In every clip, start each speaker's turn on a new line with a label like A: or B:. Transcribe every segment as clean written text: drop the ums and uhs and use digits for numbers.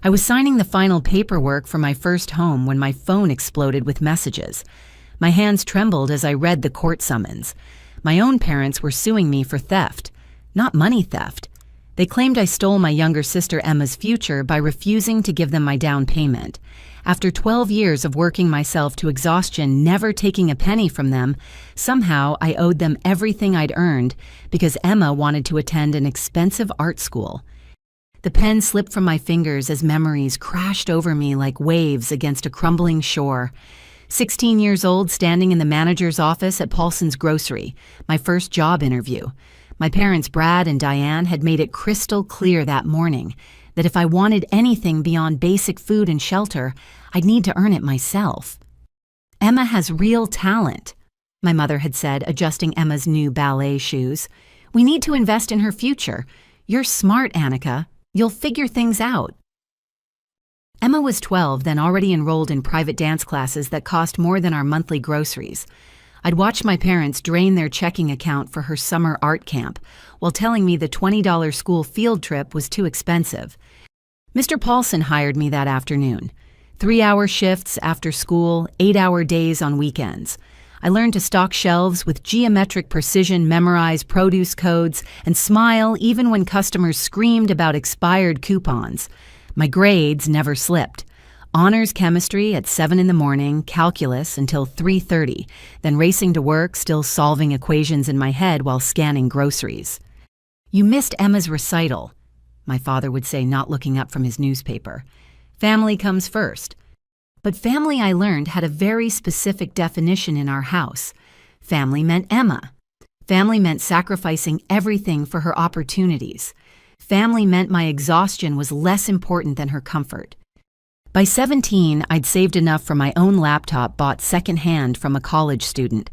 A: I was signing the final paperwork for my first home when my phone exploded with messages. My hands trembled as I read the court summons. My own parents were suing me for theft, not money theft. They claimed I stole my younger sister Emma's future by refusing to give them my down payment. After 12 years of working myself to exhaustion, never taking a penny from them, somehow I owed them everything I'd earned because Emma wanted to attend an expensive art school. The pen slipped from my fingers as memories crashed over me like waves against a crumbling shore. 16 years old, standing in the manager's office at Paulson's Grocery, my first job interview. My parents, Brad and Diane, had made it crystal clear that morning that if I wanted anything beyond basic food and shelter, I'd need to earn it myself. Emma has real talent, my mother had said, adjusting Emma's new ballet shoes. We need to invest in her future. You're smart, Annika. You'll figure things out. Emma was 12, then already enrolled in private dance classes that cost more than our monthly groceries. I'd watched my parents drain their checking account for her summer art camp while telling me the $20 school field trip was too expensive. Mr. Paulson hired me that afternoon. 3-hour shifts after school, 8-hour days on weekends. I learned to stock shelves with geometric precision, memorize produce codes, and smile even when customers screamed about expired coupons. My grades never slipped. Honors chemistry at 7 in the morning, calculus until 3:30, then racing to work, still solving equations in my head while scanning groceries. You missed Emma's recital, my father would say, not looking up from his newspaper. Family comes first. But family, I learned, had a very specific definition in our house. Family meant Emma. Family meant sacrificing everything for her opportunities. Family meant my exhaustion was less important than her comfort. By 17, I'd saved enough for my own laptop bought secondhand from a college student.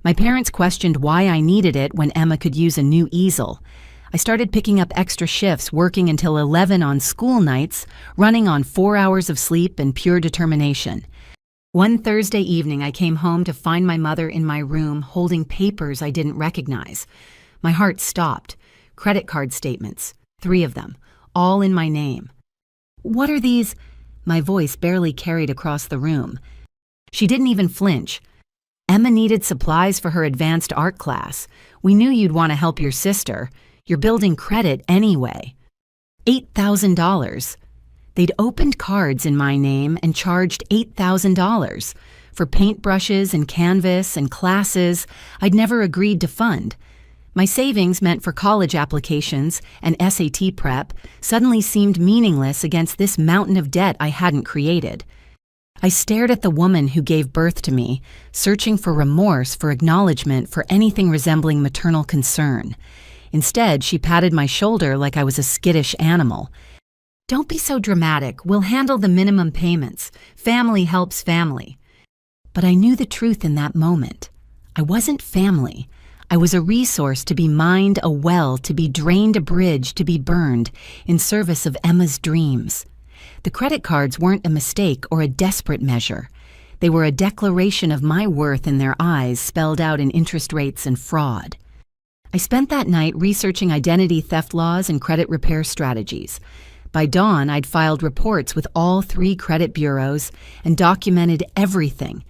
A: My parents questioned why I needed it when Emma could use a new easel. I started picking up extra shifts, working until 11 on school nights, running on 4 hours of sleep and pure determination. One Thursday evening, I came home to find my mother in my room holding papers I didn't recognize. My heart stopped. Credit card statements, 3 of them, all in my name. What are these? My voice barely carried across the room. She didn't even flinch. Emma needed supplies for her advanced art class. We knew you'd want to help your sister. You're building credit anyway. $8,000. They'd opened cards in my name and charged $8,000 for paintbrushes and canvas and classes I'd never agreed to fund. My savings meant for college applications and SAT prep suddenly seemed meaningless against this mountain of debt I hadn't created. I stared at the woman who gave birth to me, searching for remorse, for acknowledgement, for anything resembling maternal concern. Instead, she patted my shoulder like I was a skittish animal. Don't be so dramatic. We'll handle the minimum payments. Family helps family. But I knew the truth in that moment. I wasn't family. I was a resource to be mined, a well, to be drained, a bridge, to be burned, in service of Emma's dreams. The credit cards weren't a mistake or a desperate measure. They were a declaration of my worth in their eyes, spelled out in interest rates and fraud. I spent that night researching identity theft laws and credit repair strategies. By dawn, I'd filed reports with all 3 credit bureaus and documented everything.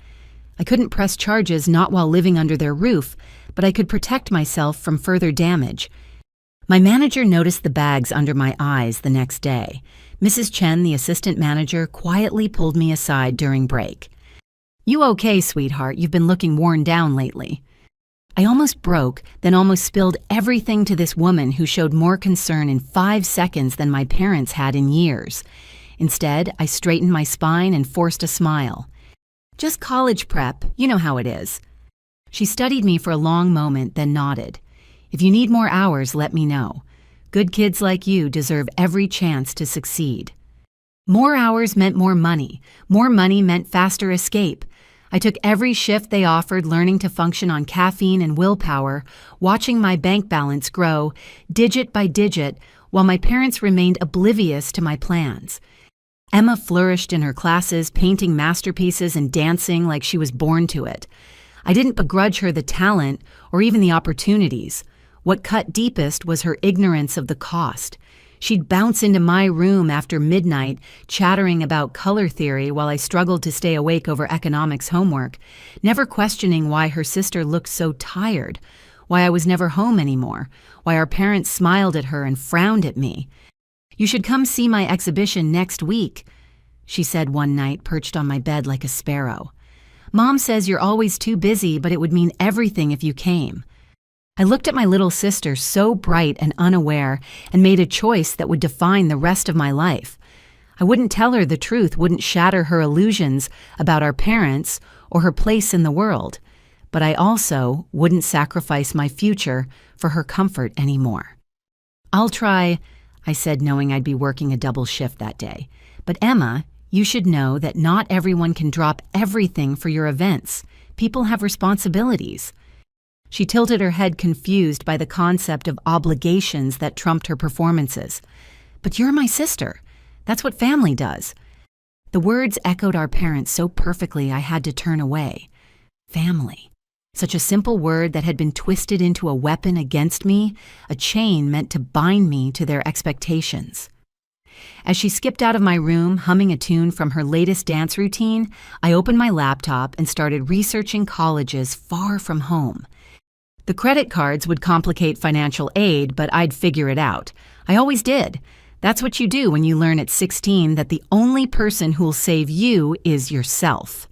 A: I couldn't press charges, not while living under their roof, but I could protect myself from further damage. My manager noticed the bags under my eyes the next day. Mrs. Chen, the assistant manager, quietly pulled me aside during break. "You okay, sweetheart? You've been looking worn down lately." I almost broke, then almost spilled everything to this woman who showed more concern in 5 seconds than my parents had in years. Instead, I straightened my spine and forced a smile. "Just college prep, you know how it is." She studied me for a long moment, then nodded. "If you need more hours, let me know. Good kids like you deserve every chance to succeed." More hours meant more money. More money meant faster escape. I took every shift they offered, learning to function on caffeine and willpower, watching my bank balance grow, digit by digit, while my parents remained oblivious to my plans. Emma flourished in her classes, painting masterpieces and dancing like she was born to it. I didn't begrudge her the talent or even the opportunities. What cut deepest was her ignorance of the cost. She'd bounce into my room after midnight, chattering about color theory while I struggled to stay awake over economics homework, never questioning why her sister looked so tired, why I was never home anymore, why our parents smiled at her and frowned at me. "You should come see my exhibition next week," she said one night, perched on my bed like a sparrow. "Mom says you're always too busy, but it would mean everything if you came." I looked at my little sister, so bright and unaware, and made a choice that would define the rest of my life. I wouldn't tell her the truth, wouldn't shatter her illusions about our parents or her place in the world, but I also wouldn't sacrifice my future for her comfort anymore. "I'll try," I said, knowing I'd be working a double shift that day. "But Emma, you should know that not everyone can drop everything for your events. People have responsibilities." She tilted her head, confused by the concept of obligations that trumped her performances. "But you're my sister. That's what family does." The words echoed our parents so perfectly I had to turn away. Family. Such a simple word that had been twisted into a weapon against me, a chain meant to bind me to their expectations. As she skipped out of my room, humming a tune from her latest dance routine, I opened my laptop and started researching colleges far from home. The credit cards would complicate financial aid, but I'd figure it out. I always did. That's what you do when you learn at 16 that the only person who'll save you is yourself.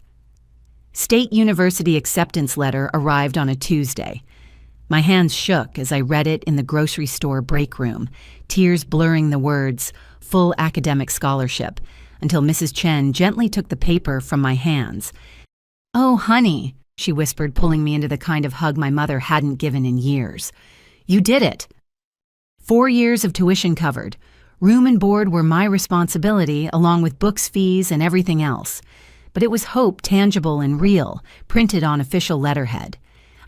A: State University acceptance letter arrived on a Tuesday. My hands shook as I read it in the grocery store break room, tears blurring the words, "full academic scholarship," until Mrs. Chen gently took the paper from my hands. "Oh, honey," she whispered, pulling me into the kind of hug my mother hadn't given in years. "You did it." 4 years of tuition covered. Room and board were my responsibility, along with books, fees, and everything else. But it was hope, tangible and real, printed on official letterhead.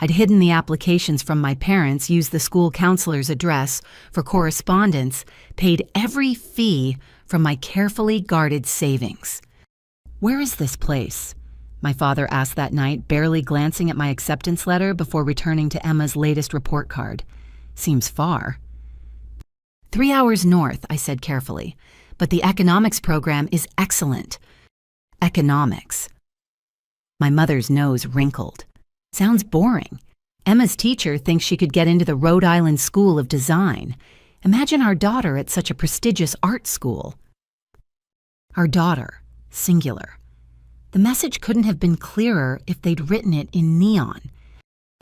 A: I'd hidden the applications from my parents, used the school counselor's address for correspondence, paid every fee from my carefully guarded savings. "Where is this place?" my father asked that night, barely glancing at my acceptance letter before returning to Emma's latest report card. "Seems far." 3 hours north, I said carefully, "but the economics program is excellent." Economics. My mother's nose wrinkled. Sounds boring. Emma's teacher thinks she could get into the Rhode Island School of Design. Imagine our daughter at such a prestigious art school. Our daughter, singular. The message couldn't have been clearer if they'd written it in neon.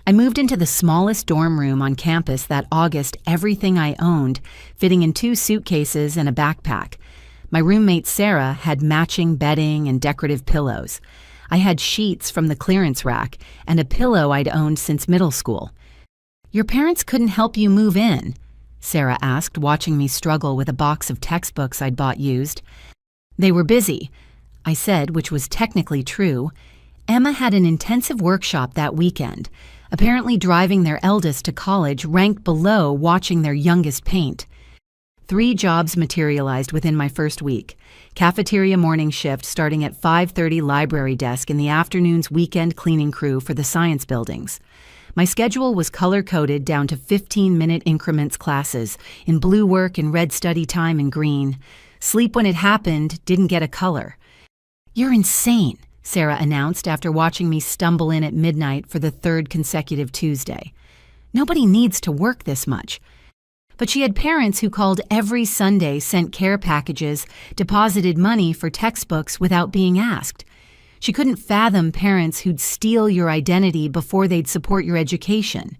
A: I moved into the smallest dorm room on campus that August, everything I owned, fitting in 2 suitcases and a backpack. My roommate Sarah had matching bedding and decorative pillows. I had sheets from the clearance rack and a pillow I'd owned since middle school. "Your parents couldn't help you move in?" Sarah asked, watching me struggle with a box of textbooks I'd bought used. "They were busy," I said, which was technically true. Emma had an intensive workshop that weekend. Apparently driving their eldest to college ranked below watching their youngest paint. 3 jobs materialized within my first week. Cafeteria morning shift starting at 5:30, library desk in the afternoon's weekend cleaning crew for the science buildings. My schedule was color-coded down to 15-minute increments classes, in blue work and red study time in green. Sleep when it happened, didn't get a color. "You're insane," Sarah announced after watching me stumble in at midnight for the 3rd consecutive Tuesday. "Nobody needs to work this much." But she had parents who called every Sunday, sent care packages, deposited money for textbooks without being asked. She couldn't fathom parents who'd steal your identity before they'd support your education.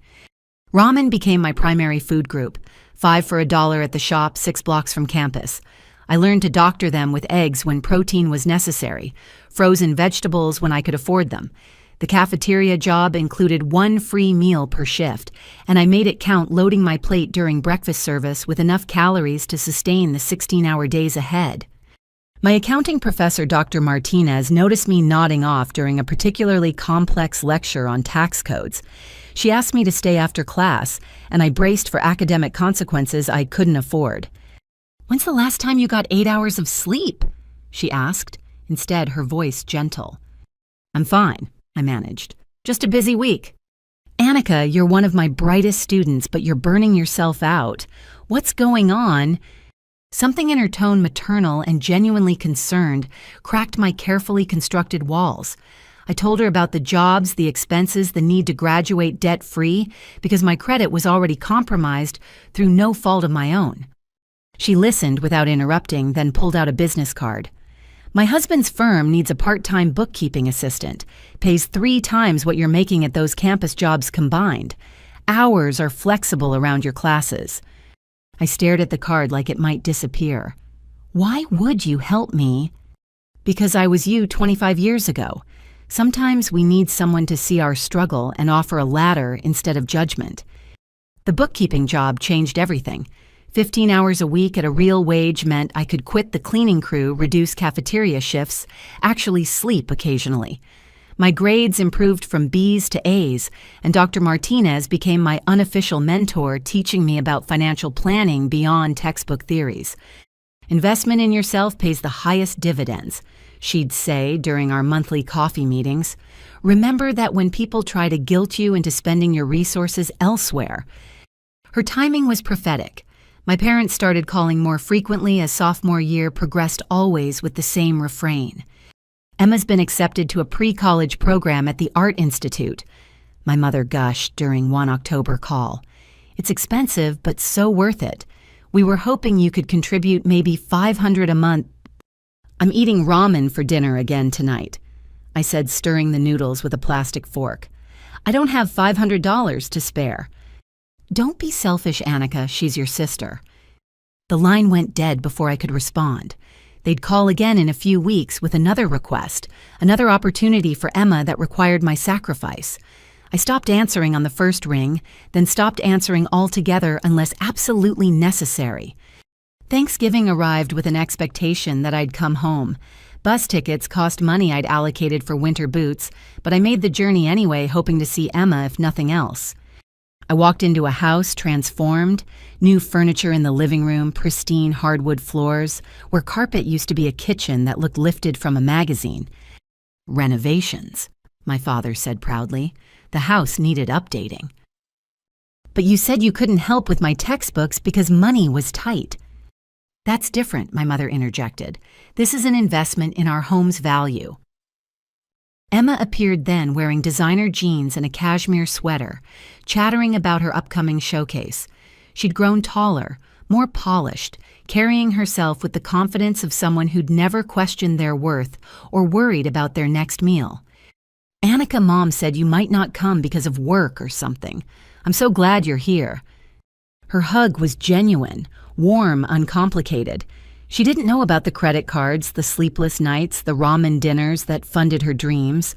A: Ramen became my primary food group, 5 for $1 at the shop 6 blocks from campus. I learned to doctor them with eggs when protein was necessary, frozen vegetables when I could afford them. The cafeteria job included 1 free meal per shift, and I made it count, loading my plate during breakfast service with enough calories to sustain the 16-hour days ahead. My accounting professor, Dr. Martinez, noticed me nodding off during a particularly complex lecture on tax codes. She asked me to stay after class, and I braced for academic consequences I couldn't afford. "When's the last time you got 8 hours of sleep?" she asked, instead her voice gentle. "I'm fine," I managed. "Just a busy week." "Annika, you're one of my brightest students, but you're burning yourself out. What's going on?" Something in her tone, maternal and genuinely concerned, cracked my carefully constructed walls. I told her about the jobs, the expenses, the need to graduate debt-free because my credit was already compromised through no fault of my own. She listened without interrupting, then pulled out a business card. My husband's firm needs a part-time bookkeeping assistant, pays 3 times what you're making at those campus jobs combined. Hours are flexible around your classes. I stared at the card like it might disappear. Why would you help me? Because I was you 25 years ago. Sometimes we need someone to see our struggle and offer a ladder instead of judgment. The bookkeeping job changed everything. 15 hours a week at a real wage meant I could quit the cleaning crew, reduce cafeteria shifts, actually sleep occasionally. My grades improved from B's to A's, and Dr. Martinez became my unofficial mentor, teaching me about financial planning beyond textbook theories. Investment in yourself pays the highest dividends, she'd say during our monthly coffee meetings. Remember that when people try to guilt you into spending your resources elsewhere. Her timing was prophetic. My parents started calling more frequently as sophomore year progressed, always with the same refrain. Emma's been accepted to a pre-college program at the Art Institute. My mother gushed during one October call. It's expensive, but so worth it. We were hoping you could contribute maybe $500 a month. I'm eating ramen for dinner again tonight, I said, stirring the noodles with a plastic fork. I don't have $500 to spare. Don't be selfish, Annika, she's your sister. The line went dead before I could respond. They'd call again in a few weeks with another request, another opportunity for Emma that required my sacrifice. I stopped answering on the first ring, then stopped answering altogether unless absolutely necessary. Thanksgiving arrived with an expectation that I'd come home. Bus tickets cost money I'd allocated for winter boots, but I made the journey anyway, hoping to see Emma if nothing else. I walked into a house transformed, new furniture in the living room, pristine hardwood floors, where carpet used to be a kitchen that looked lifted from a magazine. Renovations, my father said proudly. The house needed updating. But you said you couldn't help with my textbooks because money was tight. That's different, my mother interjected. This is an investment in our home's value. Emma appeared then wearing designer jeans and a cashmere sweater, chattering about her upcoming showcase. She'd grown taller, more polished, carrying herself with the confidence of someone who'd never questioned their worth or worried about their next meal. Annika, Mom said you might not come because of work or something. I'm so glad you're here. Her hug was genuine, warm, uncomplicated. She didn't know about the credit cards, the sleepless nights, the ramen dinners that funded her dreams.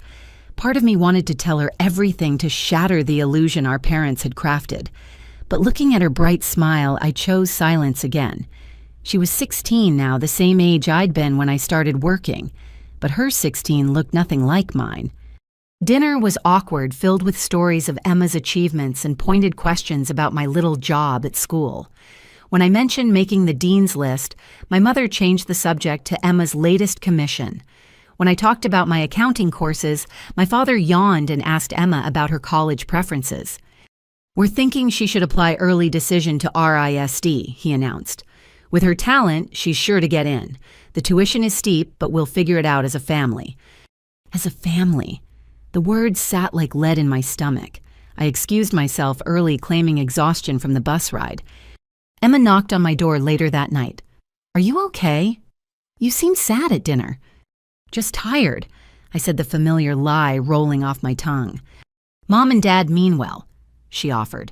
A: Part of me wanted to tell her everything to shatter the illusion our parents had crafted. But looking at her bright smile, I chose silence again. She was 16 now, the same age I'd been when I started working. But her 16 looked nothing like mine. Dinner was awkward, filled with stories of Emma's achievements and pointed questions about my little job at school. When I mentioned making the dean's list, my mother changed the subject to Emma's latest commission. When I talked about my accounting courses, my father yawned and asked Emma about her college preferences. We're thinking she should apply early decision to RISD, he announced. With her talent, she's sure to get in. The tuition is steep, but we'll figure it out as a family. As a family. The words sat like lead in my stomach. I excused myself early, claiming exhaustion from the bus ride. Emma knocked on my door later that night. Are you okay? You seem sad at dinner. Just tired, I said, the familiar lie rolling off my tongue. Mom and Dad mean well, she offered.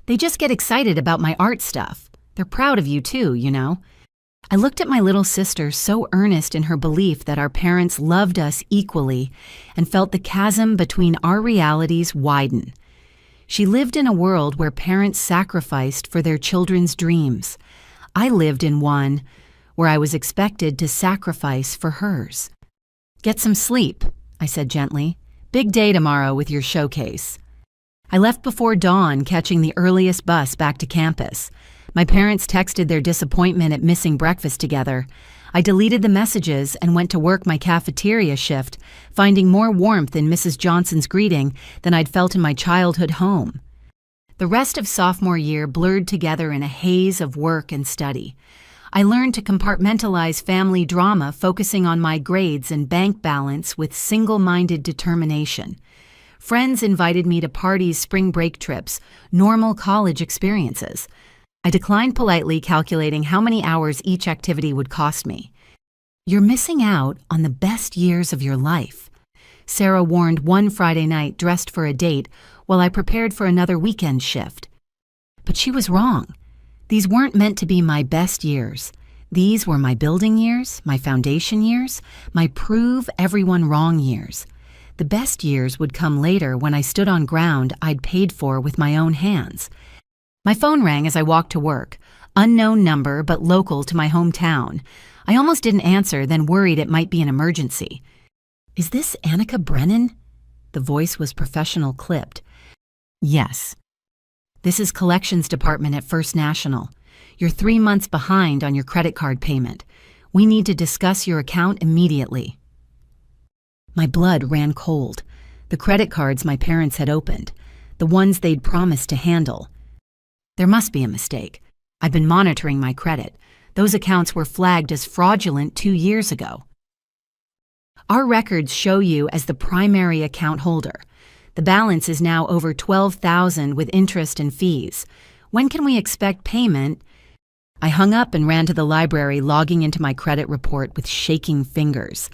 A: They just get excited about my art stuff. They're proud of you too, you know. I looked at my little sister, so earnest in her belief that our parents loved us equally, and felt the chasm between our realities widen. She lived in a world where parents sacrificed for their children's dreams. I lived in one where I was expected to sacrifice for hers. Get some sleep, I said gently. Big day tomorrow with your showcase. I left before dawn, catching the earliest bus back to campus. My parents texted their disappointment at missing breakfast together. I deleted the messages and went to work my cafeteria shift, finding more warmth in Mrs. Johnson's greeting than I'd felt in my childhood home. The rest of sophomore year blurred together in a haze of work and study. I learned to compartmentalize family drama, focusing on my grades and bank balance with single-minded determination. Friends invited me to parties, spring break trips, normal college experiences. I declined politely, calculating how many hours each activity would cost me. "You're missing out on the best years of your life," Sarah warned one Friday night, dressed for a date, while I prepared for another weekend shift. But she was wrong. These weren't meant to be my best years. These were my building years, my foundation years, my prove everyone wrong years. The best years would come later, when I stood on ground I'd paid for with my own hands. My phone rang as I walked to work. Unknown number, but local to my hometown. I almost didn't answer, then worried it might be an emergency. "Is this Annika Brennan?" The voice was professional, clipped. "Yes. This is Collections Department at First National. You're 3 months behind on your credit card payment. We need to discuss your account immediately." My blood ran cold. The credit cards my parents had opened, the ones they'd promised to handle. There must be a mistake. I'd been monitoring my credit. Those accounts were flagged as fraudulent 2 years ago. "Our records show you as the primary account holder. The balance is now over $12,000 with interest and fees. When can we expect payment?" I hung up and ran to the library, logging into my credit report with shaking fingers.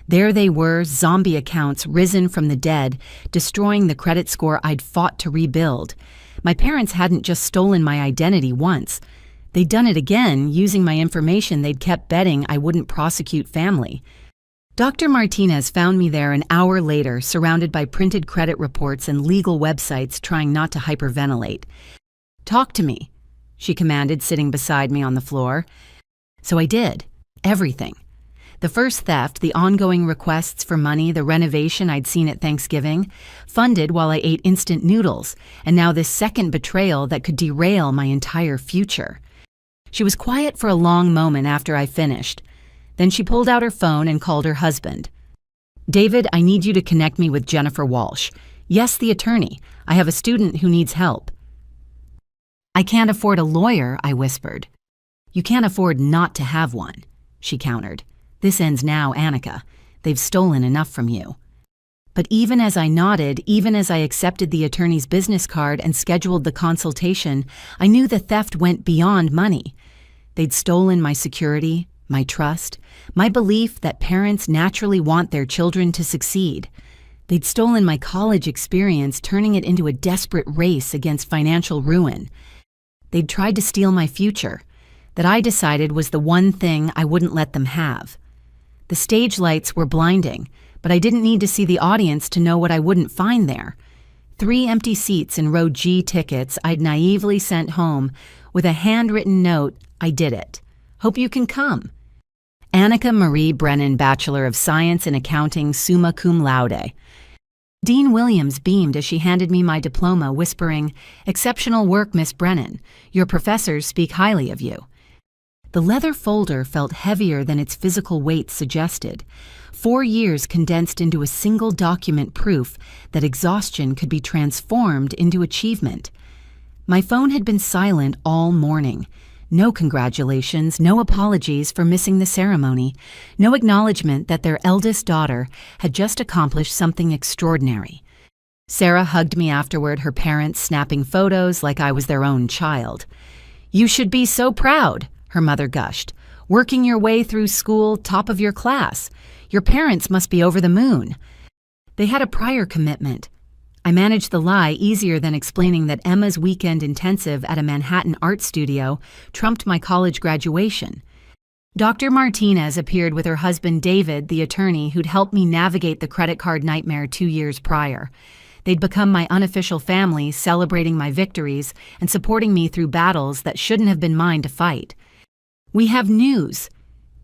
A: There they were, zombie accounts risen from the dead, destroying the credit score I'd fought to rebuild. My parents hadn't just stolen my identity once. They'd done it again, using my information they'd kept betting I wouldn't prosecute family. Dr. Martinez found me there an hour later, surrounded by printed credit reports and legal websites, trying not to hyperventilate. "Talk to me," she commanded, sitting beside me on the floor. So I did. Everything. The first theft, the ongoing requests for money, the renovation I'd seen at Thanksgiving, funded while I ate instant noodles, and now this second betrayal that could derail my entire future. She was quiet for a long moment after I finished. Then she pulled out her phone and called her husband. "David, I need you to connect me with Jennifer Walsh. Yes, the attorney. I have a student who needs help." "I can't afford a lawyer," I whispered. "You can't afford not to have one," she countered. "This ends now, Annika. They've stolen enough from you." But even as I nodded, even as I accepted the attorney's business card and scheduled the consultation, I knew the theft went beyond money. They'd stolen my security, my trust, my belief that parents naturally want their children to succeed. They'd stolen my college experience, turning it into a desperate race against financial ruin. They'd tried to steal my future, that I decided was the one thing I wouldn't let them have. The stage lights were blinding, but I didn't need to see the audience to know what I wouldn't find there. 3 empty seats and row G tickets I'd naively sent home with a handwritten note, "I did it. Hope you can come. Annika Marie Brennan, Bachelor of Science in Accounting, summa cum laude." Dean Williams beamed as she handed me my diploma, whispering, "Exceptional work, Miss Brennan. Your professors speak highly of you." The leather folder felt heavier than its physical weight suggested. 4 years condensed into a single document, proof that exhaustion could be transformed into achievement. My phone had been silent all morning. No congratulations, no apologies for missing the ceremony, no acknowledgement that their eldest daughter had just accomplished something extraordinary. Sarah hugged me afterward, her parents snapping photos like I was their own child. "You should be so proud," her mother gushed. "Working your way through school, top of your class. Your parents must be over the moon." They had a prior commitment. I managed the lie easier than explaining that Emma's weekend intensive at a Manhattan art studio trumped my college graduation. Dr. Martinez appeared with her husband David, the attorney who'd helped me navigate the credit card nightmare 2 years prior. They'd become my unofficial family, celebrating my victories and supporting me through battles that shouldn't have been mine to fight. "We have news,"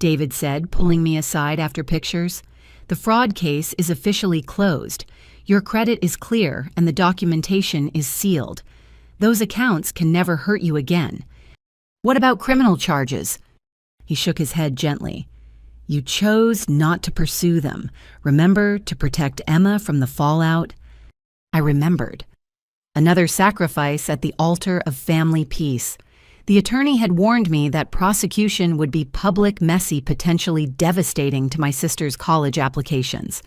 A: David said, pulling me aside after pictures. "The fraud case is officially closed. Your credit is clear and the documentation is sealed. Those accounts can never hurt you again." "What about criminal charges?" He shook his head gently. "You chose not to pursue them. Remember, to protect Emma from the fallout?" I remembered. Another sacrifice at the altar of family peace. The attorney had warned me that prosecution would be public, messy, potentially devastating to my sister's college applications.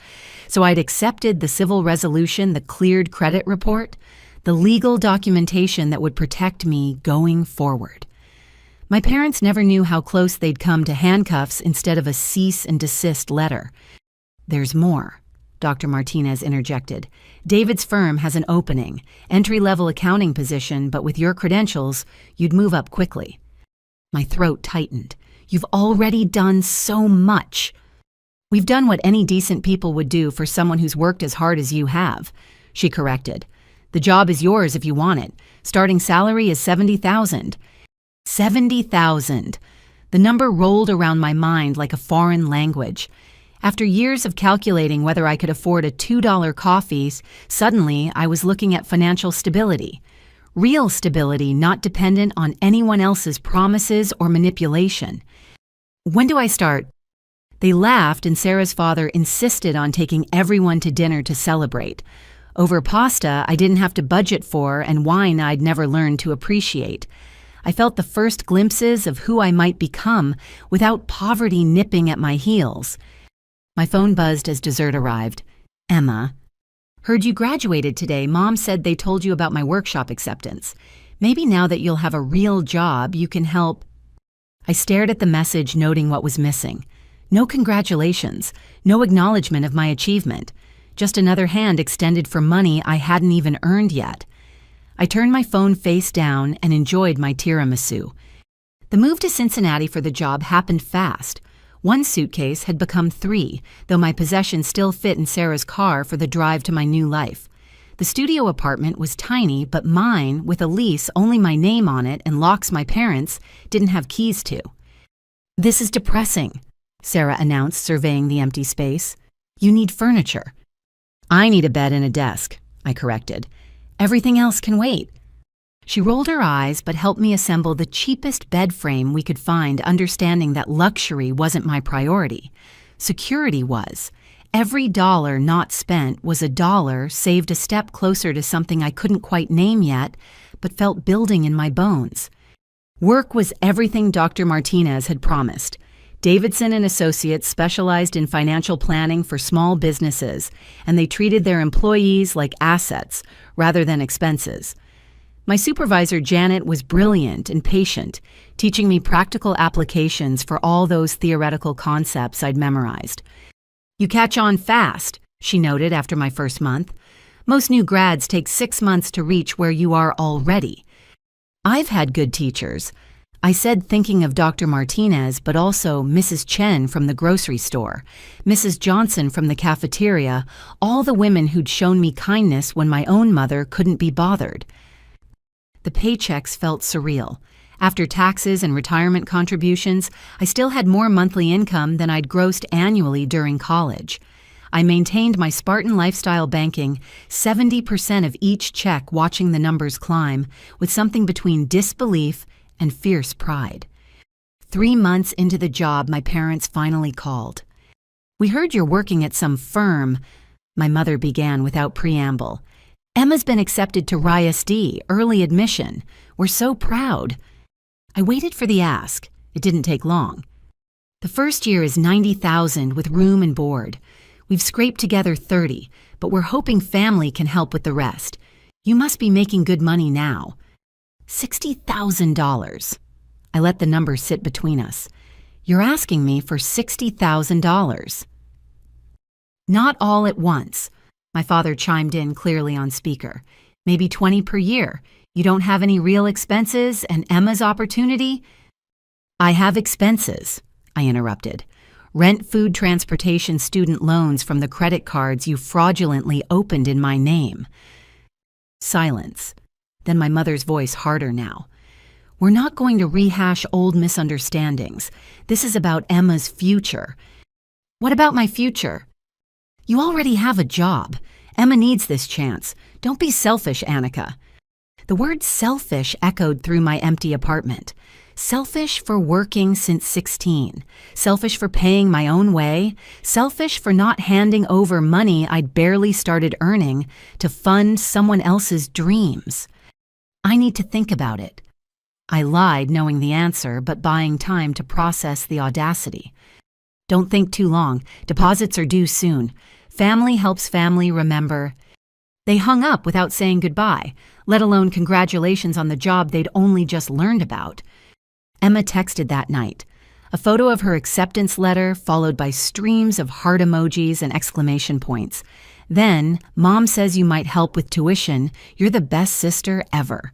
A: So I'd accepted the civil resolution, the cleared credit report, the legal documentation that would protect me going forward. My parents never knew how close they'd come to handcuffs instead of a cease and desist letter. "There's more," Dr. Martinez interjected. "David's firm has an opening, entry-level accounting position, but with your credentials, you'd move up quickly." My throat tightened. "You've already done so much." "We've done what any decent people would do for someone who's worked as hard as you have," she corrected. "The job is yours if you want it. Starting salary is $70,000. $70,000. The number rolled around my mind like a foreign language. After years of calculating whether I could afford a $2 coffee, suddenly I was looking at financial stability. Real stability, not dependent on anyone else's promises or manipulation. "When do I start?" They laughed, and Sarah's father insisted on taking everyone to dinner to celebrate. Over pasta I didn't have to budget for, and wine I'd never learned to appreciate. I felt the first glimpses of who I might become without poverty nipping at my heels. My phone buzzed as dessert arrived. "Emma, heard you graduated today. Mom said they told you about my workshop acceptance. Maybe now that you'll have a real job, you can help." I stared at the message, noting what was missing. No congratulations, no acknowledgement of my achievement. Just another hand extended for money I hadn't even earned yet. I turned my phone face down and enjoyed my tiramisu. The move to Cincinnati for the job happened fast. One suitcase had become 3, though my possessions still fit in Sarah's car for the drive to my new life. The studio apartment was tiny, but mine, with a lease only my name on it and locks my parents didn't have keys to. "This is depressing," Sarah announced, surveying the empty space. "You need furniture." "I need a bed and a desk," I corrected. "Everything else can wait." She rolled her eyes but helped me assemble the cheapest bed frame we could find, understanding that luxury wasn't my priority. Security was. Every dollar not spent was a dollar saved a step closer to something I couldn't quite name yet, but felt building in my bones. Work was everything Dr. Martinez had promised. Davidson and Associates specialized in financial planning for small businesses, and they treated their employees like assets rather than expenses. My supervisor, Janet, was brilliant and patient, teaching me practical applications for all those theoretical concepts I'd memorized. "You catch on fast," she noted after my first month. "Most new grads take 6 months to reach where you are already." "I've had good teachers," I said, thinking of Dr. Martinez, but also Mrs. Chen from the grocery store, Mrs. Johnson from the cafeteria, all the women who'd shown me kindness when my own mother couldn't be bothered. The paychecks felt surreal. After taxes and retirement contributions, I still had more monthly income than I'd grossed annually during college. I maintained my Spartan lifestyle banking, 70% of each check watching the numbers climb, with something between disbelief and fierce pride. 3 months into the job, my parents finally called. "We heard you're working at some firm," my mother began without preamble. "Emma's been accepted to RISD, early admission. We're so proud." I waited for the ask. It didn't take long. "The first year is $90,000 with room and board. We've scraped together 30, but we're hoping family can help with the rest. You must be making good money now." $60,000. I let the number sit between us. "You're asking me for $60,000. "Not all at once," my father chimed in clearly on speaker. "Maybe 20 per year. You don't have any real expenses, and Emma's opportunity?" "I have expenses," I interrupted. "Rent, food, transportation, student loans from the credit cards you fraudulently opened in my name." Silence. Then my mother's voice harder now. "We're not going to rehash old misunderstandings. This is about Emma's future." "What about my future?" "You already have a job. Emma needs this chance. Don't be selfish, Annika." The word selfish echoed through my empty apartment. Selfish for working since 16. Selfish for paying my own way. Selfish for not handing over money I'd barely started earning to fund someone else's dreams. "I need to think about it." I lied, knowing the answer, but buying time to process the audacity. Don't think too long. Deposits are due soon. Family helps family remember. They hung up without saying goodbye, let alone congratulations on the job they'd only just learned about. Emma texted that night. A photo of her acceptance letter, followed by streams of heart emojis and exclamation points. Then, Mom says you might help with tuition. You're the best sister ever.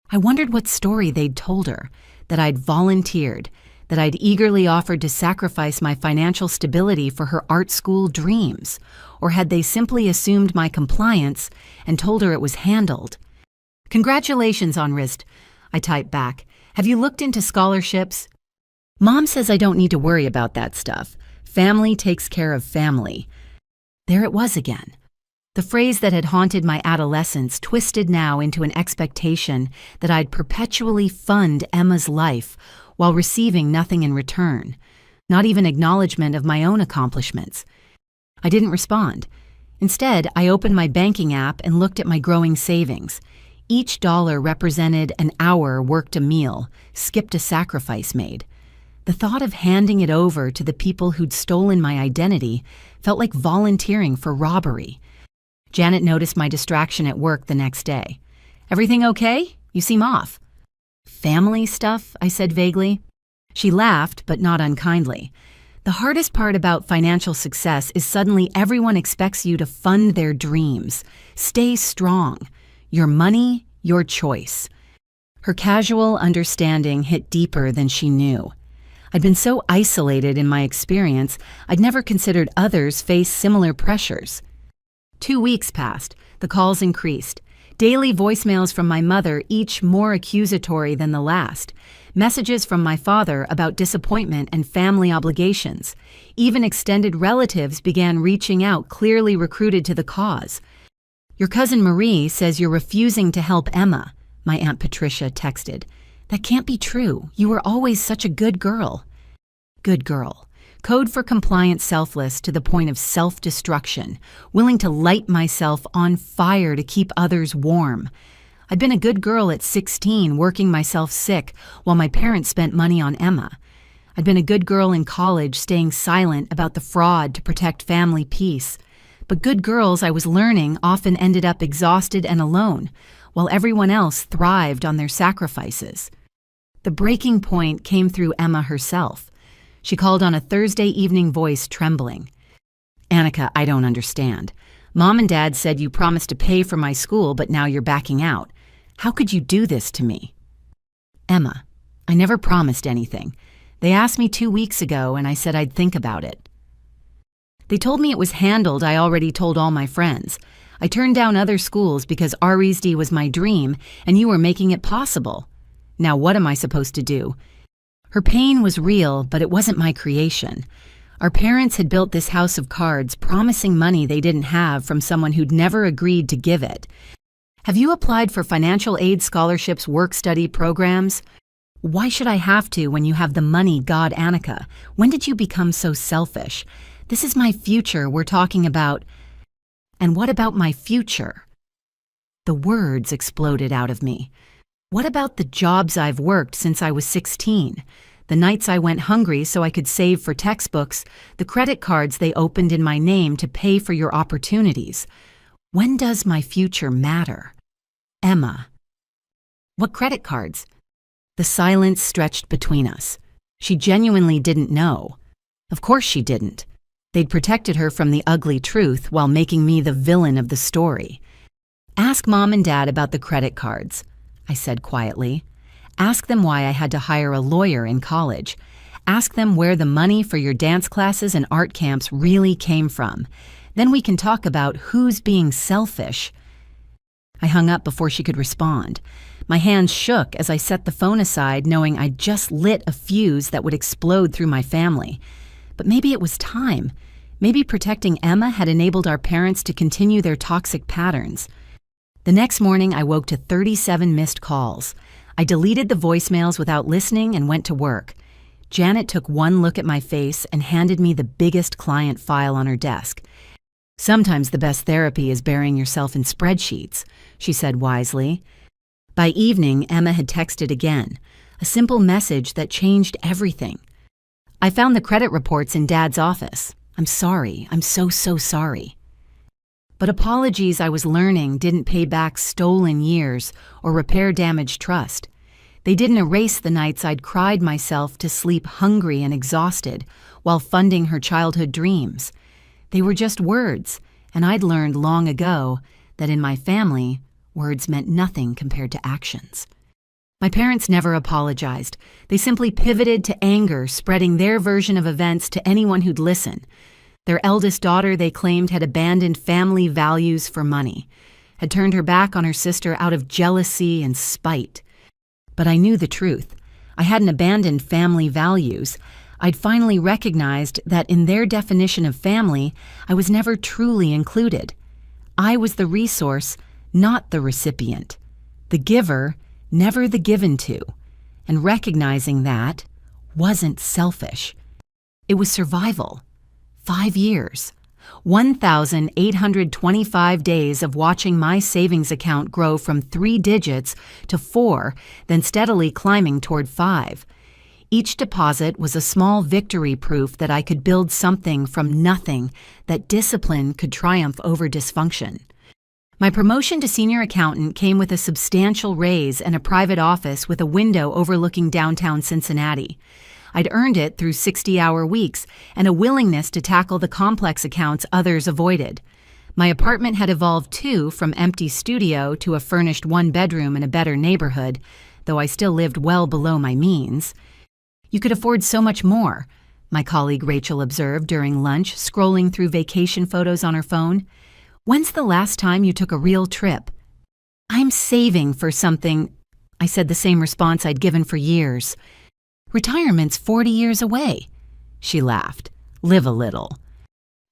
A: I wondered what story they'd told her, that I'd volunteered, that I'd eagerly offered to sacrifice my financial stability for her art school dreams, or had they simply assumed my compliance and told her it was handled? Congratulations on wrist, I typed back. Have you looked into scholarships? Mom says I don't need to worry about that stuff. Family takes care of family. There it was again. The phrase that had haunted my adolescence twisted now into an expectation that I'd perpetually fund Emma's life while receiving nothing in return, not even acknowledgement of my own accomplishments. I didn't respond. Instead, I opened my banking app and looked at my growing savings. Each dollar represented an hour worked a meal, skipped a sacrifice made. The thought of handing it over to the people who'd stolen my identity felt like volunteering for robbery. Janet noticed my distraction at work the next day. Everything okay? You seem off. Family stuff, I said vaguely. She laughed, but not unkindly. The hardest part about financial success is suddenly everyone expects you to fund their dreams. Stay strong. Your money, your choice. Her casual understanding hit deeper than she knew. I'd been so isolated in my experience, I'd never considered others face similar pressures. 2 weeks passed. The calls increased. Daily voicemails from my mother, each more accusatory than the last. Messages from my father about disappointment and family obligations. Even extended relatives began reaching out, clearly recruited to the cause. Your cousin Marie says you're refusing to help Emma, my Aunt Patricia texted. That can't be true. You were always such a good girl. Good girl. Code for compliant selfless to the point of self-destruction, willing to light myself on fire to keep others warm. I'd been a good girl at 16, working myself sick while my parents spent money on Emma. I'd been a good girl in college, staying silent about the fraud to protect family peace. But good girls, I was learning, often ended up exhausted and alone, while everyone else thrived on their sacrifices. The breaking point came through Emma herself. She called on a Thursday evening voice trembling. Annika, I don't understand. Mom and Dad said you promised to pay for my school, but now you're backing out. How could you do this to me? Emma, I never promised anything. They asked me 2 weeks ago, and I said I'd think about it. They told me it was handled. I already told all my friends. I turned down other schools because RESD was my dream, and you were making it possible. Now what am I supposed to do? Her pain was real, but it wasn't my creation. Our parents had built this house of cards, promising money they didn't have from someone who'd never agreed to give it. Have you applied for financial aid scholarships, work-study programs? Why should I have to when you have the money, God, Annika? When did you become so selfish? This is my future we're talking about. And what about my future? The words exploded out of me. What about the jobs I've worked since I was 16? The nights I went hungry so I could save for textbooks, the credit cards they opened in my name to pay for your opportunities. When does my future matter? Emma. What credit cards? The silence stretched between us. She genuinely didn't know. Of course she didn't. They'd protected her from the ugly truth while making me the villain of the story. Ask Mom and Dad about the credit cards, I said quietly. Ask them why I had to hire a lawyer in college. Ask them where the money for your dance classes and art camps really came from. Then we can talk about who's being selfish. I hung up before she could respond. My hands shook as I set the phone aside, knowing I'd just lit a fuse that would explode through my family. But maybe it was time. Maybe protecting Emma had enabled our parents to continue their toxic patterns. The next morning, I woke to 37 missed calls. I deleted the voicemails without listening and went to work. Janet took one look at my face and handed me the biggest client file on her desk. Sometimes the best therapy is burying yourself in spreadsheets, she said wisely. By evening, Emma had texted again, a simple message that changed everything. I found the credit reports in Dad's office. I'm sorry. I'm so sorry. But apologies I was learning didn't pay back stolen years or repair damaged trust. They didn't erase the nights I'd cried myself to sleep hungry and exhausted while funding her childhood dreams. They were just words, and I'd learned long ago that in my family, words meant nothing compared to actions. My parents never apologized. They simply pivoted to anger, spreading their version of events to anyone who'd listen. Their eldest daughter, they claimed, had abandoned family values for money, had turned her back on her sister out of jealousy and spite. But I knew the truth. I hadn't abandoned family values. I'd finally recognized that in their definition of family, I was never truly included. I was the resource, not the recipient. The giver, never the given to. And recognizing that wasn't selfish. It was survival. 5 years. 1,825 days of watching my savings account grow from 3 digits to 4, then steadily climbing toward 5. Each deposit was a small victory, proof that I could build something from nothing, that discipline could triumph over dysfunction. My promotion to senior accountant came with a substantial raise and a private office with a window overlooking downtown Cincinnati. I'd earned it through 60-hour weeks and a willingness to tackle the complex accounts others avoided. My apartment had evolved too, from empty studio to a furnished 1-bedroom in a better neighborhood, though I still lived well below my means. You could afford so much more, my colleague Rachel observed during lunch, scrolling through vacation photos on her phone. When's the last time you took a real trip? I'm saving for something, I said, the same response I'd given for years. Retirement's 40 years away. She laughed. Live a little.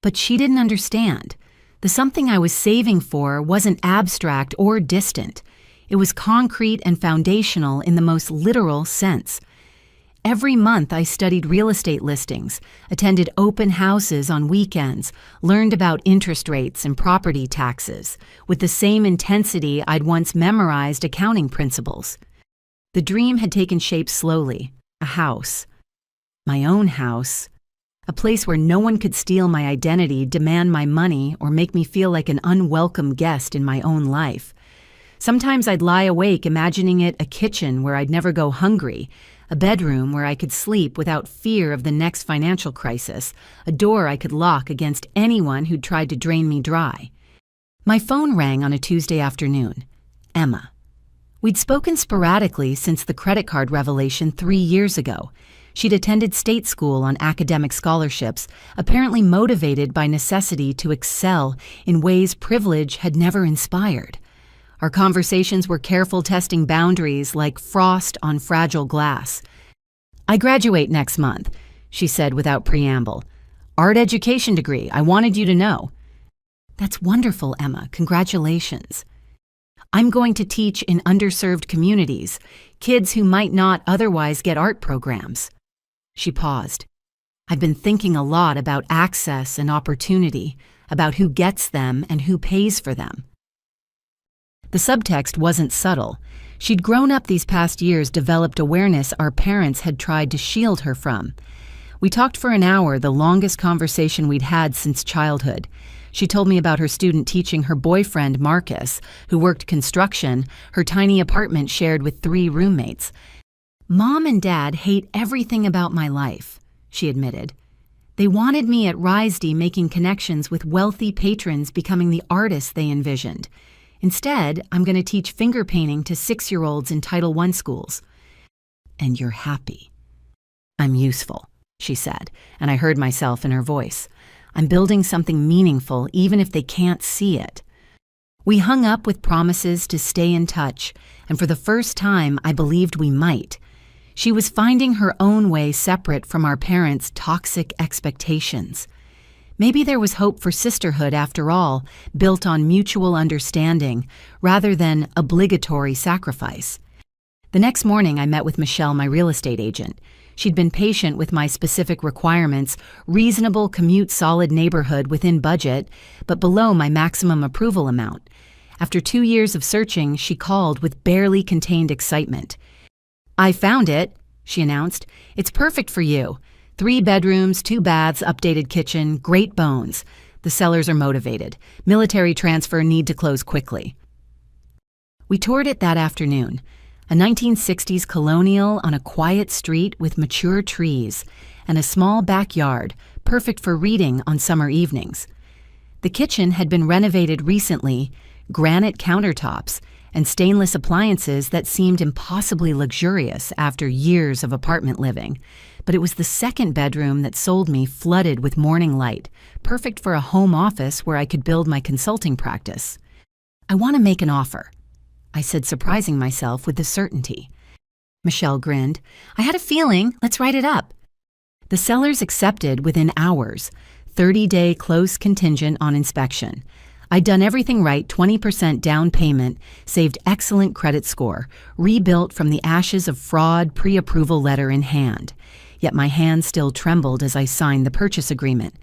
A: But she didn't understand. The something I was saving for wasn't abstract or distant. It was concrete and foundational in the most literal sense. Every month I studied real estate listings, attended open houses on weekends, learned about interest rates and property taxes, with the same intensity I'd once memorized accounting principles. The dream had taken shape slowly. A house. My own house. A place where no one could steal my identity, demand my money, or make me feel like an unwelcome guest in my own life. Sometimes I'd lie awake imagining it a kitchen where I'd never go hungry, a bedroom where I could sleep without fear of the next financial crisis, a door I could lock against anyone who'd tried to drain me dry. My phone rang on a Tuesday afternoon. Emma. We'd spoken sporadically since the credit card revelation 3 years ago. She'd attended state school on academic scholarships, apparently motivated by necessity to excel in ways privilege had never inspired. Our conversations were careful, testing boundaries like frost on fragile glass. I graduate next month, she said without preamble. Art education degree, I wanted you to know. That's wonderful, Emma. Congratulations. I'm going to teach in underserved communities, kids who might not otherwise get art programs. She paused. I've been thinking a lot about access and opportunity, about who gets them and who pays for them. The subtext wasn't subtle. She'd grown up these past years, developed awareness our parents had tried to shield her from. We talked for an hour, the longest conversation we'd had since childhood. She told me about her student teaching her boyfriend, Marcus, who worked construction, her tiny apartment shared with 3 roommates. Mom and Dad hate everything about my life, she admitted. They wanted me at RISD making connections with wealthy patrons, becoming the artist they envisioned. Instead, I'm going to teach finger painting to 6-year-olds in Title I schools. And you're happy. I'm useful, she said, and I heard myself in her voice. I'm building something meaningful, even if they can't see it. We hung up with promises to stay in touch, and for the first time, I believed we might. She was finding her own way separate from our parents' toxic expectations. Maybe there was hope for sisterhood after all, built on mutual understanding, rather than obligatory sacrifice. The next morning, I met with Michelle, my real estate agent. She'd been patient with my specific requirements, reasonable commute, solid neighborhood within budget, but below my maximum approval amount. After 2 years of searching, she called with barely contained excitement. "I found it," she announced. "It's perfect for you. 3 bedrooms, 2 baths, updated kitchen, great bones. The sellers are motivated. Military transfer, need to close quickly." We toured it that afternoon. A 1960s colonial on a quiet street with mature trees and a small backyard, perfect for reading on summer evenings. The kitchen had been renovated recently, granite countertops, and stainless appliances that seemed impossibly luxurious after years of apartment living. But it was the second bedroom that sold me flooded with morning light, perfect for a home office where I could build my consulting practice. "I want to make an offer," I said, surprising myself with the certainty. Michelle grinned. "I had a feeling. Let's write it up." The sellers accepted within hours, 30-day close contingent on inspection. I'd done everything right, 20% down payment, saved excellent credit score, rebuilt from the ashes of fraud, pre-approval letter in hand. Yet my hand still trembled as I signed the purchase agreement.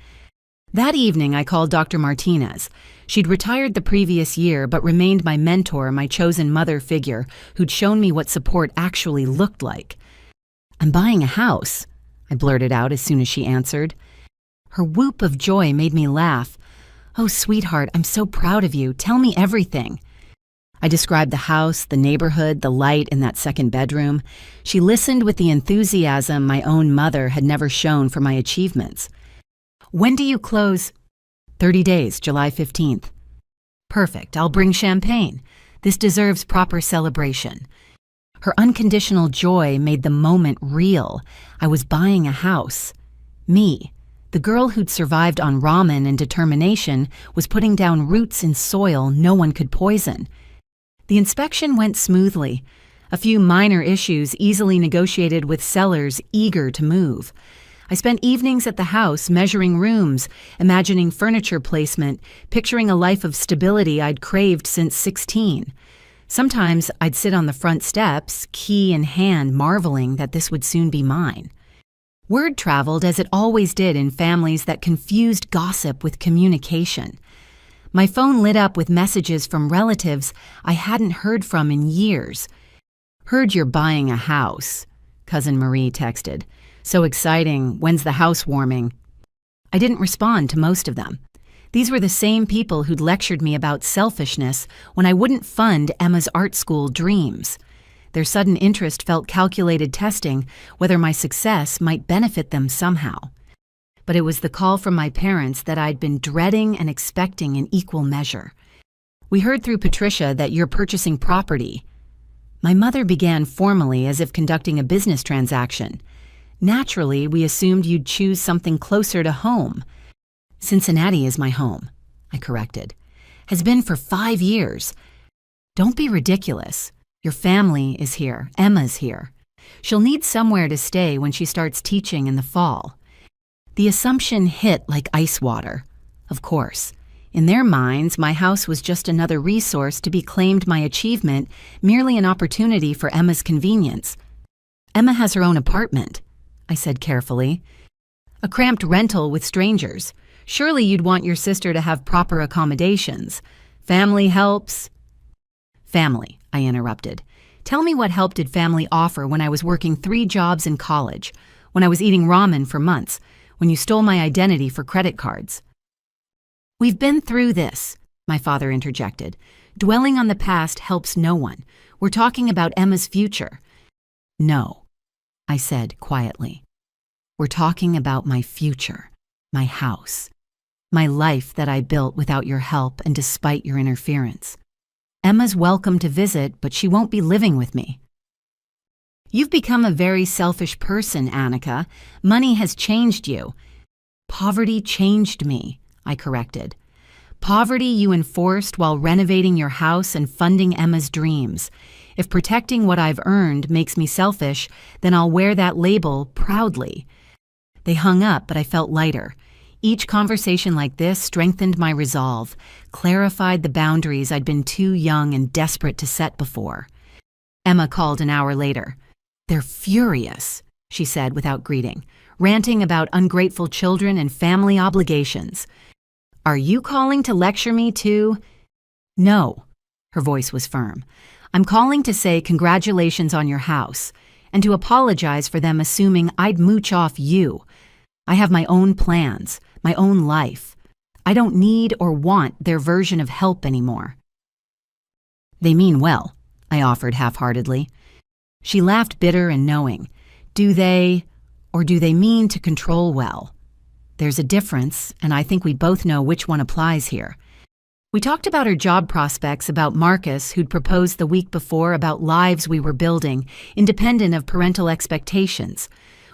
A: That evening, I called Dr. Martinez. She'd retired the previous year, but remained my mentor, my chosen mother figure, who'd shown me what support actually looked like. "I'm buying a house," I blurted out as soon as she answered. Her whoop of joy made me laugh. "Oh, sweetheart, I'm so proud of you. Tell me everything." I described the house, the neighborhood, the light in that second bedroom. She listened with the enthusiasm my own mother had never shown for my achievements. "When do you close?" 30 days, July 15th. "Perfect. I'll bring champagne. This deserves proper celebration." Her unconditional joy made the moment real. I was buying a house. Me, the girl who'd survived on ramen and determination, was putting down roots in soil no one could poison. The inspection went smoothly. A few minor issues easily negotiated with sellers eager to move. I spent evenings at the house measuring rooms, imagining furniture placement, picturing a life of stability I'd craved since 16. Sometimes I'd sit on the front steps, key in hand, marveling that this would soon be mine. Word traveled as it always did in families that confused gossip with communication. My phone lit up with messages from relatives I hadn't heard from in years. "Heard you're buying a house," Cousin Marie texted. "So exciting. When's the housewarming?" I didn't respond to most of them. These were the same people who'd lectured me about selfishness when I wouldn't fund Emma's art school dreams. Their sudden interest felt calculated testing whether my success might benefit them somehow. But it was the call from my parents that I'd been dreading and expecting in equal measure. "We heard through Patricia that you're purchasing property." My mother began formally as if conducting a business transaction. "Naturally, we assumed you'd choose something closer to home." "Cincinnati is my home," I corrected. "Has been for 5 years. Don't be ridiculous. Your family is here. Emma's here. She'll need somewhere to stay when she starts teaching in the fall." The assumption hit like ice water. Of course, in their minds, my house was just another resource to be claimed my achievement, merely an opportunity for Emma's convenience. "Emma has her own apartment," I said carefully. "A cramped rental with strangers. Surely you'd want your sister to have proper accommodations. Family helps." "Family," I interrupted. "Tell me what help did family offer when I was working 3 jobs in college, when I was eating ramen for months, when you stole my identity for credit cards?" "We've been through this," my father interjected. "Dwelling on the past helps no one. We're talking about Emma's future." "No," I said quietly. "We're talking about my future, my house, my life that I built without your help and despite your interference. Emma's welcome to visit, but she won't be living with me." "You've become a very selfish person, Annika. Money has changed you." "Poverty changed me," I corrected. "Poverty you enforced while renovating your house and funding Emma's dreams. If protecting what I've earned makes me selfish, then I'll wear that label proudly." They hung up, but I felt lighter. Each conversation like this strengthened my resolve, clarified the boundaries I'd been too young and desperate to set before. Emma called an hour later. "They're furious," she said without greeting, ranting about ungrateful children and family obligations. "Are you calling to lecture me too?" "No," Her voice was firm. "I'm calling to say congratulations on your house, and to apologize for them assuming I'd mooch off you. I have my own plans, my own life. I don't need or want their version of help anymore." "They mean well," I offered half-heartedly. She laughed, bitter and knowing. "Do they, or do they mean to control well? There's a difference, and I think we both know which one applies here." We talked about her job prospects, about Marcus, who'd proposed the week before, about lives we were building, independent of parental expectations.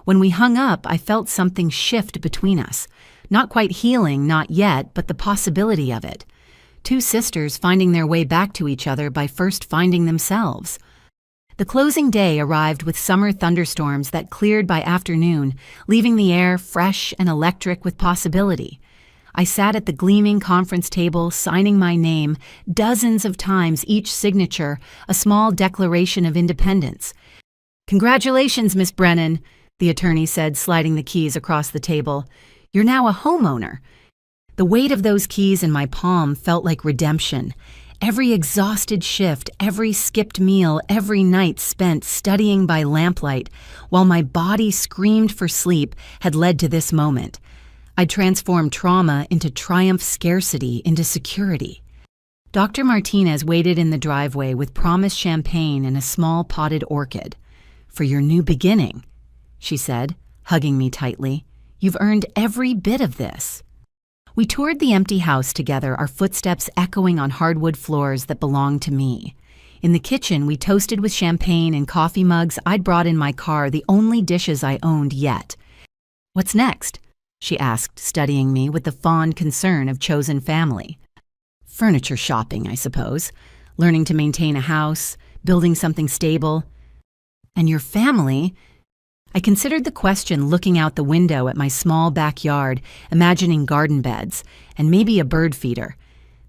A: When we hung up, I felt something shift between us. Not quite healing, not yet, but the possibility of it. Two sisters finding their way back to each other by first finding themselves. The closing day arrived with summer thunderstorms that cleared by afternoon, leaving the air fresh and electric with possibility. I sat at the gleaming conference table, signing my name, dozens of times, each signature a small declaration of independence. "Congratulations, Miss Brennan," the attorney said, sliding the keys across the table. "You're now a homeowner." The weight of those keys in my palm felt like redemption. Every exhausted shift, every skipped meal, every night spent studying by lamplight, while my body screamed for sleep, had led to this moment. I'd transformed trauma into triumph, scarcity into security. Dr. Martinez waited in the driveway with promised champagne and a small potted orchid. "For your new beginning," she said, hugging me tightly. "You've earned every bit of this." We toured the empty house together, our footsteps echoing on hardwood floors that belonged to me. In the kitchen, we toasted with champagne and coffee mugs I'd brought in my car, the only dishes I owned yet. "What's next?" she asked, studying me with the fond concern of chosen family. "Furniture shopping, I suppose. Learning to maintain a house, building something stable." "And your family?" I considered the question, looking out the window at my small backyard, imagining garden beds, and maybe a bird feeder.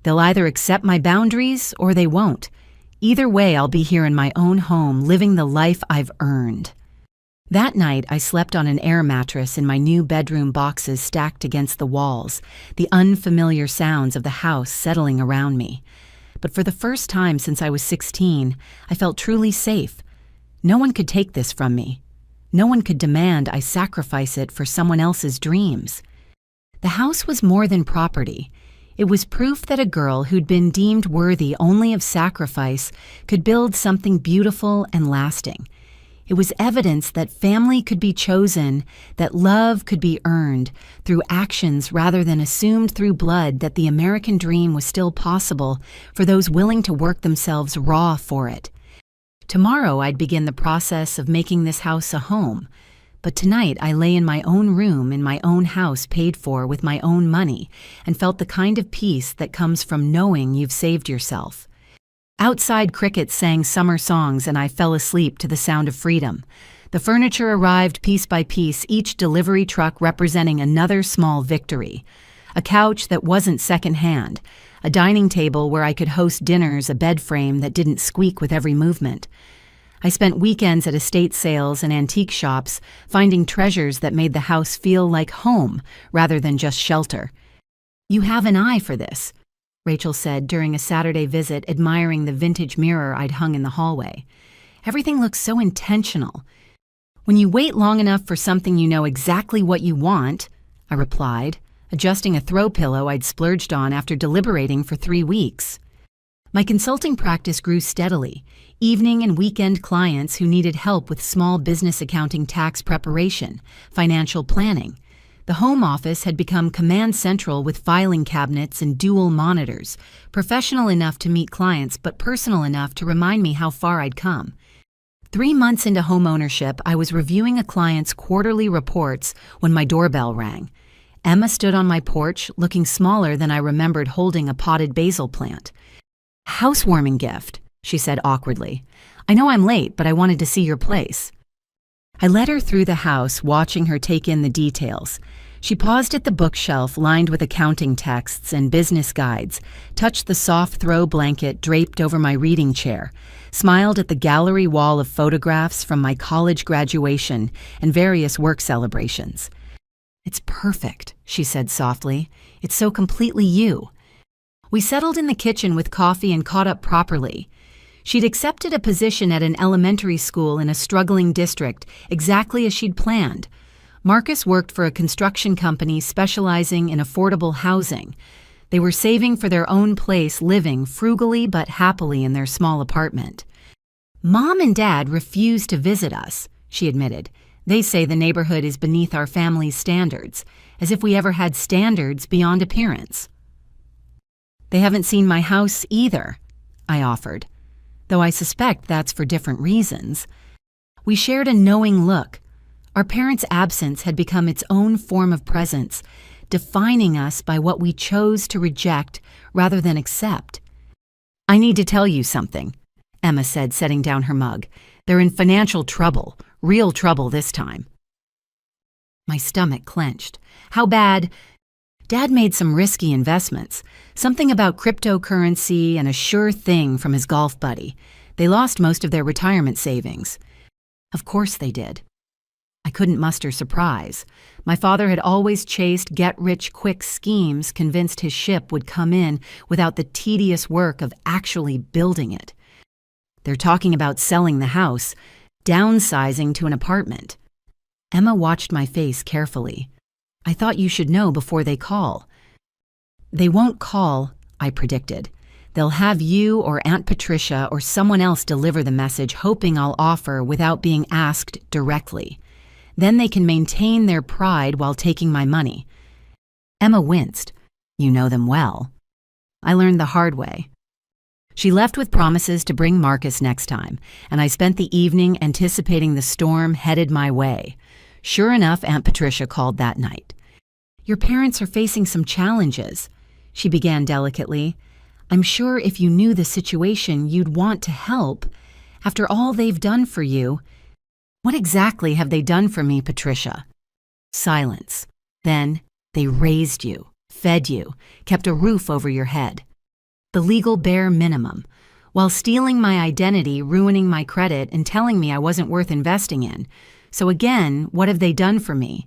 A: They'll either accept my boundaries or they won't. Either way, I'll be here in my own home, living the life I've earned. That night, I slept on an air mattress in my new bedroom boxes stacked against the walls, the unfamiliar sounds of the house settling around me. But for the first time since I was 16, I felt truly safe. No one could take this from me. No one could demand I sacrifice it for someone else's dreams. The house was more than property. It was proof that a girl who'd been deemed worthy only of sacrifice could build something beautiful and lasting. It was evidence that family could be chosen, that love could be earned through actions rather than assumed through blood, that the American dream was still possible for those willing to work themselves raw for it. Tomorrow I'd begin the process of making this house a home, but tonight I lay in my own room in my own house paid for with my own money and felt the kind of peace that comes from knowing you've saved yourself. Outside, crickets sang summer songs and I fell asleep to the sound of freedom. The furniture arrived piece by piece, each delivery truck representing another small victory. A couch that wasn't secondhand, a dining table where I could host dinners, a bed frame that didn't squeak with every movement. I spent weekends at estate sales and antique shops, finding treasures that made the house feel like home rather than just shelter. "You have an eye for this," Rachel said during a Saturday visit, admiring the vintage mirror I'd hung in the hallway. "Everything looks so intentional." "When you wait long enough for something, you know exactly what you want," I replied, adjusting a throw pillow I'd splurged on after deliberating for 3 weeks. My consulting practice grew steadily, evening and weekend clients who needed help with small business accounting, tax preparation, financial planning. The home office had become command central with filing cabinets and dual monitors, professional enough to meet clients but personal enough to remind me how far I'd come. 3 months into homeownership, I was reviewing a client's quarterly reports when my doorbell rang. Emma stood on my porch, looking smaller than I remembered holding a potted basil plant. "Housewarming gift," she said awkwardly. "I know I'm late, but I wanted to see your place." I led her through the house, watching her take in the details. She paused at the bookshelf lined with accounting texts and business guides, touched the soft throw blanket draped over my reading chair, smiled at the gallery wall of photographs from my college graduation and various work celebrations. "It's perfect," she said softly. "It's so completely you." We settled in the kitchen with coffee and caught up properly. She'd accepted a position at an elementary school in a struggling district, exactly as she'd planned. Marcus worked for a construction company specializing in affordable housing. They were saving for their own place, living frugally but happily in their small apartment. "Mom and Dad refuse to visit us," she admitted. "They say the neighborhood is beneath our family's standards, as if we ever had standards beyond appearance." "They haven't seen my house either," I offered, though I suspect that's for different reasons. We shared a knowing look. Our parents' absence had become its own form of presence, defining us by what we chose to reject rather than accept. "I need to tell you something," Emma said, setting down her mug. "They're in financial trouble, real trouble this time." My stomach clenched. "How bad?" "Dad made some risky investments, something about cryptocurrency and a sure thing from his golf buddy. They lost most of their retirement savings." Of course they did. I couldn't muster surprise. My father had always chased get-rich-quick schemes, convinced his ship would come in without the tedious work of actually building it. "They're talking about selling the house, downsizing to an apartment." Emma watched my face carefully. "I thought you should know before they call." "They won't call," I predicted. "They'll have you or Aunt Patricia or someone else deliver the message, hoping I'll offer without being asked directly. Then they can maintain their pride while taking my money." Emma winced. "You know them well." "I learned the hard way." She left with promises to bring Marcus next time, and I spent the evening anticipating the storm headed my way. Sure enough, Aunt Patricia called that night. "Your parents are facing some challenges," she began delicately. "I'm sure if you knew the situation, you'd want to help. After all they've done for you." "What exactly have they done for me, Patricia?" Silence. Then, "They raised you, fed you, kept a roof over your head." The legal bare minimum, while stealing my identity, ruining my credit, and telling me I wasn't worth investing in. So again, what have they done for me?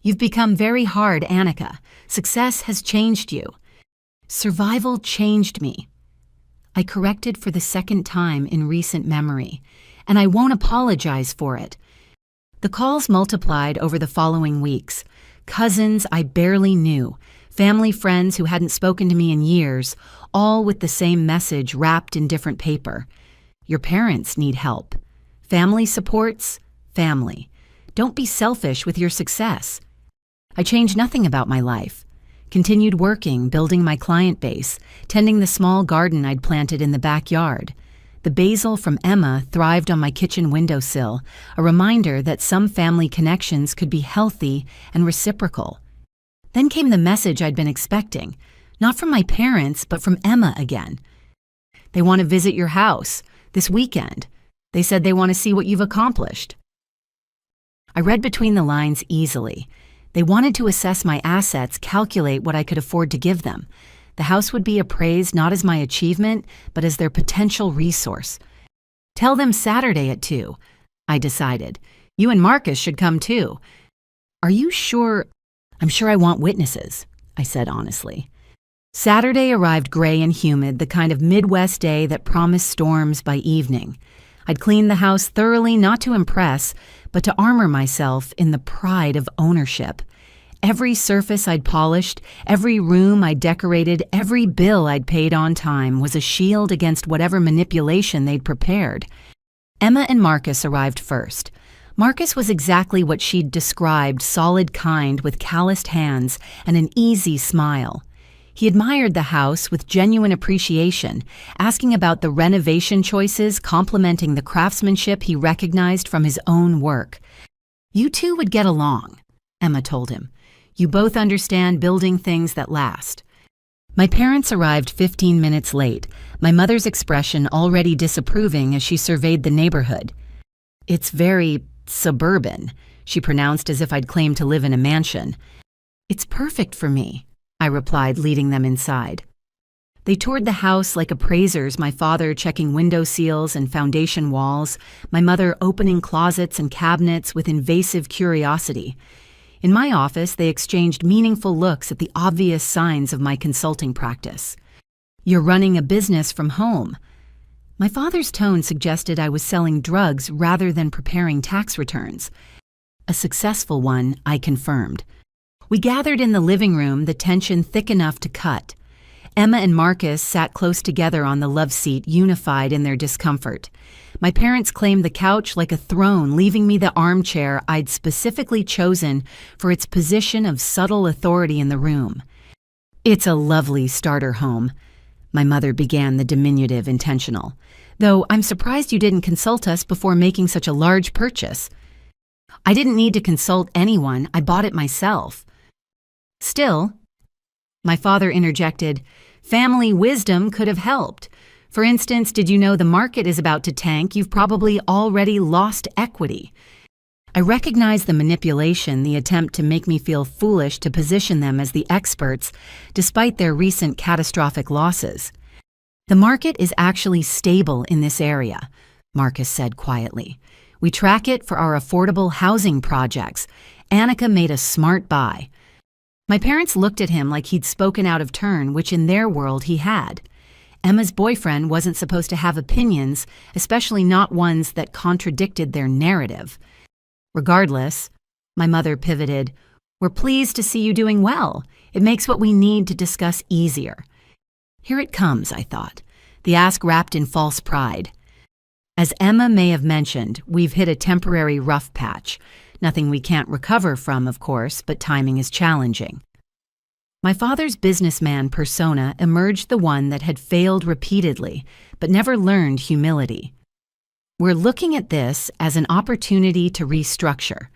A: "You've become very hard, Annika. Success has changed you." Survival changed me. I corrected for the second time in recent memory, and I won't apologize for it. The calls multiplied over the following weeks. Cousins I barely knew, family friends who hadn't spoken to me in years, all with the same message wrapped in different paper. "Your parents need help. Family supports, family. Don't be selfish with your success." I changed nothing about my life. Continued working, building my client base, tending the small garden I'd planted in the backyard. The basil from Emma thrived on my kitchen windowsill, a reminder that some family connections could be healthy and reciprocal. Then came the message I'd been expecting, not from my parents, but from Emma again. "They want to visit your house this weekend. They said they want to see what you've accomplished." I read between the lines easily. They wanted to assess my assets, calculate what I could afford to give them. The house would be appraised not as my achievement, but as their potential resource. "Tell them Saturday at 2, I decided. "You and Marcus should come too." "Are you sure?" "I'm sure I want witnesses," I said honestly. Saturday arrived gray and humid, the kind of Midwest day that promised storms by evening. I'd cleaned the house thoroughly, not to impress, but to armor myself in the pride of ownership. Every surface I'd polished, every room I'd decorated, every bill I'd paid on time was a shield against whatever manipulation they'd prepared. Emma and Marcus arrived first. Marcus was exactly what she'd described, solid kind with calloused hands and an easy smile. He admired the house with genuine appreciation, asking about the renovation choices, complimenting the craftsmanship he recognized from his own work. "You two would get along," Emma told him. "You both understand building things that last." My parents arrived 15 minutes late, my mother's expression already disapproving as she surveyed the neighborhood. "It's very suburban," she pronounced as if I'd claimed to live in a mansion. "It's perfect for me," I replied, leading them inside. They toured the house like appraisers, my father checking window seals and foundation walls, my mother opening closets and cabinets with invasive curiosity. In my office, they exchanged meaningful looks at the obvious signs of my consulting practice. You're running a business from home. My father's tone suggested I was selling drugs rather than preparing tax returns. A successful one, I confirmed. We gathered in the living room, the tension thick enough to cut. Emma and Marcus sat close together on the love seat, unified in their discomfort. My parents claimed the couch like a throne, leaving me the armchair I'd specifically chosen for its position of subtle authority in the room. It's a lovely starter home. My mother began the diminutive intentional. Though I'm surprised you didn't consult us before making such a large purchase. I didn't need to consult anyone, I bought it myself. Still, my father interjected, family wisdom could have helped. For instance, did you know the market is about to tank? You've probably already lost equity. I recognize the manipulation, the attempt to make me feel foolish to position them as the experts, despite their recent catastrophic losses. The market is actually stable in this area, Marcus said quietly. We track it for our affordable housing projects. Annika made a smart buy. My parents looked at him like he'd spoken out of turn, which in their world he had. Emma's boyfriend wasn't supposed to have opinions, especially not ones that contradicted their narrative. Regardless, my mother pivoted, we're pleased to see you doing well. It makes what we need to discuss easier. Here it comes, I thought, the ask wrapped in false pride. As Emma may have mentioned, we've hit a temporary rough patch. Nothing we can't recover from, of course, but timing is challenging. My father's businessman persona emerged, the one that had failed repeatedly, but never learned humility. We're looking at this as an opportunity to restructure.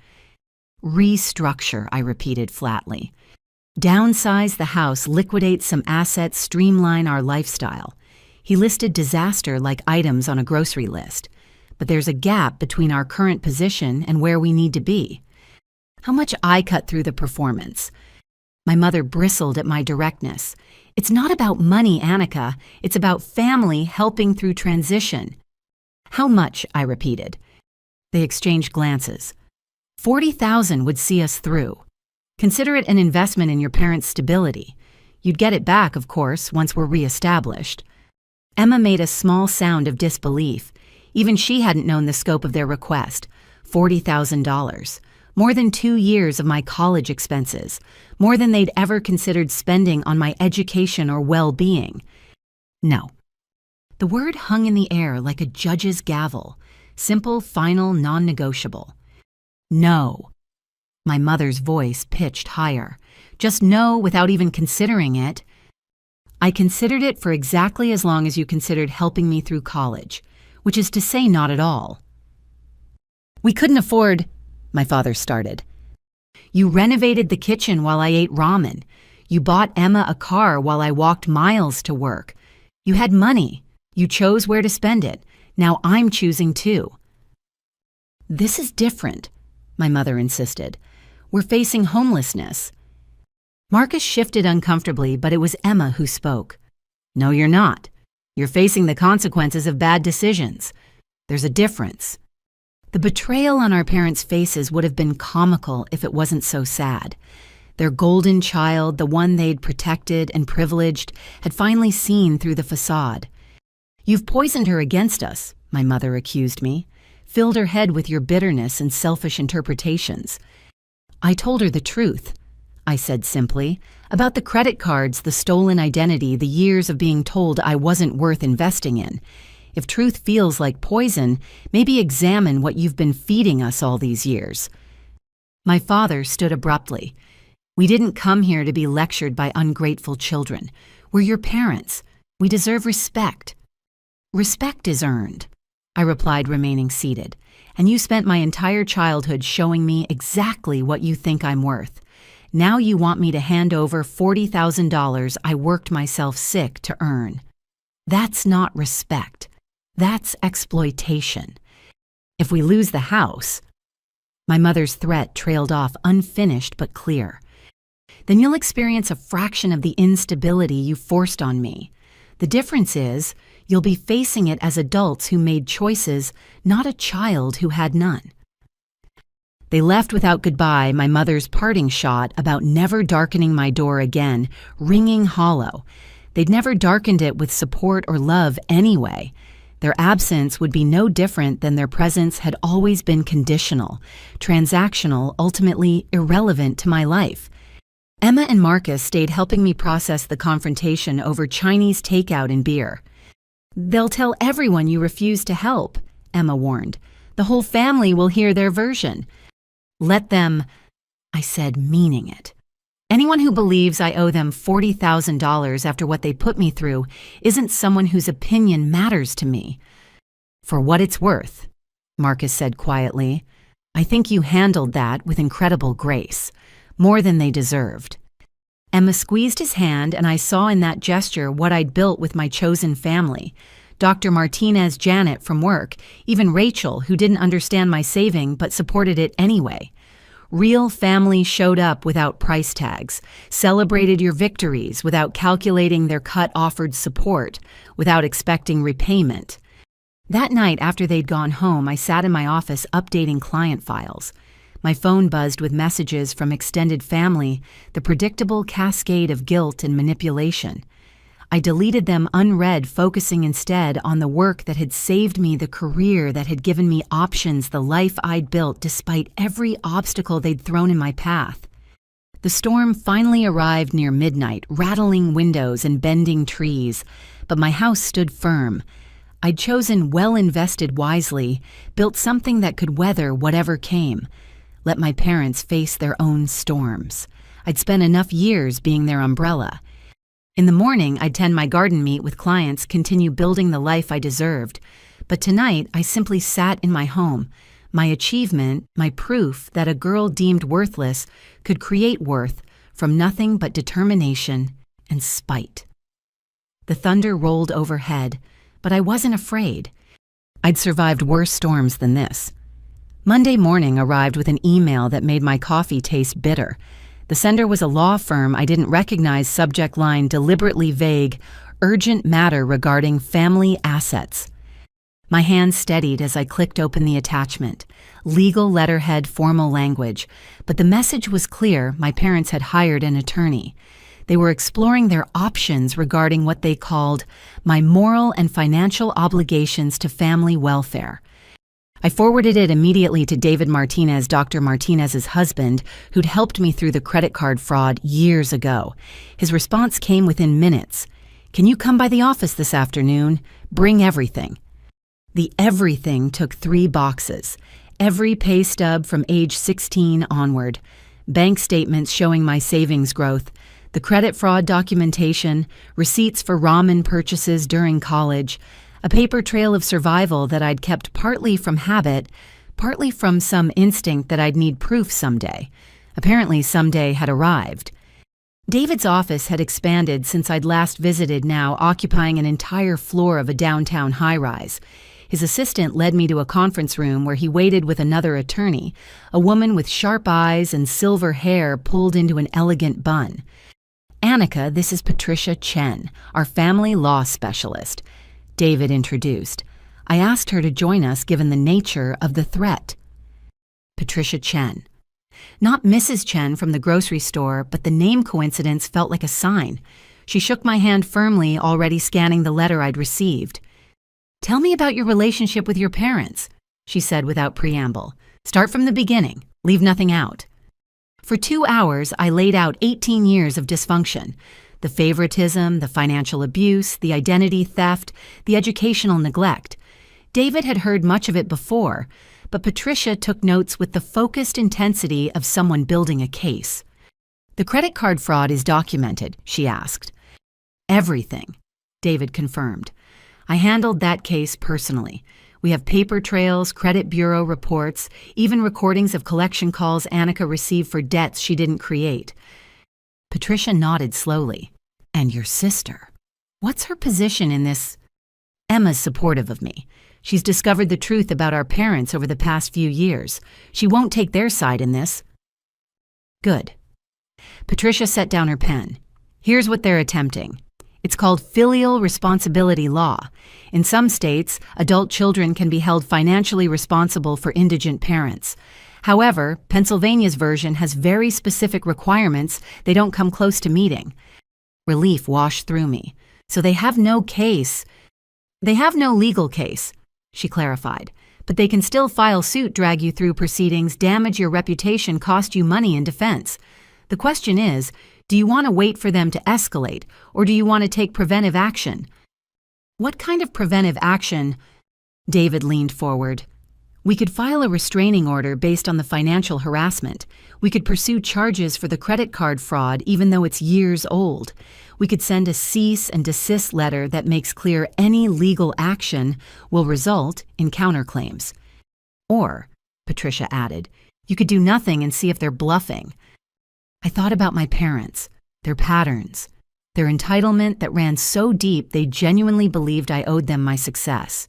A: Restructure, I repeated flatly. Downsize the house, liquidate some assets, streamline our lifestyle. He listed disaster-like items on a grocery list. But there's a gap between our current position and where we need to be. How much I cut through the performance. My mother bristled at my directness. It's not about money, Annika. It's about family helping through transition. How much? I repeated. They exchanged glances. 40,000 would see us through. Consider it an investment in your parents' stability. You'd get it back, of course, once we're reestablished. Emma made a small sound of disbelief. Even she hadn't known the scope of their request. $40,000. More than 2 years of my college expenses. More than they'd ever considered spending on my education or well-being. No. The word hung in the air like a judge's gavel. Simple, final, non-negotiable. No. My mother's voice pitched higher. Just no without even considering it. I considered it for exactly as long as you considered helping me through college. Which is to say not at all. We couldn't afford, my father started. You renovated the kitchen while I ate ramen. You bought Emma a car while I walked miles to work. You had money. You chose where to spend it. Now I'm choosing too. This is different, my mother insisted. We're facing homelessness. Marcus shifted uncomfortably, but it was Emma who spoke. No, you're not. You're facing the consequences of bad decisions. There's a difference. The betrayal on our parents' faces would have been comical if it wasn't so sad. Their golden child, the one they'd protected and privileged, had finally seen through the facade. You've poisoned her against us, my mother accused me, filled her head with your bitterness and selfish interpretations. I told her the truth, I said simply, about the credit cards, the stolen identity, the years of being told I wasn't worth investing in. If truth feels like poison, maybe examine what you've been feeding us all these years. My father stood abruptly. We didn't come here to be lectured by ungrateful children. We're your parents. We deserve respect. Respect is earned, I replied, remaining seated. And you spent my entire childhood showing me exactly what you think I'm worth. Now you want me to hand over $40,000 I worked myself sick to earn. That's not respect. That's exploitation. If we lose the house, my mother's threat trailed off unfinished but clear. Then you'll experience a fraction of the instability you forced on me. The difference is, you'll be facing it as adults who made choices, not a child who had none. They left without goodbye, my mother's parting shot about never darkening my door again, ringing hollow. They'd never darkened it with support or love anyway. Their absence would be no different than their presence had always been conditional, transactional, ultimately irrelevant to my life. Emma and Marcus stayed helping me process the confrontation over Chinese takeout and beer. "They'll tell everyone you refuse to help," Emma warned. "The whole family will hear their version." "Let them," I said, meaning it. "Anyone who believes I owe them $40,000 after what they put me through isn't someone whose opinion matters to me." "For what it's worth," Marcus said quietly, "I think you handled that with incredible grace, more than they deserved." Emma squeezed his hand, and I saw in that gesture what I'd built with my chosen family. Dr. Martinez, Janet from work, even Rachel, who didn't understand my saving but supported it anyway. Real family showed up without price tags, celebrated your victories without calculating their cut, offered support without expecting repayment. That night after they'd gone home, I sat in my office updating client files. My phone buzzed with messages from extended family, the predictable cascade of guilt and manipulation. I deleted them unread, focusing instead on the work that had saved me, the career that had given me options, the life I'd built despite every obstacle they'd thrown in my path. The storm finally arrived near midnight, rattling windows and bending trees, but my house stood firm. I'd chosen well invested wisely, built something that could weather whatever came. Let my parents face their own storms. I'd spent enough years being their umbrella. In the morning, I'd tend my garden, meet with clients, continue building the life I deserved. But tonight, I simply sat in my home, my achievement, my proof that a girl deemed worthless could create worth from nothing but determination and spite. The thunder rolled overhead, but I wasn't afraid. I'd survived worse storms than this. Monday morning arrived with an email that made my coffee taste bitter. The sender was a law firm I didn't recognize, subject line deliberately vague, urgent matter regarding family assets. My hand steadied as I clicked open the attachment. Legal letterhead, formal language. But the message was clear: my parents had hired an attorney. They were exploring their options regarding what they called my moral and financial obligations to family welfare. I forwarded it immediately to David Martinez, Dr. Martinez's husband, who'd helped me through the credit card fraud years ago. His response came within minutes. "Can you come by the office this afternoon? Bring everything." The everything took 3 boxes. Every pay stub from age 16 onward. Bank statements showing my savings growth. The credit fraud documentation. Receipts for ramen purchases during college. A paper trail of survival that I'd kept partly from habit, partly from some instinct that I'd need proof someday. Apparently someday had arrived. David's office had expanded since I'd last visited, now occupying an entire floor of a downtown high-rise. His assistant led me to a conference room where he waited with another attorney, a woman with sharp eyes and silver hair pulled into an elegant bun. "Annika, this is Patricia Chen, our family law specialist," David introduced. I asked her to join us given the nature of the threat. Patricia Chen. Not Mrs. Chen from the grocery store, but the name coincidence felt like a sign. She shook my hand firmly, already scanning the letter I'd received. "Tell me about your relationship with your parents," she said without preamble. "Start from the beginning. Leave nothing out." For 2 hours, I laid out 18 years of dysfunction. The favoritism, the financial abuse, the identity theft, the educational neglect. David had heard much of it before, but Patricia took notes with the focused intensity of someone building a case. "The credit card fraud is documented?" she asked. "Everything," David confirmed. "I handled that case personally. We have paper trails, credit bureau reports, even recordings of collection calls Annika received for debts she didn't create." Patricia nodded slowly. "And your sister? What's her position in this?" "Emma's supportive of me. She's discovered the truth about our parents over the past few years. She won't take their side in this." "Good." Patricia set down her pen. "Here's what they're attempting. It's called filial responsibility law. In some states, adult children can be held financially responsible for indigent parents. However, Pennsylvania's version has very specific requirements they don't come close to meeting. Relief washed through me. So they have no case. They have no legal case, she clarified. But they can still file suit, drag you through proceedings, damage your reputation, cost you money in defense. The question is, do you want to wait for them to escalate, or do you want to take preventive action? What kind of preventive action? David leaned forward. We could file a restraining order based on the financial harassment. We could pursue charges for the credit card fraud even though it's years old. We could send a cease and desist letter that makes clear any legal action will result in counterclaims. Or, Patricia added, you could do nothing and see if they're bluffing. I thought about my parents, their patterns, their entitlement that ran so deep they genuinely believed I owed them my success.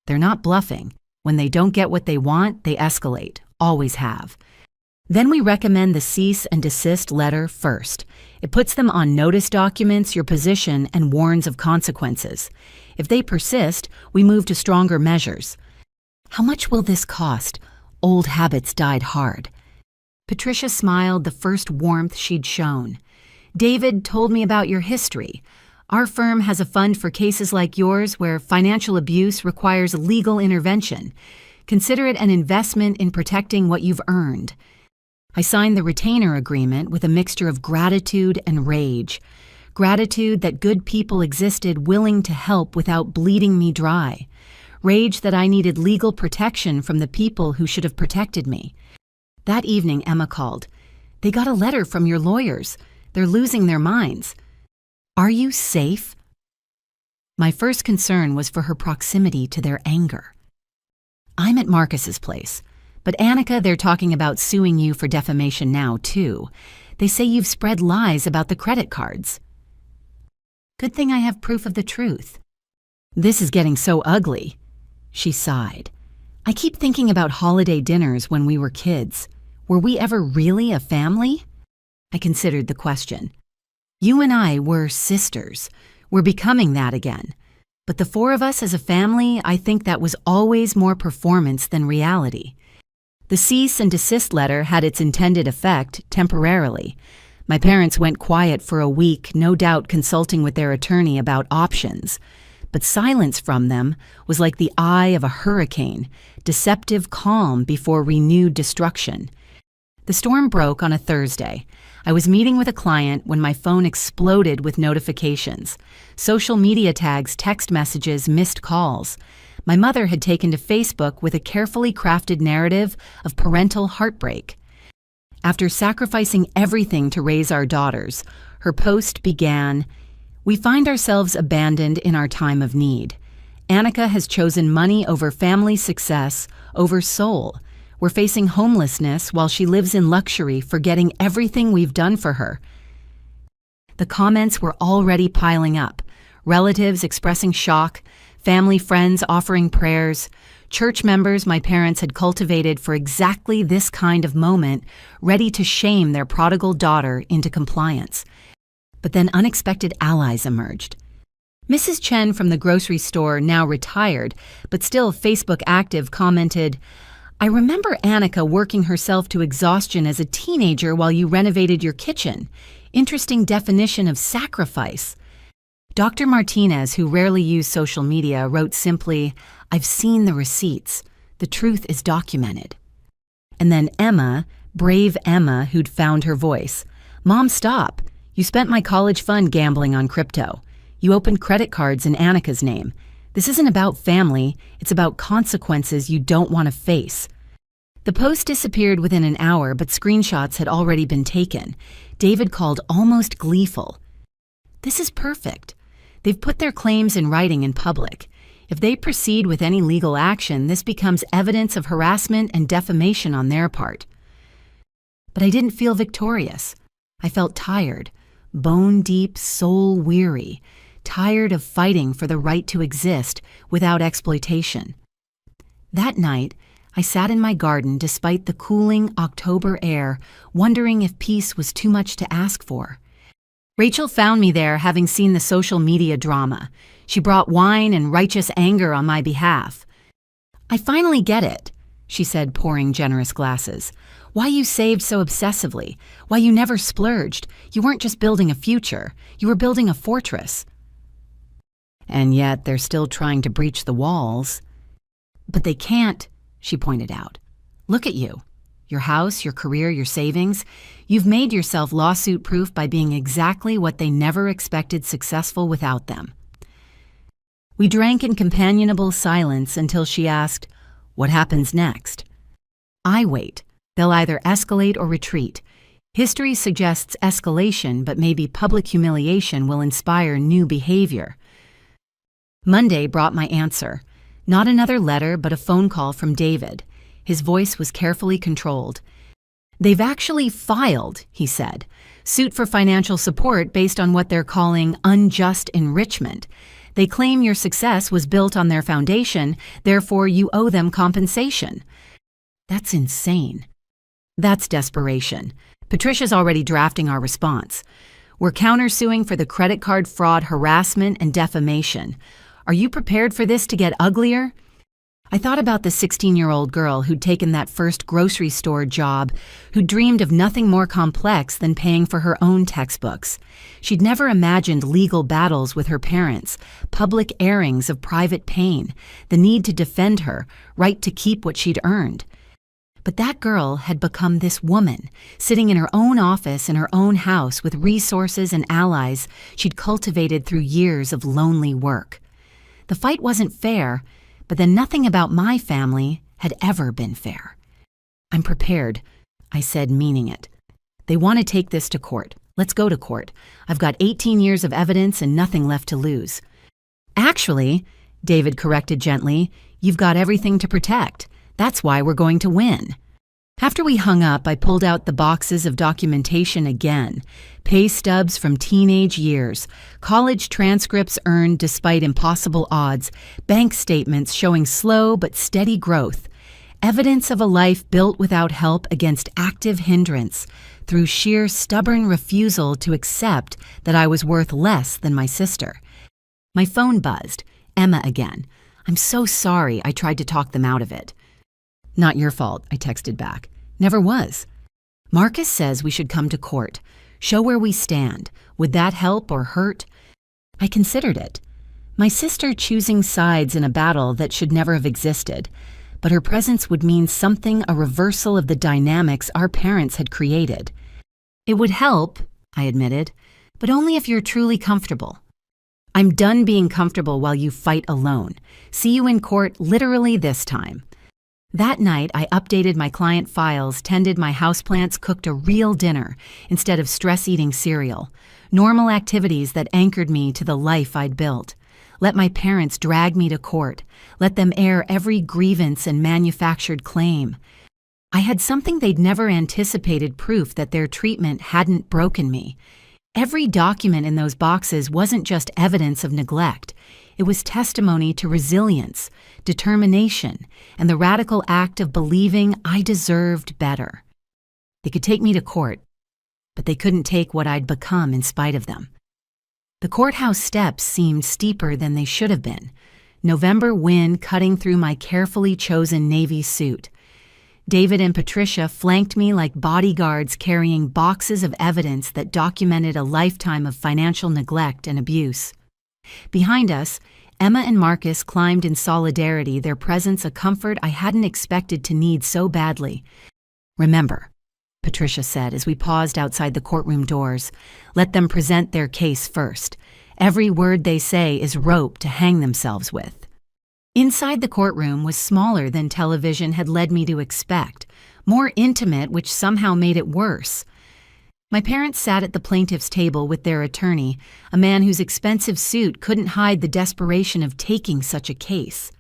A: They're not bluffing. When they don't get what they want, they escalate, always have. Then we recommend the cease and desist letter first. It puts them on notice documents, your position, and warns of consequences. If they persist, we move to stronger measures. How much will this cost? Old habits died hard. Patricia smiled, the first warmth she'd shown. David told me about your history. Our firm has a fund for cases like yours where financial abuse requires legal intervention. Consider it an investment in protecting what you've earned. I signed the retainer agreement with a mixture of gratitude and rage. Gratitude that good people existed willing to help without bleeding me dry. Rage that I needed legal protection from the people who should have protected me. That evening, Emma called. They got a letter from your lawyers. They're losing their minds. Are you safe? My first concern was for her proximity to their anger. I'm at Marcus's place. But Annika, they're talking about suing you for defamation now, too. They say you've spread lies about the credit cards. Good thing I have proof of the truth. This is getting so ugly. She sighed. I keep thinking about holiday dinners when we were kids. Were we ever really a family? I considered the question. You and I were sisters. We're becoming that again. But the four of us as a family, I think that was always more performance than reality. The cease and desist letter had its intended effect temporarily. My parents went quiet for a week, no doubt consulting with their attorney about options. But silence from them was like the eye of a hurricane, deceptive calm before renewed destruction. The storm broke on a Thursday. I was meeting with a client when my phone exploded with notifications. Social media tags, text messages, missed calls. My mother had taken to Facebook with a carefully crafted narrative of parental heartbreak. After sacrificing everything to raise our daughters, her post began, "We find ourselves abandoned in our time of need. Annika has chosen money over family success, over soul. We're facing homelessness while she lives in luxury, forgetting everything we've done for her." The comments were already piling up. Relatives expressing shock, family friends offering prayers, church members my parents had cultivated for exactly this kind of moment, ready to shame their prodigal daughter into compliance. But then unexpected allies emerged. Mrs. Chen from the grocery store, now retired, but still Facebook active, commented, "I remember Annika working herself to exhaustion as a teenager while you renovated your kitchen. Interesting definition of sacrifice." Dr. Martinez, who rarely used social media, wrote simply, "I've seen the receipts. The truth is documented." And then Emma, brave Emma, who'd found her voice. "Mom, stop. You spent my college fund gambling on crypto. You opened credit cards in Annika's name. This isn't about family. It's about consequences you don't want to face." The post disappeared within an hour, but screenshots had already been taken. David called almost gleeful. "This is perfect. They've put their claims in writing in public. If they proceed with any legal action, this becomes evidence of harassment and defamation on their part." But I didn't feel victorious. I felt tired, bone-deep, soul-weary, tired of fighting for the right to exist without exploitation. That night, I sat in my garden despite the cooling October air, wondering if peace was too much to ask for. Rachel found me there, having seen the social media drama. She brought wine and righteous anger on my behalf. "I finally get it," she said, pouring generous glasses. Why you saved so obsessively, why you never splurged. You weren't just building a future, you were building a fortress. And yet they're still trying to breach the walls. But they can't, she pointed out. Look at you. Your house, your career, your savings. You've made yourself lawsuit-proof by being exactly what they never expected successful without them. We drank in companionable silence until she asked, "What happens next?" I wait. They'll either escalate or retreat. History suggests escalation, but maybe public humiliation will inspire new behavior. Monday brought my answer. Not another letter, but a phone call from David. His voice was carefully controlled. "They've actually filed," he said, "suit for financial support based on what they're calling unjust enrichment. They claim your success was built on their foundation, therefore you owe them compensation." That's insane. That's desperation. Patricia's already drafting our response. We're countersuing for the credit card fraud, harassment, and defamation. Are you prepared for this to get uglier? I thought about the 16-year-old girl who'd taken that first grocery store job, who dreamed of nothing more complex than paying for her own textbooks. She'd never imagined legal battles with her parents, public airings of private pain, the need to defend her, right to keep what she'd earned. But that girl had become this woman, sitting in her own office in her own house with resources and allies she'd cultivated through years of lonely work. The fight wasn't fair, but then nothing about my family had ever been fair. "I'm prepared," I said, meaning it. "They want to take this to court. Let's go to court. I've got 18 years of evidence and nothing left to lose." "Actually," David corrected gently, "you've got everything to protect. That's why we're going to win." After we hung up, I pulled out the boxes of documentation again. Pay stubs from teenage years, college transcripts earned despite impossible odds, bank statements showing slow but steady growth, evidence of a life built without help against active hindrance, through sheer stubborn refusal to accept that I was worth less than my sister. My phone buzzed. Emma again. "I'm so sorry I tried to talk them out of it." "Not your fault," I texted back. "Never was." "Marcus says we should come to court. Show where we stand. Would that help or hurt?" I considered it. My sister choosing sides in a battle that should never have existed, but her presence would mean something, a reversal of the dynamics our parents had created. "It would help," I admitted, "but only if you're truly comfortable." "I'm done being comfortable while you fight alone. See you in court literally this time." That night, I updated my client files, tended my houseplants, cooked a real dinner instead of stress-eating cereal. Normal activities that anchored me to the life I'd built. Let my parents drag me to court. Let them air every grievance and manufactured claim. I had something they'd never anticipated, proof that their treatment hadn't broken me. Every document in those boxes wasn't just evidence of neglect. It was testimony to resilience, determination, and the radical act of believing I deserved better. They could take me to court, but they couldn't take what I'd become in spite of them. The courthouse steps seemed steeper than they should have been. November wind cutting through my carefully chosen navy suit. David and Patricia flanked me like bodyguards carrying boxes of evidence that documented a lifetime of financial neglect and abuse. Behind us, Emma and Marcus climbed in solidarity, their presence a comfort I hadn't expected to need so badly. "Remember," Patricia said as we paused outside the courtroom doors, "let them present their case first. Every word they say is rope to hang themselves with." Inside the courtroom was smaller than television had led me to expect, more intimate, which somehow made it worse. My parents sat at the plaintiff's table with their attorney, a man whose expensive suit couldn't hide the desperation of taking such a case.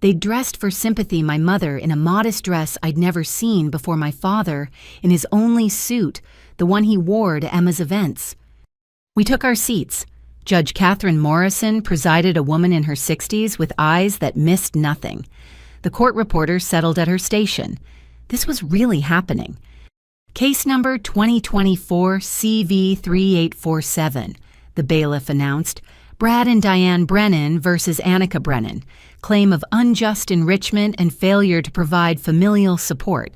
A: They'd dressed for sympathy my mother in a modest dress I'd never seen before, my father in his only suit, the one he wore to Emma's events. We took our seats. Judge Catherine Morrison presided, a woman in her 60s with eyes that missed nothing. The court reporter settled at her station. This was really happening. "Case number 2024 CV3847, the bailiff announced. Brad and Diane Brennan versus Annika Brennan. Claim of unjust enrichment and failure to provide familial support."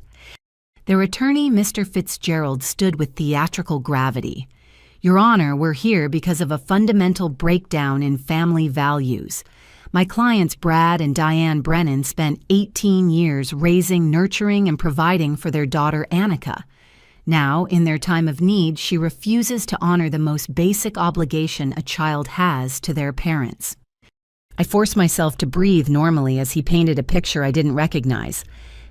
A: Their attorney, Mr. Fitzgerald, stood with theatrical gravity. "Your Honor, we're here because of a fundamental breakdown in family values. My clients Brad and Diane Brennan spent 18 years raising, nurturing, and providing for their daughter Annika. Now, in their time of need, she refuses to honor the most basic obligation a child has to their parents." I forced myself to breathe normally as he painted a picture I didn't recognize.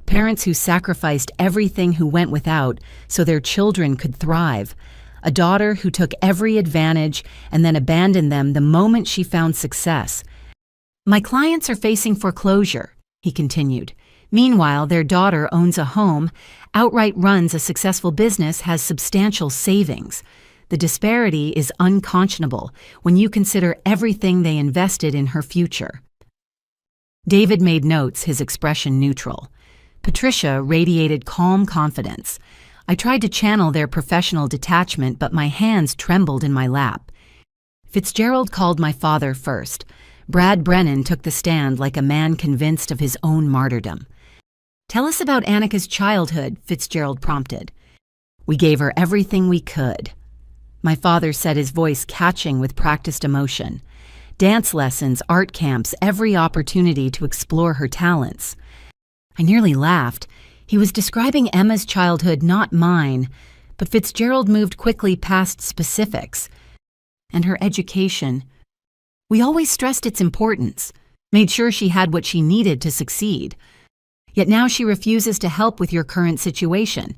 A: Parents who sacrificed everything, who went without so their children could thrive. A daughter who took every advantage and then abandoned them the moment she found success. "My clients are facing foreclosure," he continued. "Meanwhile, their daughter owns a home, outright runs a successful business, has substantial savings. The disparity is unconscionable when you consider everything they invested in her future." David made notes, his expression neutral. Patricia radiated calm confidence. I tried to channel their professional detachment, but my hands trembled in my lap. Fitzgerald called my father first. Brad Brennan took the stand like a man convinced of his own martyrdom. "Tell us about Annika's childhood," Fitzgerald prompted. "We gave her everything we could," my father said, his voice catching with practiced emotion. "Dance lessons, art camps, every opportunity to explore her talents." I nearly laughed. He was describing Emma's childhood, not mine, but Fitzgerald moved quickly past specifics. "And her education. We always stressed its importance, made sure she had what she needed to succeed. Yet now she refuses to help with your current situation.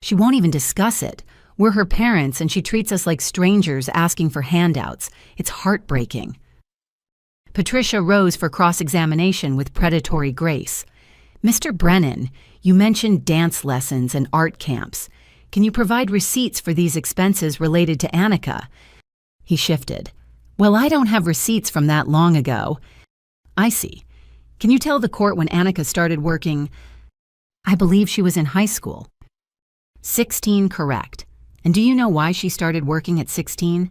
A: She won't even discuss it. We're her parents and she treats us like strangers asking for handouts. It's heartbreaking." Patricia rose for cross-examination with predatory grace. "Mr. Brennan, you mentioned dance lessons and art camps. Can you provide receipts for these expenses related to Annika?" He shifted. "Well, I don't have receipts from that long ago." "I see. Can you tell the court when Annika started working?" "I believe she was in high school." 16, correct. "And do you know why she started working at 16?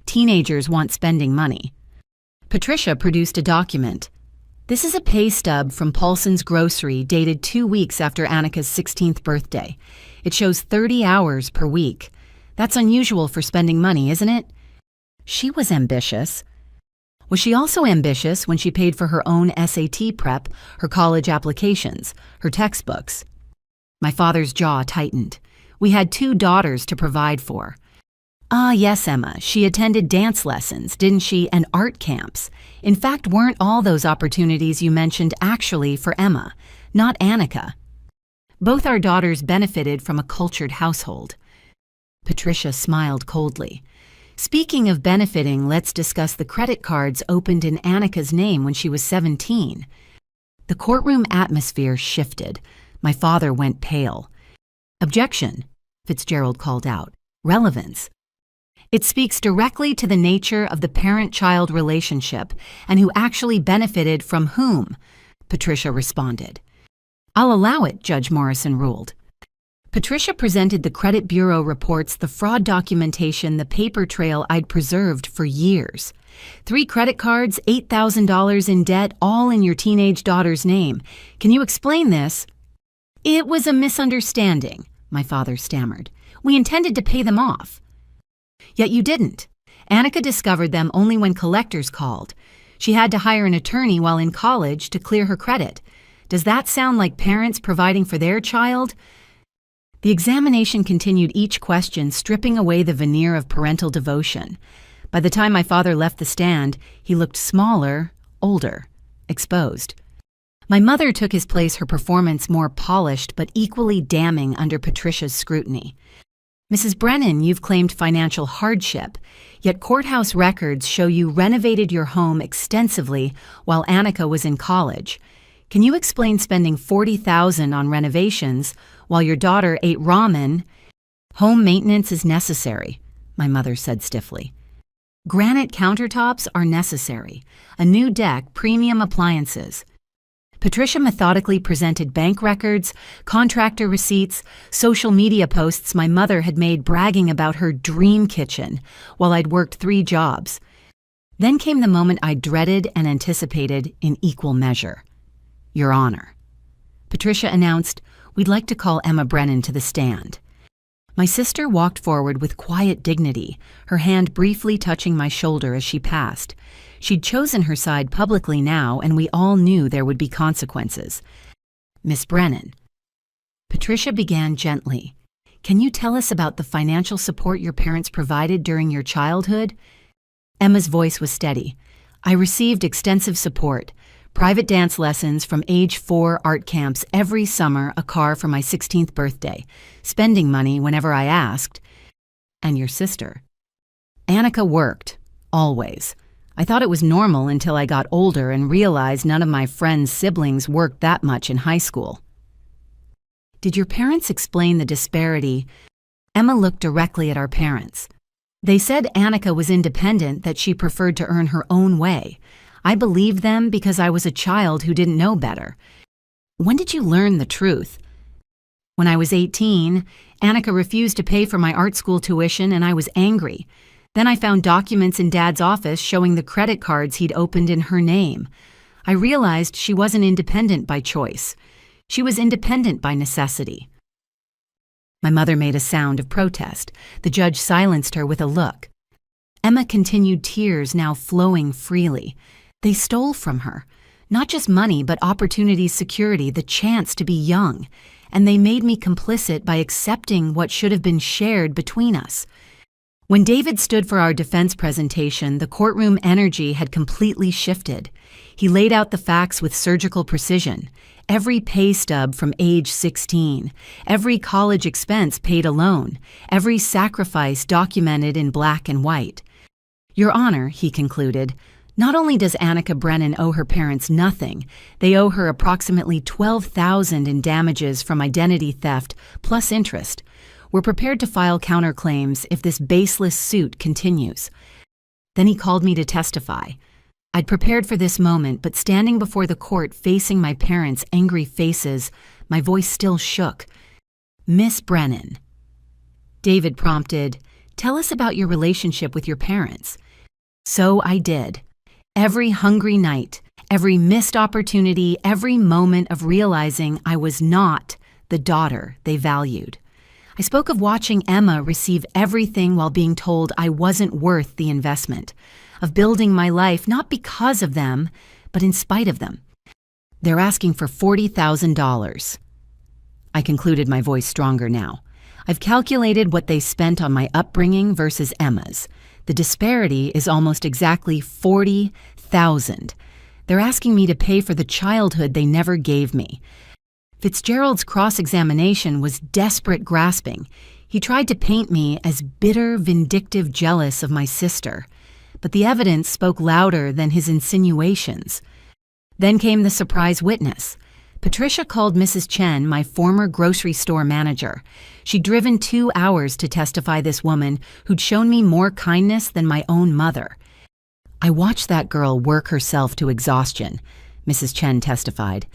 A: Teenagers want spending money." Patricia produced a document. "This is a pay stub from Paulson's Grocery dated 2 weeks after Annika's 16th birthday. It shows 30 hours per week. That's unusual for spending money, isn't it?" She was ambitious. Was she also ambitious when she paid for her own SAT prep, her college applications, her textbooks? My father's jaw tightened. We had 2 daughters to provide for. "Ah, yes, Emma, she attended dance lessons, didn't she, and art camps. In fact, weren't all those opportunities you mentioned actually for Emma, not Annika? Both our daughters benefited from a cultured household." Patricia smiled coldly. "Speaking of benefiting, let's discuss the credit cards opened in Annika's name when she was 17. The courtroom atmosphere shifted. My father went pale. "Objection," Fitzgerald called out. "Relevance. It speaks directly to the nature of the parent-child relationship and who actually benefited from whom," Patricia responded. "I'll allow it," Judge Morrison ruled. Patricia presented the credit bureau reports, the fraud documentation, the paper trail I'd preserved for years. 3 credit cards, $8,000 in debt, all in your teenage daughter's name. Can you explain this?" "It was a misunderstanding," my father stammered. "We intended to pay them off." "Yet you didn't. Annika discovered them only when collectors called. She had to hire an attorney while in college to clear her credit. Does that sound like parents providing for their child?" The examination continued, each question stripping away the veneer of parental devotion. By the time my father left the stand, he looked smaller, older, exposed. My mother took his place, her performance more polished but equally damning under Patricia's scrutiny. "Mrs. Brennan, you've claimed financial hardship, yet courthouse records show you renovated your home extensively while Annika was in college. Can you explain spending $40,000 on renovations while your daughter ate ramen?" "Home maintenance is necessary," my mother said stiffly. "Granite countertops are necessary. A new deck, premium appliances." Patricia methodically presented bank records, contractor receipts, social media posts my mother had made bragging about her dream kitchen while I'd worked 3 jobs. Then came the moment I dreaded and anticipated in equal measure. "Your Honor," Patricia announced, We'd like to call Emma Brennan to the stand." My sister walked forward with quiet dignity, her hand briefly touching my shoulder as she passed. She'd chosen her side publicly now, and we all knew there would be consequences. "Miss Brennan." Patricia began gently. "Can you tell us about the financial support your parents provided during your childhood?" Emma's voice was steady. "I received extensive support. Private dance lessons from age 4, art camps every summer, a car for my 16th birthday, spending money whenever I asked." "And your sister?" "Annika worked, always. I thought it was normal until I got older and realized none of my friends' siblings worked that much in high school." "Did your parents explain the disparity?" Emma looked directly at our parents. "They said Annika was independent, that she preferred to earn her own way. I believed them because I was a child who didn't know better." "When did you learn the truth?" "When I was 18, Annika refused to pay for my art school tuition and I was angry. Then I found documents in Dad's office showing the credit cards he'd opened in her name. I realized she wasn't independent by choice. She was independent by necessity." My mother made a sound of protest. The judge silenced her with a look. Emma continued, tears now flowing freely. "They stole from her. Not just money, but opportunity, security, the chance to be young. And they made me complicit by accepting what should have been shared between us." When David stood for our defense presentation, the courtroom energy had completely shifted. He laid out the facts with surgical precision. Every pay stub from age 16, every college expense paid alone, every sacrifice documented in black and white. "Your Honor," he concluded, "not only does Annika Brennan owe her parents nothing, they owe her approximately $12,000 in damages from identity theft plus interest. We're prepared to file counterclaims if this baseless suit continues." Then he called me to testify. I'd prepared for this moment, but standing before the court facing my parents' angry faces, my voice still shook. "Miss Brennan." David prompted, "Tell us about your relationship with your parents." So I did. Every hungry night, every missed opportunity, every moment of realizing I was not the daughter they valued. I spoke of watching Emma receive everything while being told I wasn't worth the investment, of building my life not because of them, but in spite of them. "They're asking for $40,000. I concluded, my voice stronger now. "I've calculated what they spent on my upbringing versus Emma's. The disparity is almost exactly $40,000. They're asking me to pay for the childhood they never gave me." Fitzgerald's cross-examination was desperate grasping. He tried to paint me as bitter, vindictive, jealous of my sister. But the evidence spoke louder than his insinuations. Then came the surprise witness. Patricia called Mrs. Chen, my former grocery store manager. She'd driven 2 hours to testify this woman who'd shown me more kindness than my own mother. "I watched that girl work herself to exhaustion," Mrs. Chen testified.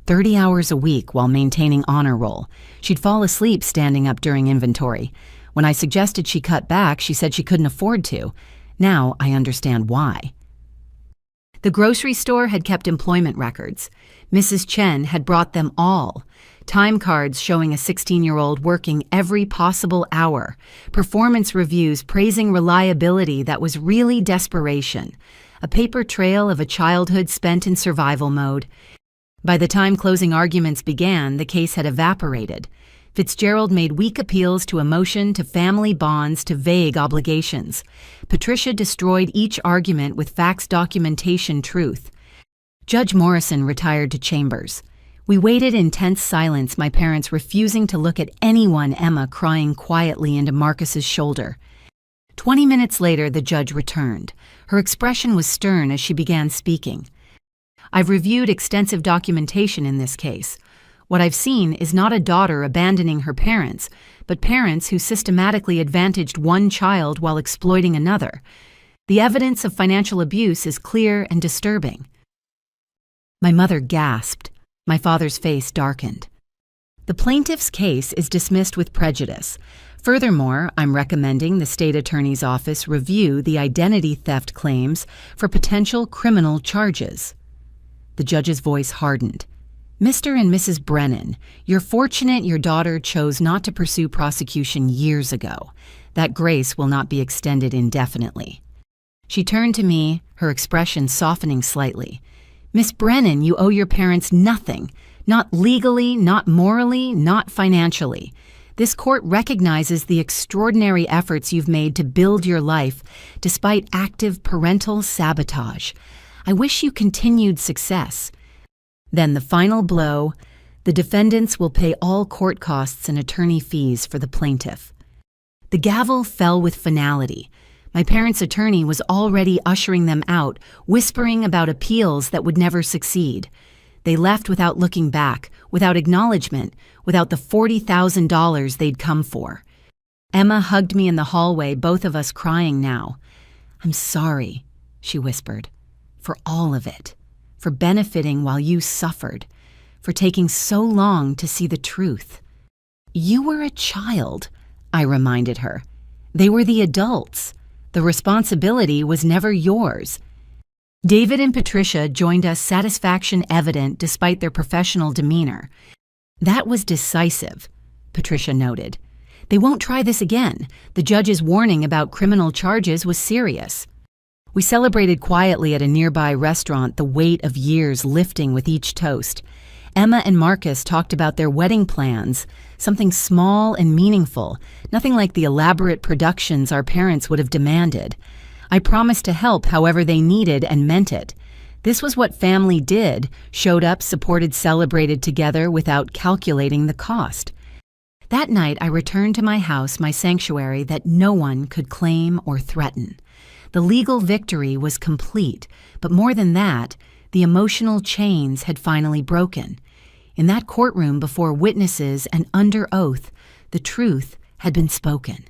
A: 30 hours a week while maintaining honor roll. She'd fall asleep standing up during inventory. When I suggested she cut back, she said she couldn't afford to. Now I understand why. The grocery store had kept employment records. Mrs. Chen had brought them all. Time cards showing a 16-year-old working every possible hour. Performance reviews praising reliability that was really desperation. A paper trail of a childhood spent in survival mode. By the time closing arguments began, the case had evaporated. Fitzgerald made weak appeals to emotion, to family bonds, to vague obligations. Patricia destroyed each argument with facts, documentation, truth. Judge Morrison retired to chambers. We waited in tense silence, my parents refusing to look at anyone, Emma crying quietly into Marcus's shoulder. 20 minutes later, the judge returned. Her expression was stern as she began speaking. "I've reviewed extensive documentation in this case. What I've seen is not a daughter abandoning her parents, but parents who systematically advantaged one child while exploiting another. The evidence of financial abuse is clear and disturbing." My mother gasped. My father's face darkened. "The plaintiff's case is dismissed with prejudice. Furthermore, I'm recommending the state attorney's office review the identity theft claims for potential criminal charges." The judge's voice hardened. Mr. and Mrs. Brennan, you're fortunate your daughter chose not to pursue prosecution years ago. That grace will not be extended indefinitely. She turned to me, her expression softening slightly. Miss Brennan, you owe your parents nothing. Not legally, not morally, not financially. This court recognizes the extraordinary efforts you've made to build your life despite active parental sabotage. I wish you continued success. Then the final blow, the defendants will pay all court costs and attorney fees for the plaintiff. The gavel fell with finality. My parents' attorney was already ushering them out, whispering about appeals that would never succeed. They left without looking back, without acknowledgement, without the $40,000 they'd come for. Emma hugged me in the hallway, both of us crying now. I'm sorry, she whispered, for all of it, for benefiting while you suffered, for taking so long to see the truth. You were a child, I reminded her. They were the adults. The responsibility was never yours. David and Patricia joined us, satisfaction evident despite their professional demeanor. That was decisive, Patricia noted. They won't try this again. The judge's warning about criminal charges was serious. We celebrated quietly at a nearby restaurant, the weight of years lifting with each toast. Emma and Marcus talked about their wedding plans, something small and meaningful, nothing like the elaborate productions our parents would have demanded. I promised to help however they needed and meant it. This was what family did, showed up, supported, celebrated together without calculating the cost. That night I returned to my house, my sanctuary that no one could claim or threaten. The legal victory was complete, but more than that, the emotional chains had finally broken. In that courtroom before witnesses and under oath, the truth had been spoken.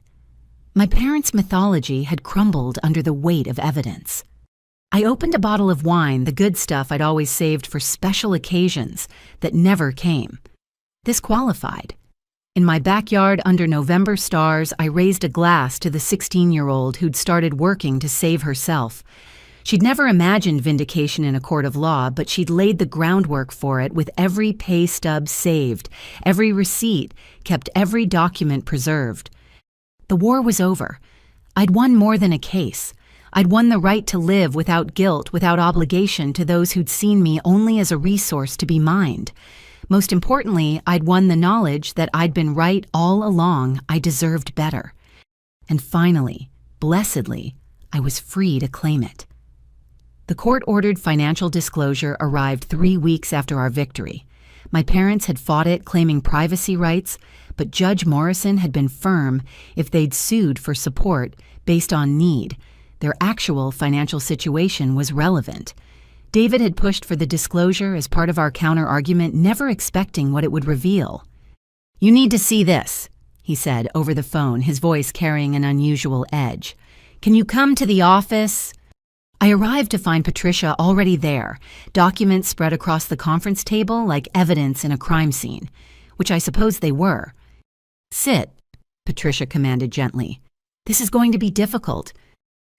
A: My parents' mythology had crumbled under the weight of evidence. I opened a bottle of wine, the good stuff I'd always saved for special occasions that never came. This qualified. In my backyard under November stars, I raised a glass to the 16-year-old who'd started working to save herself. She'd never imagined vindication in a court of law, but she'd laid the groundwork for it with every pay stub saved, every receipt, kept every document preserved. The war was over. I'd won more than a case. I'd won the right to live without guilt, without obligation to those who'd seen me only as a resource to be mined. Most importantly, I'd won the knowledge that I'd been right all along. I deserved better. And finally, blessedly, I was free to claim it. The court-ordered financial disclosure arrived 3 weeks after our victory. My parents had fought it, claiming privacy rights, but Judge Morrison had been firm if they'd sued for support based on need. Their actual financial situation was relevant. David had pushed for the disclosure as part of our counter-argument, never expecting what it would reveal. "You need to see this," he said over the phone, his voice carrying an unusual edge. "Can you come to the office?" I arrived to find Patricia already there, documents spread across the conference table like evidence in a crime scene, which I suppose they were. "Sit," Patricia commanded gently. "This is going to be difficult."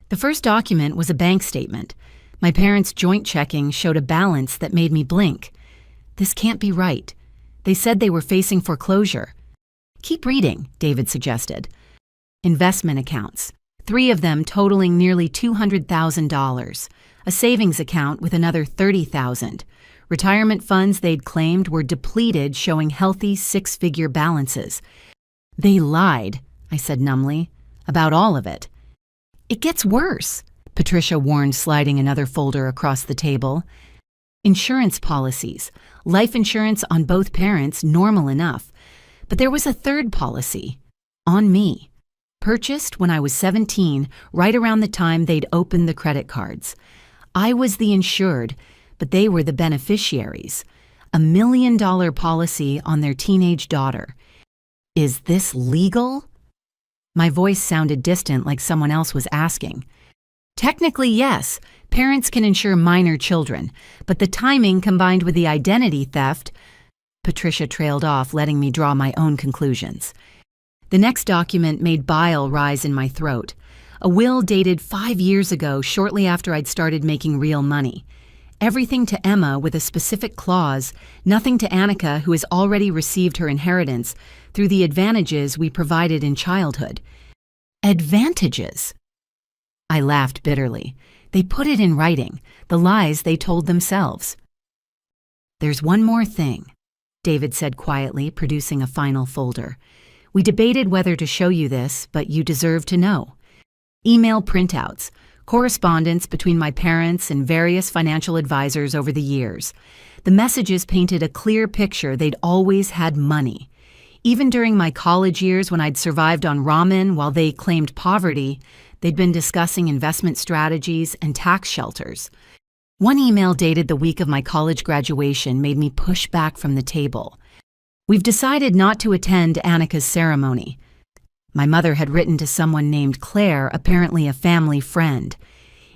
A: The first document was a bank statement. My parents' joint checking showed a balance that made me blink. This can't be right. They said they were facing foreclosure. "Keep reading," David suggested. Investment accounts, 3 of them totaling nearly $200,000. A savings account with another $30,000. Retirement funds they'd claimed were depleted, showing healthy 6-figure balances. "They lied," I said numbly, "about all of it." "It gets worse," Patricia warned, sliding another folder across the table. Insurance policies, life insurance on both parents, normal enough. But there was a third policy, on me. Purchased when I was 17, right around the time they'd opened the credit cards. I was the insured, but they were the beneficiaries. $1 million policy on their teenage daughter. Is this legal? My voice sounded distant, like someone else was asking. Technically, yes. Parents can insure minor children, but the timing combined with the identity theft... Patricia trailed off, letting me draw my own conclusions. The next document made bile rise in my throat. A will dated 5 years ago, shortly after I'd started making real money. Everything to Emma with a specific clause, nothing to Annika, who has already received her inheritance through the advantages we provided in childhood. Advantages? I laughed bitterly. They put it in writing, the lies they told themselves. There's one more thing, David said quietly, producing a final folder. We debated whether to show you this, but you deserve to know. Email printouts, correspondence between my parents and various financial advisors over the years. The messages painted a clear picture they'd always had money. Even during my college years when I'd survived on ramen while they claimed poverty, they'd been discussing investment strategies and tax shelters. One email dated the week of my college graduation made me push back from the table. We've decided not to attend Annika's ceremony. My mother had written to someone named Claire, apparently a family friend.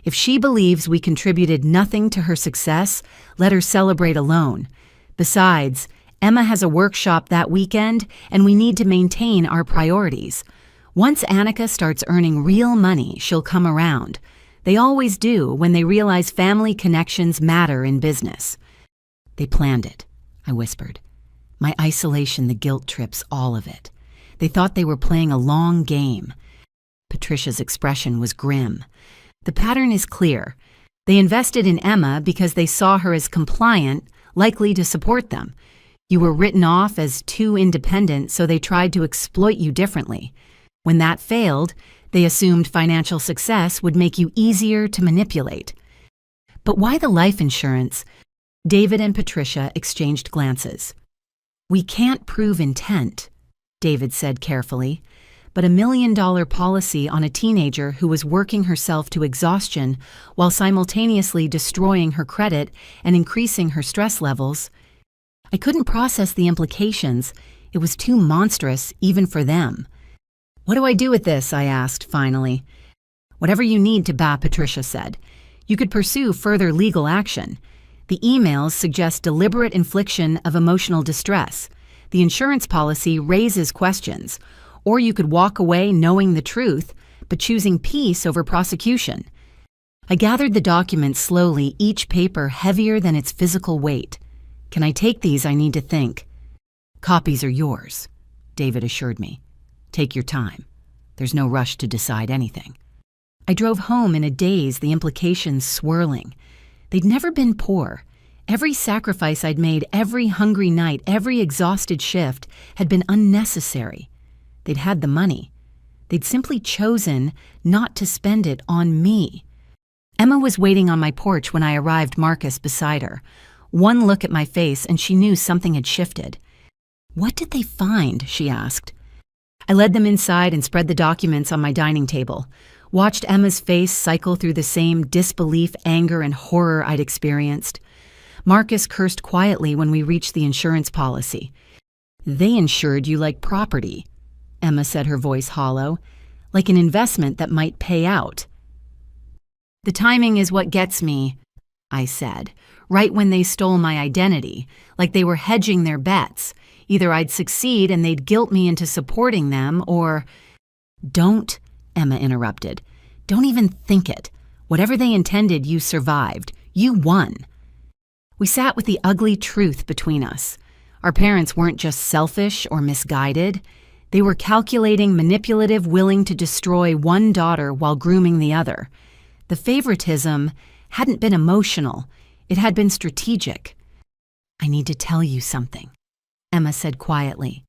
A: If she believes we contributed nothing to her success, let her celebrate alone. Besides, Emma has a workshop that weekend, and we need to maintain our priorities. Once Annika starts earning real money, she'll come around. They always do when they realize family connections matter in business. They planned it, I whispered. My isolation, the guilt trips, all of it. They thought they were playing a long game. Patricia's expression was grim. The pattern is clear. They invested in Emma because they saw her as compliant, likely to support them. You were written off as too independent, so they tried to exploit you differently. When that failed, they assumed financial success would make you easier to manipulate. But why the life insurance? David and Patricia exchanged glances. We can't prove intent, David said carefully, but $1 million policy on a teenager who was working herself to exhaustion while simultaneously destroying her credit and increasing her stress levels. I couldn't process the implications. It was too monstrous, even for them. What do I do with this? I asked, finally. Whatever you need to, Patricia said. You could pursue further legal action. The emails suggest deliberate infliction of emotional distress. The insurance policy raises questions. Or you could walk away knowing the truth, but choosing peace over prosecution. I gathered the documents slowly, each paper heavier than its physical weight. Can I take these? I need to think. Copies are yours, David assured me. Take your time. There's no rush to decide anything. I drove home in a daze, the implications swirling. They'd never been poor. Every sacrifice I'd made, every hungry night, every exhausted shift had been unnecessary. They'd had the money. They'd simply chosen not to spend it on me. Emma was waiting on my porch when I arrived, Marcus beside her. One look at my face and she knew something had shifted. What did they find? She asked. I led them inside and spread the documents on my dining table, watched Emma's face cycle through the same disbelief, anger, and horror I'd experienced. Marcus cursed quietly when we reached the insurance policy. They insured you like property, Emma said, her voice hollow, like an investment that might pay out. The timing is what gets me, I said, right when they stole my identity, like they were hedging their bets. Either I'd succeed and they'd guilt me into supporting them, or... Don't, Emma interrupted. Don't even think it. Whatever they intended, you survived. You won. We sat with the ugly truth between us. Our parents weren't just selfish or misguided. They were calculating, manipulative, willing to destroy one daughter while grooming the other. The favoritism hadn't been emotional. It had been strategic. I need to tell you something, Emma said quietly.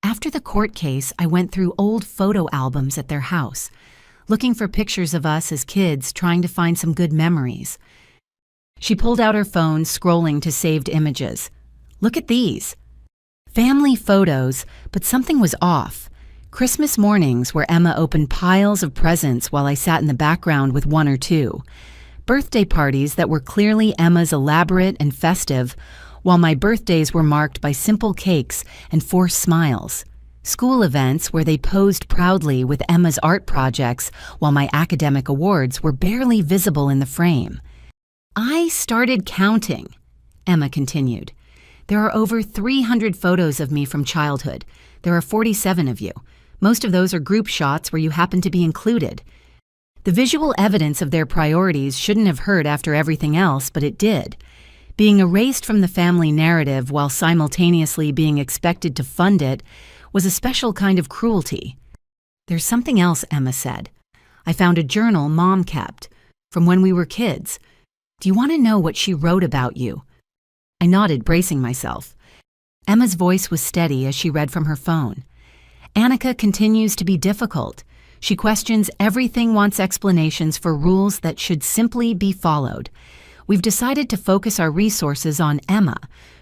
A: After the court case, I went through old photo albums at their house, looking for pictures of us as kids, trying to find some good memories. She pulled out her phone, scrolling to saved images. Look at these. Family photos, but something was off. Christmas mornings where Emma opened piles of presents while I sat in the background with one or two. Birthday parties that were clearly Emma's elaborate and festive, while my birthdays were marked by simple cakes and forced smiles. School events where they posed proudly with Emma's art projects while my academic awards were barely visible in the frame. I started counting, Emma continued. There are over 300 photos of me from childhood. There are 47 of you. Most of those are group shots where you happen to be included. The visual evidence of their priorities shouldn't have hurt after everything else, but it did. Being erased from the family narrative while simultaneously being expected to fund it was a special kind of cruelty. "There's something else," Emma said. "I found a journal Mom kept, from when we were kids. Do you want to know what she wrote about you?" I nodded, bracing myself. Emma's voice was steady as she read from her phone. "Annika continues to be difficult. She questions everything, wants explanations for rules that should simply be followed. We've decided to focus our resources on Emma,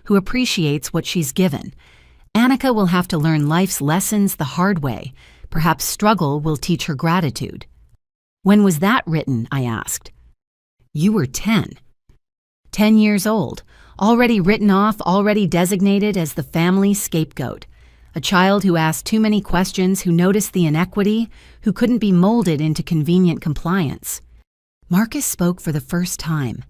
A: who appreciates what she's given. Annika will have to learn life's lessons the hard way. Perhaps struggle will teach her gratitude." "When was that written?" I asked. "You were 10. 10 years old, already written off, already designated as the family scapegoat. A child who asked too many questions, who noticed the inequity, who couldn't be molded into convenient compliance." Marcus spoke for the first time.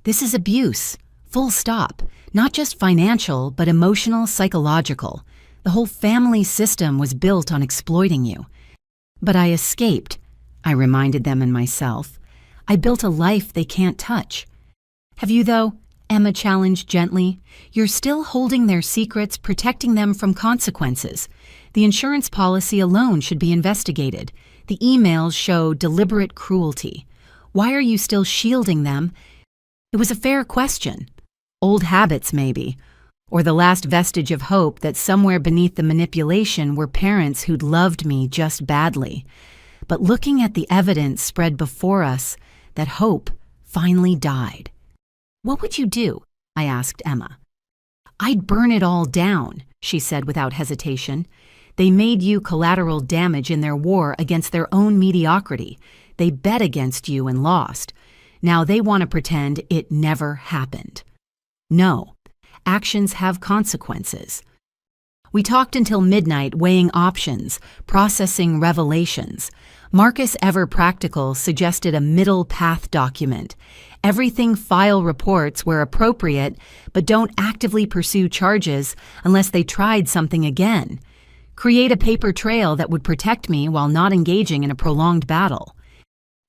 A: "This is abuse, full stop. Not just financial, but emotional, psychological. The whole family system was built on exploiting you." "But I escaped," I reminded them and myself. "I built a life they can't touch." "Have you, though?" Emma challenged gently. "You're still holding their secrets, protecting them from consequences. The insurance policy alone should be investigated. The emails show deliberate cruelty. Why are you still shielding them?" It was a fair question. Old habits, maybe. Or the last vestige of hope that somewhere beneath the manipulation were parents who'd loved me just badly. But looking at the evidence spread before us, that hope finally died. "What would you do?" I asked Emma. "I'd burn it all down," she said without hesitation. "They made you collateral damage in their war against their own mediocrity. They bet against you and lost. Now they want to pretend it never happened. No, actions have consequences." We talked until midnight, weighing options, processing revelations. Marcus, ever practical, suggested a middle path document. Everything file reports where appropriate, but don't actively pursue charges unless they tried something again. Create a paper trail that would protect me while not engaging in a prolonged battle.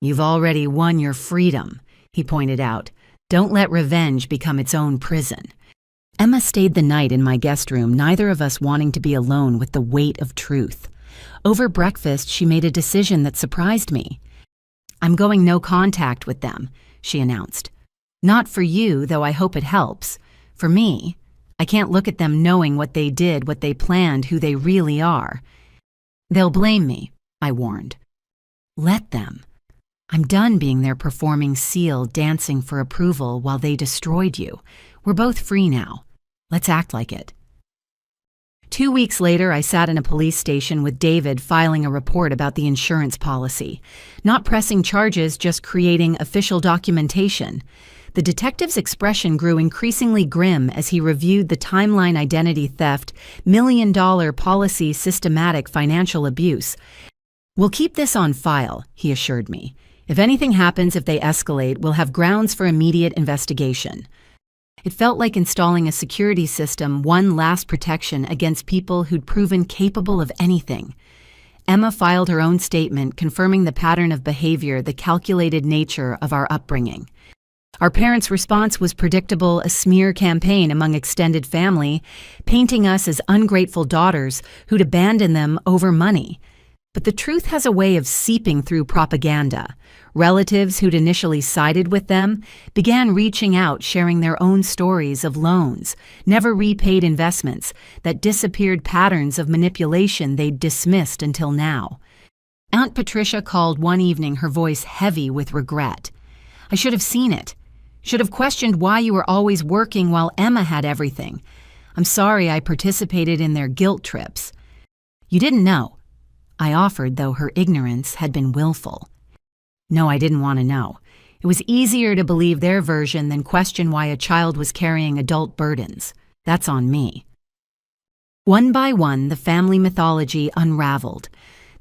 A: "You've already won your freedom," he pointed out. "Don't let revenge become its own prison." Emma stayed the night in my guest room, neither of us wanting to be alone with the weight of truth. Over breakfast, she made a decision that surprised me. "I'm going no contact with them," she announced. "Not for you, though I hope it helps. For me, I can't look at them knowing what they did, what they planned, who they really are." "They'll blame me," I warned. "Let them. I'm done being their performing seal, dancing for approval while they destroyed you. We're both free now. Let's act like it." 2 weeks later, I sat in a police station with David filing a report about the insurance policy. Not pressing charges, just creating official documentation. The detective's expression grew increasingly grim as he reviewed the timeline identity theft, million-dollar policy systematic financial abuse. "We'll keep this on file," he assured me. "If anything happens, if they escalate, we'll have grounds for immediate investigation." It felt like installing a security system, one last protection against people who'd proven capable of anything. Emma filed her own statement confirming the pattern of behavior, the calculated nature of our upbringing. Our parents' response was predictable, a smear campaign among extended family, painting us as ungrateful daughters who'd abandon them over money. But the truth has a way of seeping through propaganda. Relatives who'd initially sided with them began reaching out, sharing their own stories of loans, never repaid investments, that disappeared patterns of manipulation they'd dismissed until now. Aunt Patricia called one evening, her voice heavy with regret. "I should have seen it. Should have questioned why you were always working while Emma had everything. I'm sorry I participated in their guilt trips." "You didn't know," I offered, though her ignorance had been willful. No, I didn't want to know. It was easier to believe their version than question why a child was carrying adult burdens. That's on me. One by one, the family mythology unraveled.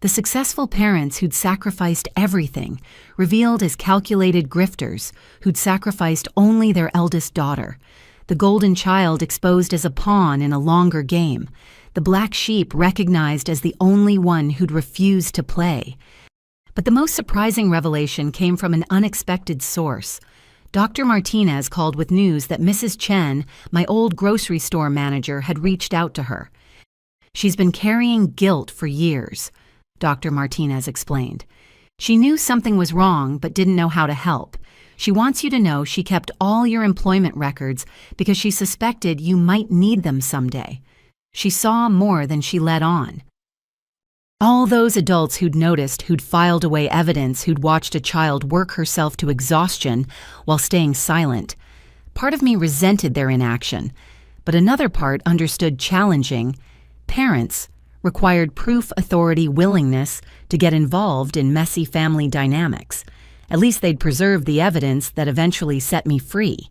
A: The successful parents who'd sacrificed everything, revealed as calculated grifters who'd sacrificed only their eldest daughter. The golden child exposed as a pawn in a longer game. The black sheep recognized as the only one who'd refused to play. But the most surprising revelation came from an unexpected source. Dr. Martinez called with news that Mrs. Chen, my old grocery store manager, had reached out to her. "She's been carrying guilt for years," Dr. Martinez explained. "She knew something was wrong but didn't know how to help. She wants you to know she kept all your employment records because she suspected you might need them someday. She saw more than she let on." All those adults who'd noticed, who'd filed away evidence, who'd watched a child work herself to exhaustion while staying silent. Part of me resented their inaction, but another part understood challenging. Parents required proof, authority, willingness to get involved in messy family dynamics. At least they'd preserved the evidence that eventually set me free.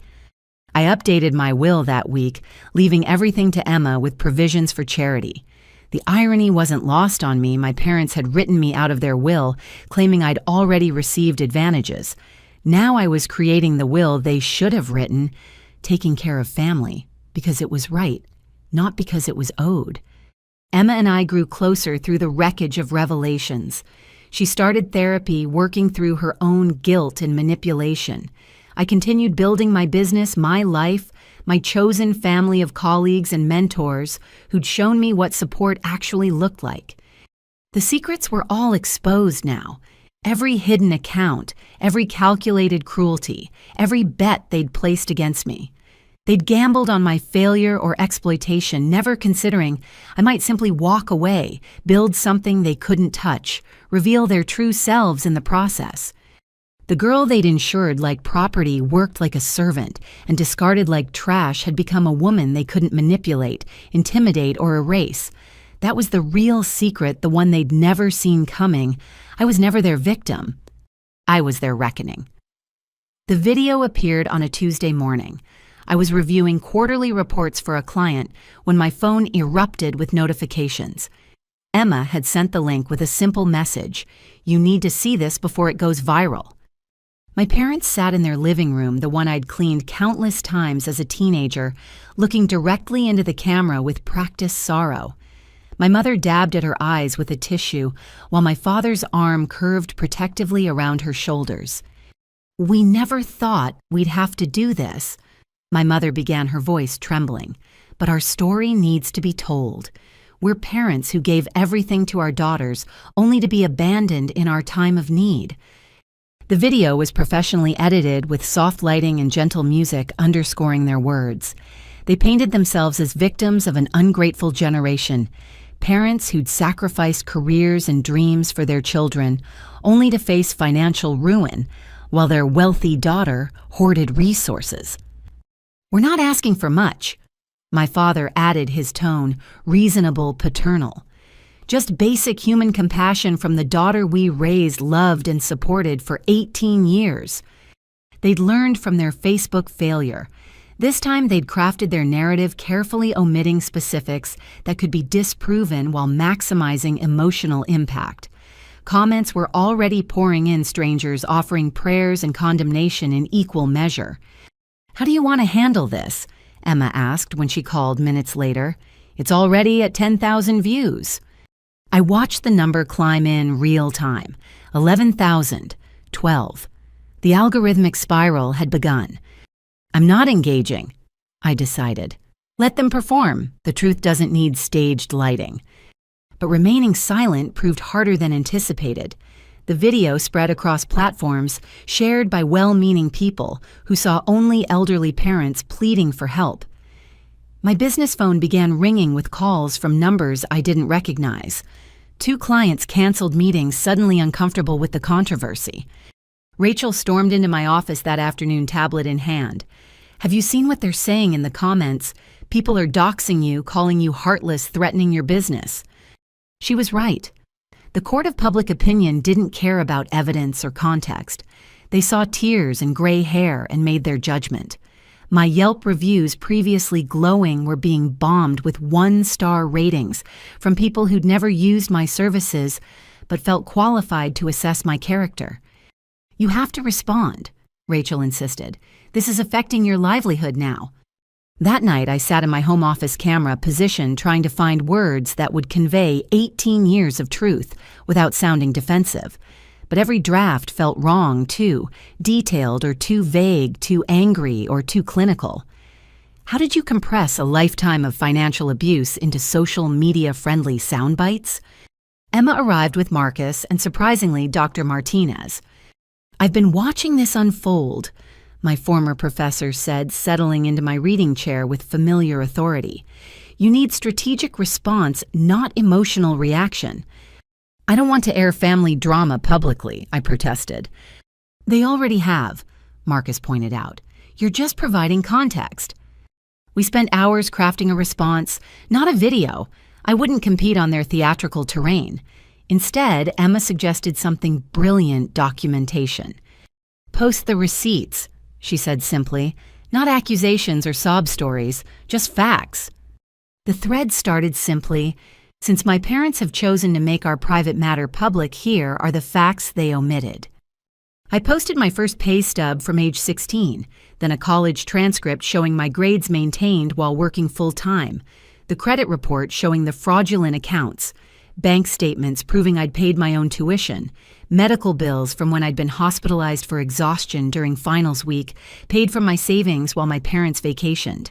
A: I updated my will that week, leaving everything to Emma with provisions for charity. The irony wasn't lost on me. My parents had written me out of their will, claiming I'd already received advantages. Now I was creating the will they should have written, taking care of family, because it was right, not because it was owed. Emma and I grew closer through the wreckage of revelations. She started therapy, working through her own guilt and manipulation. I continued building my business, my life, my chosen family of colleagues and mentors who'd shown me what support actually looked like. The secrets were all exposed now. Every hidden account, every calculated cruelty, every bet they'd placed against me. They'd gambled on my failure or exploitation, never considering I might simply walk away, build something they couldn't touch, reveal their true selves in the process. The girl they'd insured like property, worked like a servant, and discarded like trash had become a woman they couldn't manipulate, intimidate, or erase. That was the real secret, the one they'd never seen coming. I was never their victim. I was their reckoning. The video appeared on a Tuesday morning. I was reviewing quarterly reports for a client when my phone erupted with notifications. Emma had sent the link with a simple message: "You need to see this before it goes viral." My parents sat in their living room, the one I'd cleaned countless times as a teenager, looking directly into the camera with practiced sorrow. My mother dabbed at her eyes with a tissue, while my father's arm curved protectively around her shoulders. "We never thought we'd have to do this," my mother began, her voice trembling. "But our story needs to be told. We're parents who gave everything to our daughters, only to be abandoned in our time of need." The video was professionally edited with soft lighting and gentle music underscoring their words. They painted themselves as victims of an ungrateful generation, parents who'd sacrificed careers and dreams for their children, only to face financial ruin, while their wealthy daughter hoarded resources. "We're not asking for much," my father added, his tone reasonable, paternal. "Just basic human compassion from the daughter we raised, loved, and supported for 18 years. They'd learned from their Facebook failure. This time they'd crafted their narrative, carefully omitting specifics that could be disproven while maximizing emotional impact. Comments were already pouring in, strangers offering prayers and condemnation in equal measure. "How do you want to handle this?" Emma asked when she called minutes later. "It's already at 10,000 views." I watched the number climb in real time. 11,000, 12. The algorithmic spiral had begun. "I'm not engaging," I decided. "Let them perform. The truth doesn't need staged lighting." But remaining silent proved harder than anticipated. The video spread across platforms, shared by well-meaning people who saw only elderly parents pleading for help. My business phone began ringing with calls from numbers I didn't recognize. 2 clients canceled meetings, suddenly uncomfortable with the controversy. Rachel stormed into my office that afternoon, tablet in hand. "Have you seen what they're saying in the comments? People are doxing you, calling you heartless, threatening your business." She was right. The court of public opinion didn't care about evidence or context. They saw tears and gray hair and made their judgment. My Yelp reviews, previously glowing, were being bombed with 1-star ratings from people who'd never used my services but felt qualified to assess my character. "You have to respond," Rachel insisted. "This is affecting your livelihood now." That night, I sat in my home office camera position trying to find words that would convey 18 years of truth without sounding defensive. But every draft felt wrong, too detailed or too vague, too angry or too clinical. How did you compress a lifetime of financial abuse into social media-friendly sound bites? Emma arrived with Marcus and, surprisingly, Dr. Martinez. "I've been watching this unfold," my former professor said, settling into my reading chair with familiar authority. "You need strategic response, not emotional reaction." "I don't want to air family drama publicly," I protested. "They already have," Marcus pointed out. "You're just providing context." We spent hours crafting a response, not a video. I wouldn't compete on their theatrical terrain. Instead, Emma suggested something brilliant: documentation. "Post the receipts," she said simply. "Not accusations or sob stories, just facts." The thread started simply: "Since my parents have chosen to make our private matter public, here are the facts they omitted." I posted my first pay stub from age 16, then a college transcript showing my grades maintained while working full-time, the credit report showing the fraudulent accounts, bank statements proving I'd paid my own tuition, medical bills from when I'd been hospitalized for exhaustion during finals week, paid from my savings while my parents vacationed.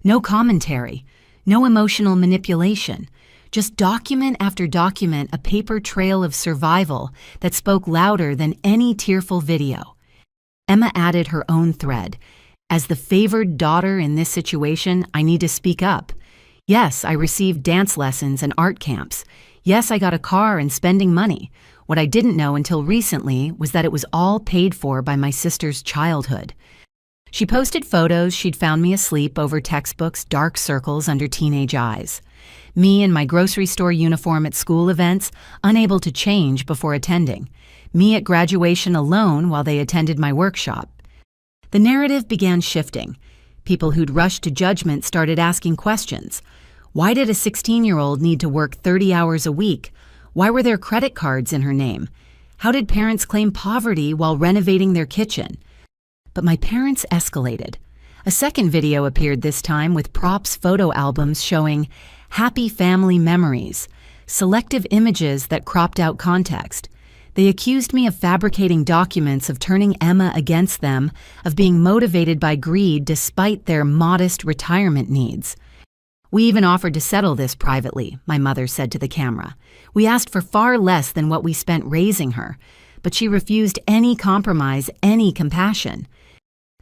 A: No commentary, no emotional manipulation. Just document after document, a paper trail of survival that spoke louder than any tearful video. Emma added her own thread. "As the favored daughter in this situation, I need to speak up. Yes, I received dance lessons and art camps. Yes, I got a car and spending money. What I didn't know until recently was that it was all paid for by my sister's childhood." She posted photos she'd found me asleep over textbooks, dark circles under teenage eyes. Me in my grocery store uniform at school events, unable to change before attending. Me at graduation alone while they attended my workshop. The narrative began shifting. People who'd rushed to judgment started asking questions. Why did a 16-year-old need to work 30 hours a week? Why were there credit cards in her name? How did parents claim poverty while renovating their kitchen? But my parents escalated. A second video appeared this time with props photo albums showing happy family memories, selective images that cropped out context. They accused me of fabricating documents, of turning Emma against them, of being motivated by greed despite their modest retirement needs. "We even offered to settle this privately," my mother said to the camera. "We asked for far less than what we spent raising her, but she refused any compromise, any compassion."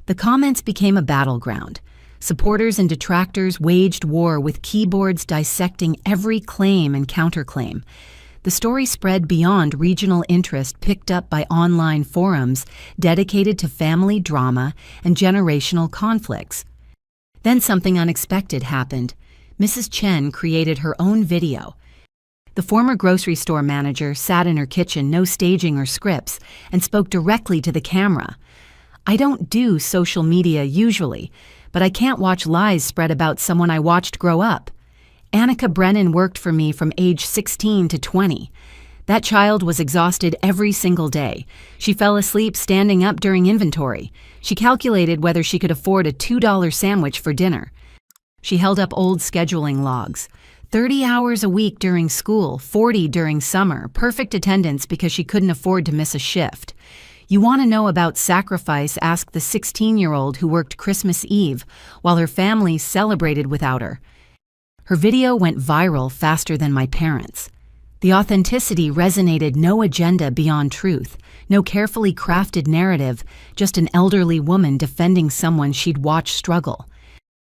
A: The comments became a battleground. Supporters and detractors waged war with keyboards dissecting every claim and counterclaim. The story spread beyond regional interest, picked up by online forums dedicated to family drama and generational conflicts. Then something unexpected happened. Mrs. Chen created her own video. The former grocery store manager sat in her kitchen, no staging or scripts, and spoke directly to the camera. "I don't do social media usually, but I can't watch lies spread about someone I watched grow up. Annika Brennan worked for me from age 16 to 20. That child was exhausted every single day. She fell asleep standing up during inventory. She calculated whether she could afford a $2 sandwich for dinner. She held up old scheduling logs. 30 hours a week during school, 40 during summer, perfect attendance because she couldn't afford to miss a shift. You want to know about sacrifice? Ask the 16-year-old who worked Christmas Eve while her family celebrated without her." Her video went viral faster than my parents'. The authenticity resonated. No agenda beyond truth, no carefully crafted narrative, just an elderly woman defending someone she'd watched struggle.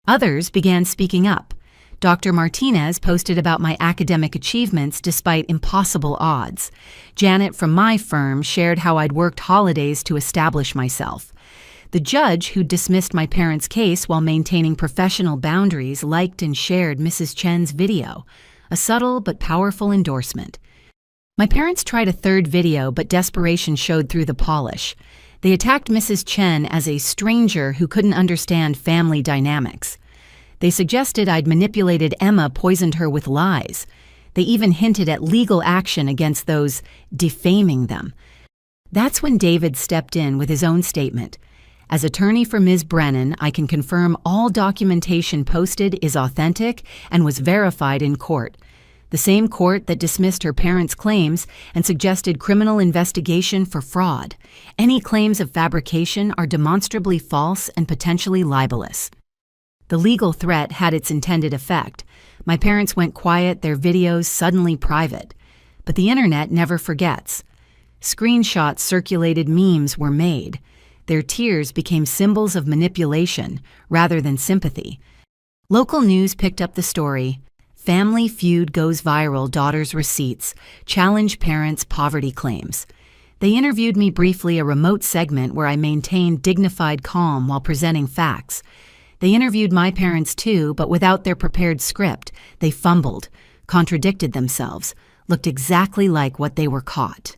A: Others began speaking up. Dr. Martinez posted about my academic achievements despite impossible odds. Janet from my firm shared how I'd worked holidays to establish myself. The judge who dismissed my parents' case while maintaining professional boundaries liked and shared Mrs. Chen's video, a subtle but powerful endorsement. My parents tried a third video, but desperation showed through the polish. They attacked Mrs. Chen as a stranger who couldn't understand family dynamics. They suggested I'd manipulated Emma, poisoned her with lies. They even hinted at legal action against those defaming them. That's when David stepped in with his own statement. "As attorney for Ms. Brennan, I can confirm all documentation posted is authentic and was verified in court. the same court that dismissed her parents' claims and suggested criminal investigation for fraud. Any claims of fabrication are demonstrably false and potentially libelous. The legal threat had its intended effect. My parents went quiet, their videos suddenly private. But the internet never forgets. Screenshots circulated, memes were made. Their tears became symbols of manipulation rather than sympathy. Local news picked up the story. Family feud goes viral, daughter's receipts, challenge parents' poverty claims. They interviewed me briefly, a remote segment where I maintained dignified calm while presenting facts. They interviewed my parents too, but without their prepared script. They fumbled, contradicted themselves, looked exactly like what they were caught.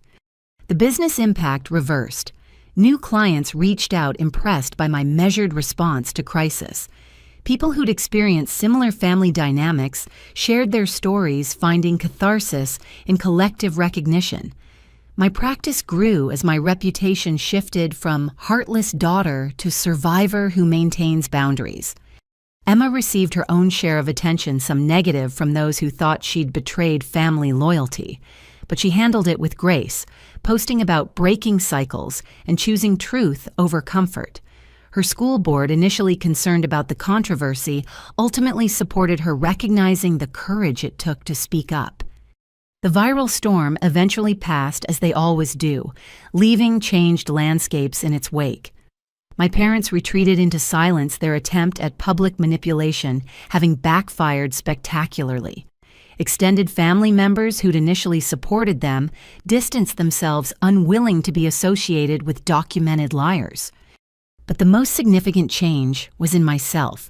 A: The business impact reversed. New clients reached out impressed by my measured response to crisis. People who'd experienced similar family dynamics shared their stories, finding catharsis in collective recognition. My practice grew as my reputation shifted from heartless daughter to survivor who maintains boundaries. Emma received her own share of attention, some negative from those who thought she'd betrayed family loyalty. But she handled it with grace, posting about breaking cycles and choosing truth over comfort. Her school board, initially concerned about the controversy, ultimately supported her, recognizing the courage it took to speak up. The viral storm eventually passed, as they always do, leaving changed landscapes in its wake. My parents retreated into silence, their attempt at public manipulation having backfired spectacularly. Extended family members who'd initially supported them distanced themselves, unwilling to be associated with documented liars. But the most significant change was in myself.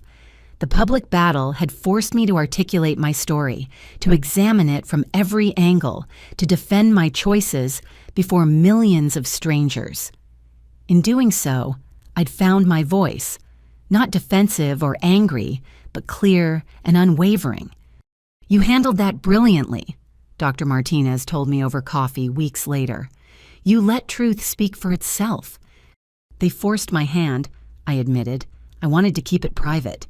A: The public battle had forced me to articulate my story, to examine it from every angle, to defend my choices before millions of strangers. In doing so, I'd found my voice, not defensive or angry, but clear and unwavering. "You handled that brilliantly," Dr. Martinez told me over coffee weeks later. "You let truth speak for itself." They forced my hand, I admitted. I wanted to keep it private.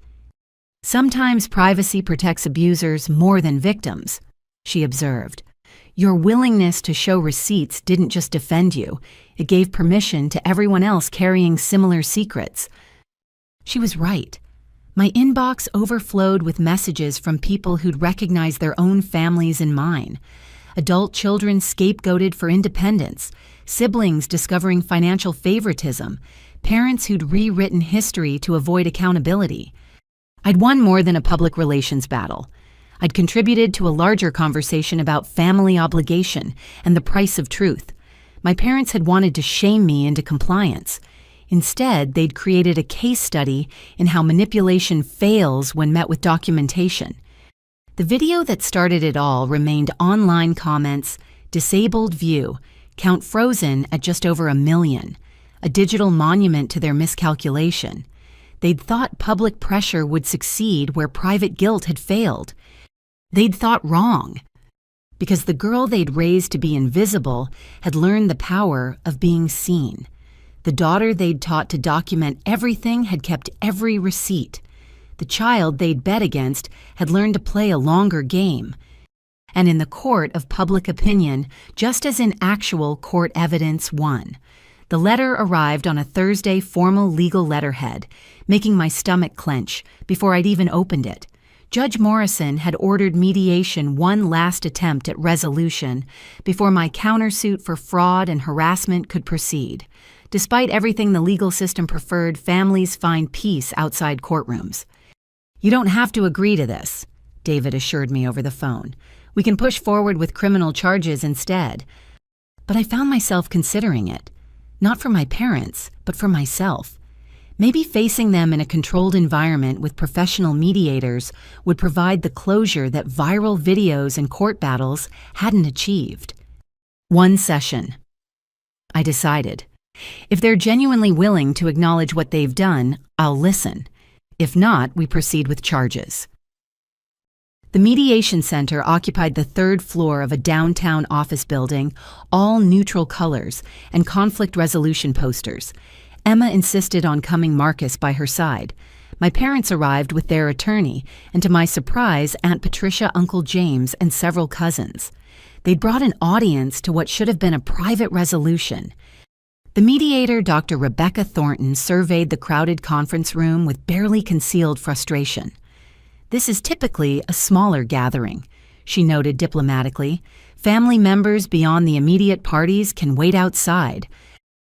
A: "Sometimes privacy protects abusers more than victims," she observed. "Your willingness to show receipts didn't just defend you, it gave permission to everyone else carrying similar secrets." She was right. My inbox overflowed with messages from people who'd recognized their own families in mine. Adult children scapegoated for independence, siblings discovering financial favoritism, parents who'd rewritten history to avoid accountability. I'd won more than a public relations battle. I'd contributed to a larger conversation about family obligation and the price of truth. My parents had wanted to shame me into compliance. Instead, they'd created a case study in how manipulation fails when met with documentation. The video that started it all remained online comments, disabled view, count frozen at just over 1 million, a digital monument to their miscalculation. They'd thought public pressure would succeed where private guilt had failed. They'd thought wrong, because the girl they'd raised to be invisible had learned the power of being seen. The daughter they'd taught to document everything had kept every receipt. The child they'd bet against had learned to play a longer game. And in the court of public opinion, just as in actual court evidence, won. The letter arrived on a Thursday formal legal letterhead, making my stomach clench before I'd even opened it. Judge Morrison had ordered mediation, one last attempt at resolution, before my countersuit for fraud and harassment could proceed. Despite everything the legal system preferred, families find peace outside courtrooms. "You don't have to agree to this," David assured me over the phone. "We can push forward with criminal charges instead." But I found myself considering it. Not for my parents, but for myself. Maybe facing them in a controlled environment with professional mediators would provide the closure that viral videos and court battles hadn't achieved. One session. I decided. If they're genuinely willing to acknowledge what they've done, I'll listen. If not, we proceed with charges. The mediation center occupied the 3rd floor of a downtown office building, all neutral colors and conflict resolution posters. Emma insisted on coming Marcus by her side. My parents arrived with their attorney, and to my surprise, Aunt Patricia, Uncle James, and several cousins. They'd brought an audience to what should have been a private resolution. The mediator, Dr. Rebecca Thornton, surveyed the crowded conference room with barely concealed frustration. "This is typically a smaller gathering," she noted diplomatically. "Family members beyond the immediate parties can wait outside.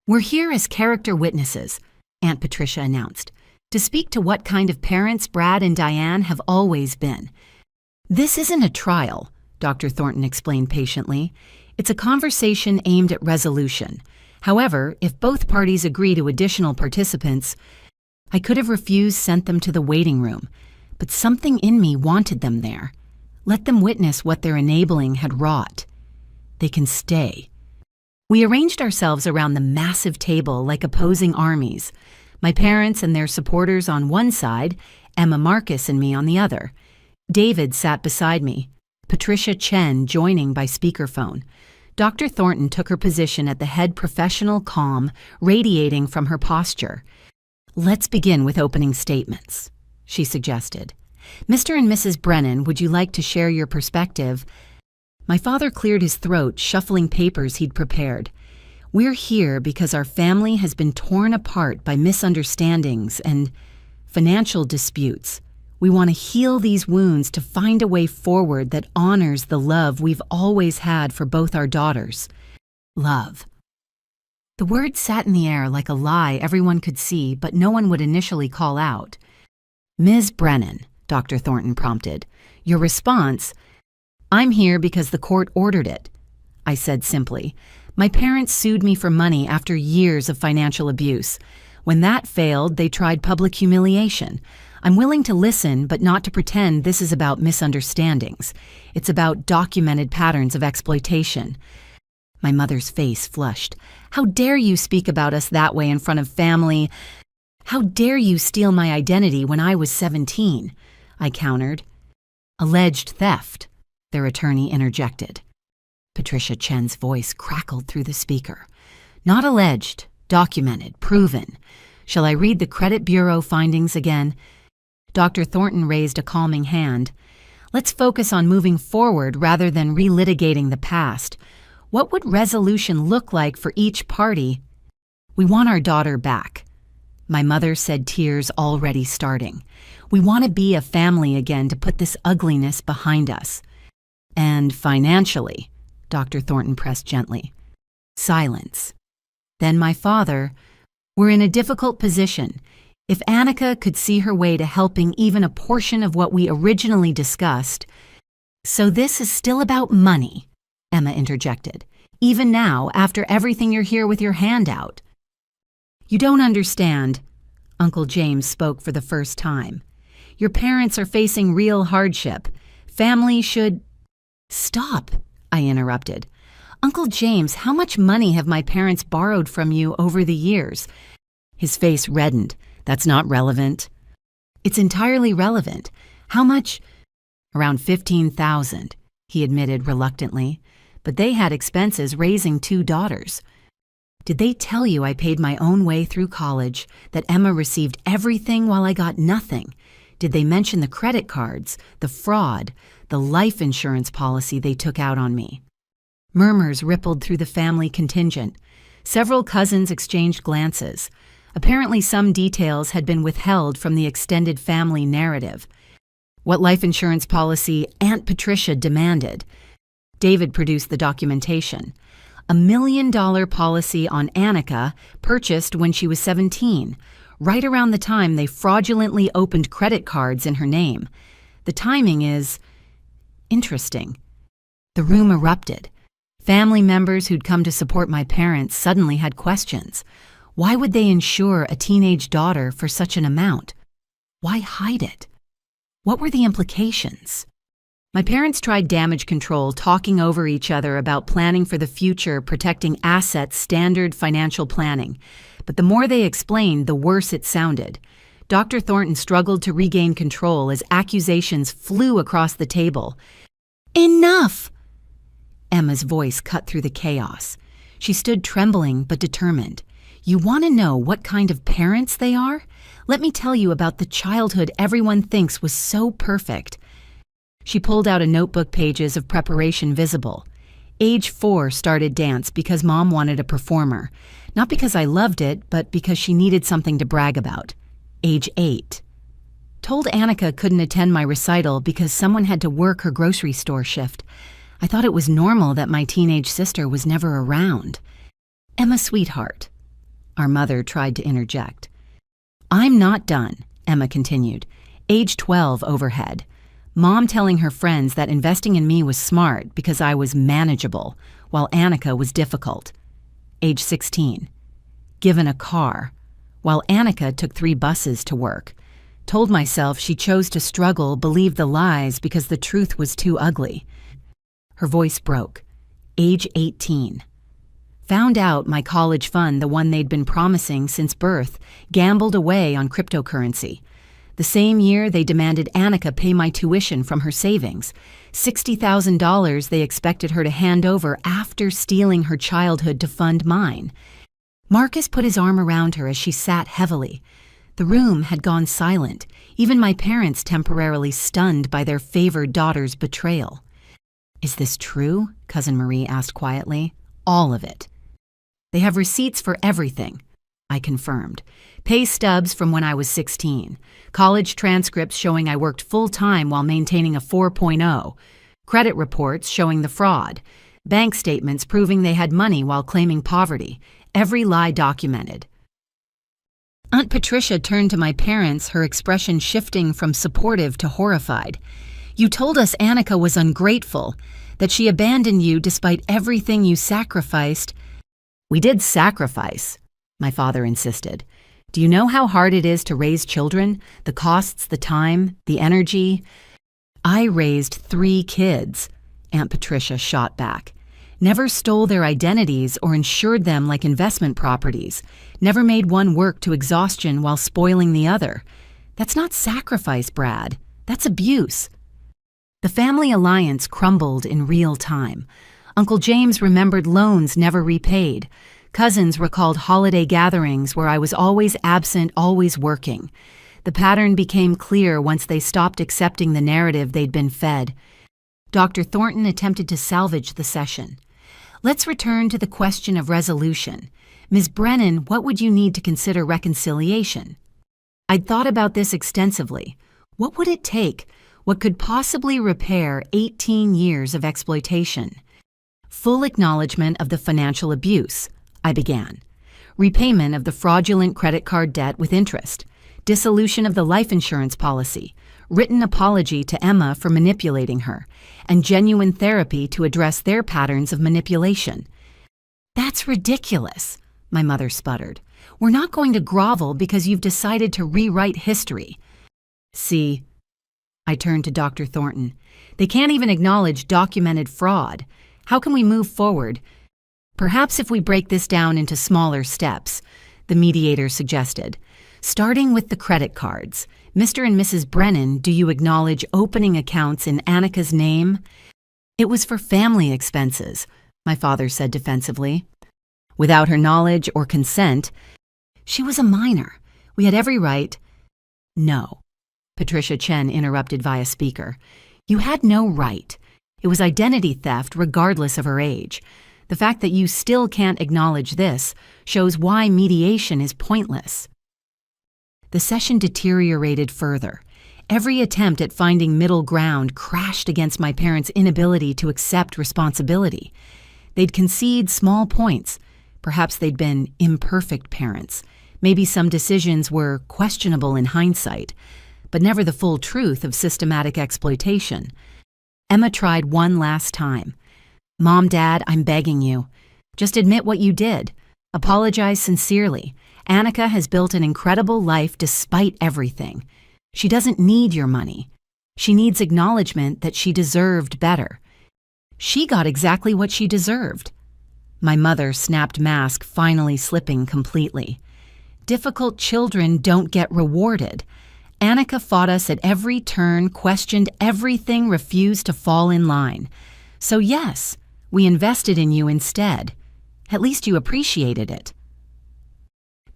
A: We're here as character witnesses," Aunt Patricia announced, "to speak to what kind of parents Brad and Diane have always been." "This isn't a trial," Dr. Thornton explained patiently. "It's a conversation aimed at resolution. However, if both parties agree to additional participants, I could have refused, sent them to the waiting room, but something in me wanted them there. Let them witness what their enabling had wrought. They can stay." We arranged ourselves around the massive table like opposing armies. My parents and their supporters on one side, Emma Marcus and me on the other. David sat beside me, Patricia Chen joining by speakerphone. Dr. Thornton took her position at the head, professional calm, radiating from her posture. "Let's begin with opening statements," she suggested. "Mr. and Mrs. Brennan, would you like to share your perspective?" My father cleared his throat, shuffling papers he'd prepared. "We're here because our family has been torn apart by misunderstandings and financial disputes. We want to heal these wounds to find a way forward that honors the love we've always had for both our daughters." Love. The word sat in the air like a lie everyone could see, but no one would initially call out. "Ms. Brennan," Dr. Thornton prompted, "your response—" "I'm here because the court ordered it," I said simply. "My parents sued me for money after years of financial abuse. When that failed, they tried public humiliation. I'm willing to listen, but not to pretend this is about misunderstandings. It's about documented patterns of exploitation." My mother's face flushed. "How dare you speak about us that way in front of family? How dare you steal my identity when I was 17? I countered. "Alleged theft," their attorney interjected. Patricia Chen's voice crackled through the speaker. "Not alleged, documented, proven. Shall I read the credit bureau findings again?" Dr. Thornton raised a calming hand. "Let's focus on moving forward rather than relitigating the past. What would resolution look like for each party?" "We want our daughter back," my mother said, tears already starting. "We want to be a family again to put this ugliness behind us." "And financially," Dr. Thornton pressed gently. Silence. Then my father, "We're in a difficult position. If Annika could see her way to helping even a portion of what we originally discussed—" "So this is still about money," Emma interjected. "Even now, after everything you're here with your hand out." "You don't understand," Uncle James spoke for the first time. "Your parents are facing real hardship. Family should—" "Stop," I interrupted. "Uncle James, how much money have my parents borrowed from you over the years?" His face reddened. "That's not relevant." "It's entirely relevant. How much?" "Around 15,000, he admitted reluctantly. "But they had expenses raising 2 daughters." "Did they tell you I paid my own way through college, that Emma received everything while I got nothing? Did they mention the credit cards, the fraud, the life insurance policy they took out on me?" Murmurs rippled through the family contingent. Several cousins exchanged glances. Apparently some details had been withheld from the extended family narrative. What life insurance policy Aunt Patricia demanded. David produced the documentation. A $1 million policy on Annika, purchased when she was 17, right around the time they fraudulently opened credit cards in her name. The timing is interesting. The room erupted. Family members who'd come to support my parents suddenly had questions. Why would they insure a teenage daughter for such an amount? Why hide it? What were the implications? My parents tried damage control, talking over each other about planning for the future, protecting assets, standard financial planning. But the more they explained, the worse it sounded. Dr. Thornton struggled to regain control as accusations flew across the table. "Enough!" Emma's voice cut through the chaos. She stood trembling but determined. You want to know what kind of parents they are? Let me tell you about the childhood everyone thinks was so perfect. She pulled out a notebook, pages of preparation visible. Age 4 started dance because Mom wanted a performer. Not because I loved it, but because she needed something to brag about. Age 8. Told Annika couldn't attend my recital because someone had to work her grocery store shift. I thought it was normal that my teenage sister was never around. Emma, sweetheart. Our mother tried to interject. I'm not done, Emma continued. Age 12 overhead. Mom telling her friends that investing in me was smart because I was manageable, while Annika was difficult. Age 16. Given a car, while Annika took 3 buses to work. Told myself she chose to struggle, believed the lies because the truth was too ugly. Her voice broke. Age 18. Found out my college fund, the one they'd been promising since birth, gambled away on cryptocurrency. The same year, they demanded Annika pay my tuition from her savings. $60,000 they expected her to hand over after stealing her childhood to fund mine. Marcus put his arm around her as she sat heavily. The room had gone silent, even my parents temporarily stunned by their favored daughter's betrayal. Is this true? Cousin Marie asked quietly. All of it. They have receipts for everything, I confirmed. Pay stubs from when I was 16. College transcripts showing I worked full-time while maintaining a 4.0. Credit reports showing the fraud. Bank statements proving they had money while claiming poverty. Every lie documented. Aunt Patricia turned to my parents, her expression shifting from supportive to horrified. You told us Annika was ungrateful, that she abandoned you despite everything you sacrificed. We did sacrifice, my father insisted. Do you know how hard it is to raise children? The costs, the time, the energy? I raised 3 kids, Aunt Patricia shot back. Never stole their identities or insured them like investment properties. Never made one work to exhaustion while spoiling the other. That's not sacrifice, Brad. That's abuse. The family alliance crumbled in real time. Uncle James remembered loans never repaid. Cousins recalled holiday gatherings where I was always absent, always working. The pattern became clear once they stopped accepting the narrative they'd been fed. Dr. Thornton attempted to salvage the session. Let's return to the question of resolution. Ms. Brennan, what would you need to consider reconciliation? I'd thought about this extensively. What would it take? What could possibly repair 18 years of exploitation? Full acknowledgement of the financial abuse, I began. Repayment of the fraudulent credit card debt with interest. Dissolution of the life insurance policy. Written apology to Emma for manipulating her. And genuine therapy to address their patterns of manipulation. That's ridiculous, my mother sputtered. We're not going to grovel because you've decided to rewrite history. See, I turned to Dr. Thornton. They can't even acknowledge documented fraud. How can we move forward? Perhaps if we break this down into smaller steps, the mediator suggested. Starting with the credit cards. Mr. and Mrs. Brennan, do you acknowledge opening accounts in Annika's name? It was for family expenses, my father said defensively. Without her knowledge or consent, she was a minor. We had every right. No, Patricia Chen interrupted via speaker. You had no right. It was identity theft regardless of her age. The fact that you still can't acknowledge this shows why mediation is pointless. The session deteriorated further. Every attempt at finding middle ground crashed against my parents' inability to accept responsibility. They'd concede small points. Perhaps they'd been imperfect parents. Maybe some decisions were questionable in hindsight, but never the full truth of systematic exploitation. Emma tried one last time. Mom, Dad, I'm begging you. Just admit what you did. Apologize sincerely. Annika has built an incredible life despite everything. She doesn't need your money. She needs acknowledgement that she deserved better. She got exactly what she deserved. My mother snapped mask finally slipping completely. Difficult children don't get rewarded. Annika fought us at every turn, questioned everything, refused to fall in line. So yes, we invested in you instead. At least you appreciated it.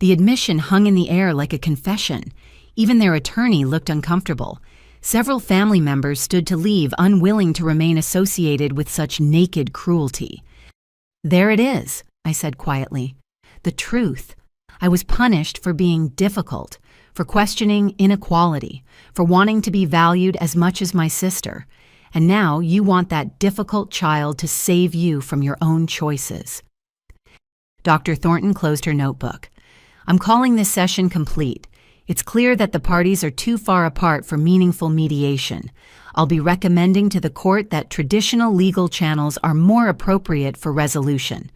A: The admission hung in the air like a confession. Even their attorney looked uncomfortable. Several family members stood to leave, unwilling to remain associated with such naked cruelty. "There it is," I said quietly. "The truth. I was punished for being difficult, for questioning inequality, for wanting to be valued as much as my sister. And now you want that difficult child to save you from your own choices." Dr. Thornton closed her notebook. "I'm calling this session complete. It's clear that the parties are too far apart for meaningful mediation. I'll be recommending to the court that traditional legal channels are more appropriate for resolution."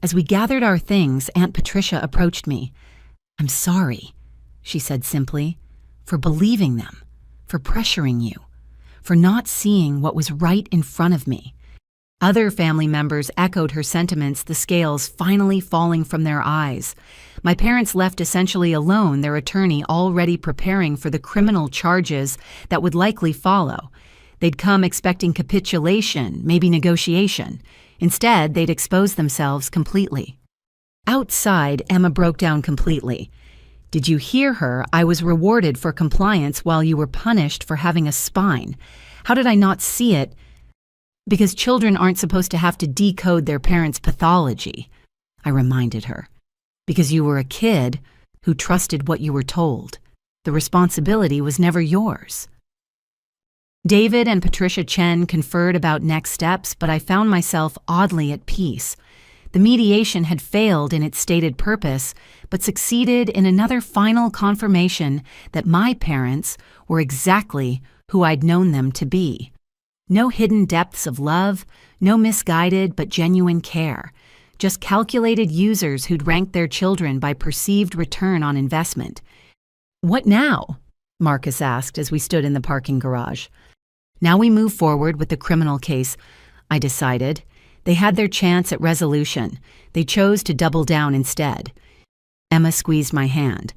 A: As we gathered our things, Aunt Patricia approached me. "I'm sorry," she said simply, "for believing them, for pressuring you, for not seeing what was right in front of me." Other family members echoed her sentiments, the scales finally falling from their eyes. My parents left essentially alone, their attorney already preparing for the criminal charges that would likely follow. They'd come expecting capitulation, maybe negotiation. Instead, they'd expose themselves completely. Outside, Emma broke down completely. "Did you hear her? I was rewarded for compliance while you were punished for having a spine. How did I not see it?" "Because children aren't supposed to have to decode their parents' pathology," I reminded her. "Because you were a kid who trusted what you were told. The responsibility was never yours." David and Patricia Chen conferred about next steps, but I found myself oddly at peace. The mediation had failed in its stated purpose, but succeeded in another final confirmation that my parents were exactly who I'd known them to be. No hidden depths of love, no misguided but genuine care. Just calculated users who'd ranked their children by perceived return on investment. "What now?" Marcus asked as we stood in the parking garage. "Now we move forward with the criminal case," I decided. They had their chance at resolution. They chose to double down instead. Emma squeezed my hand.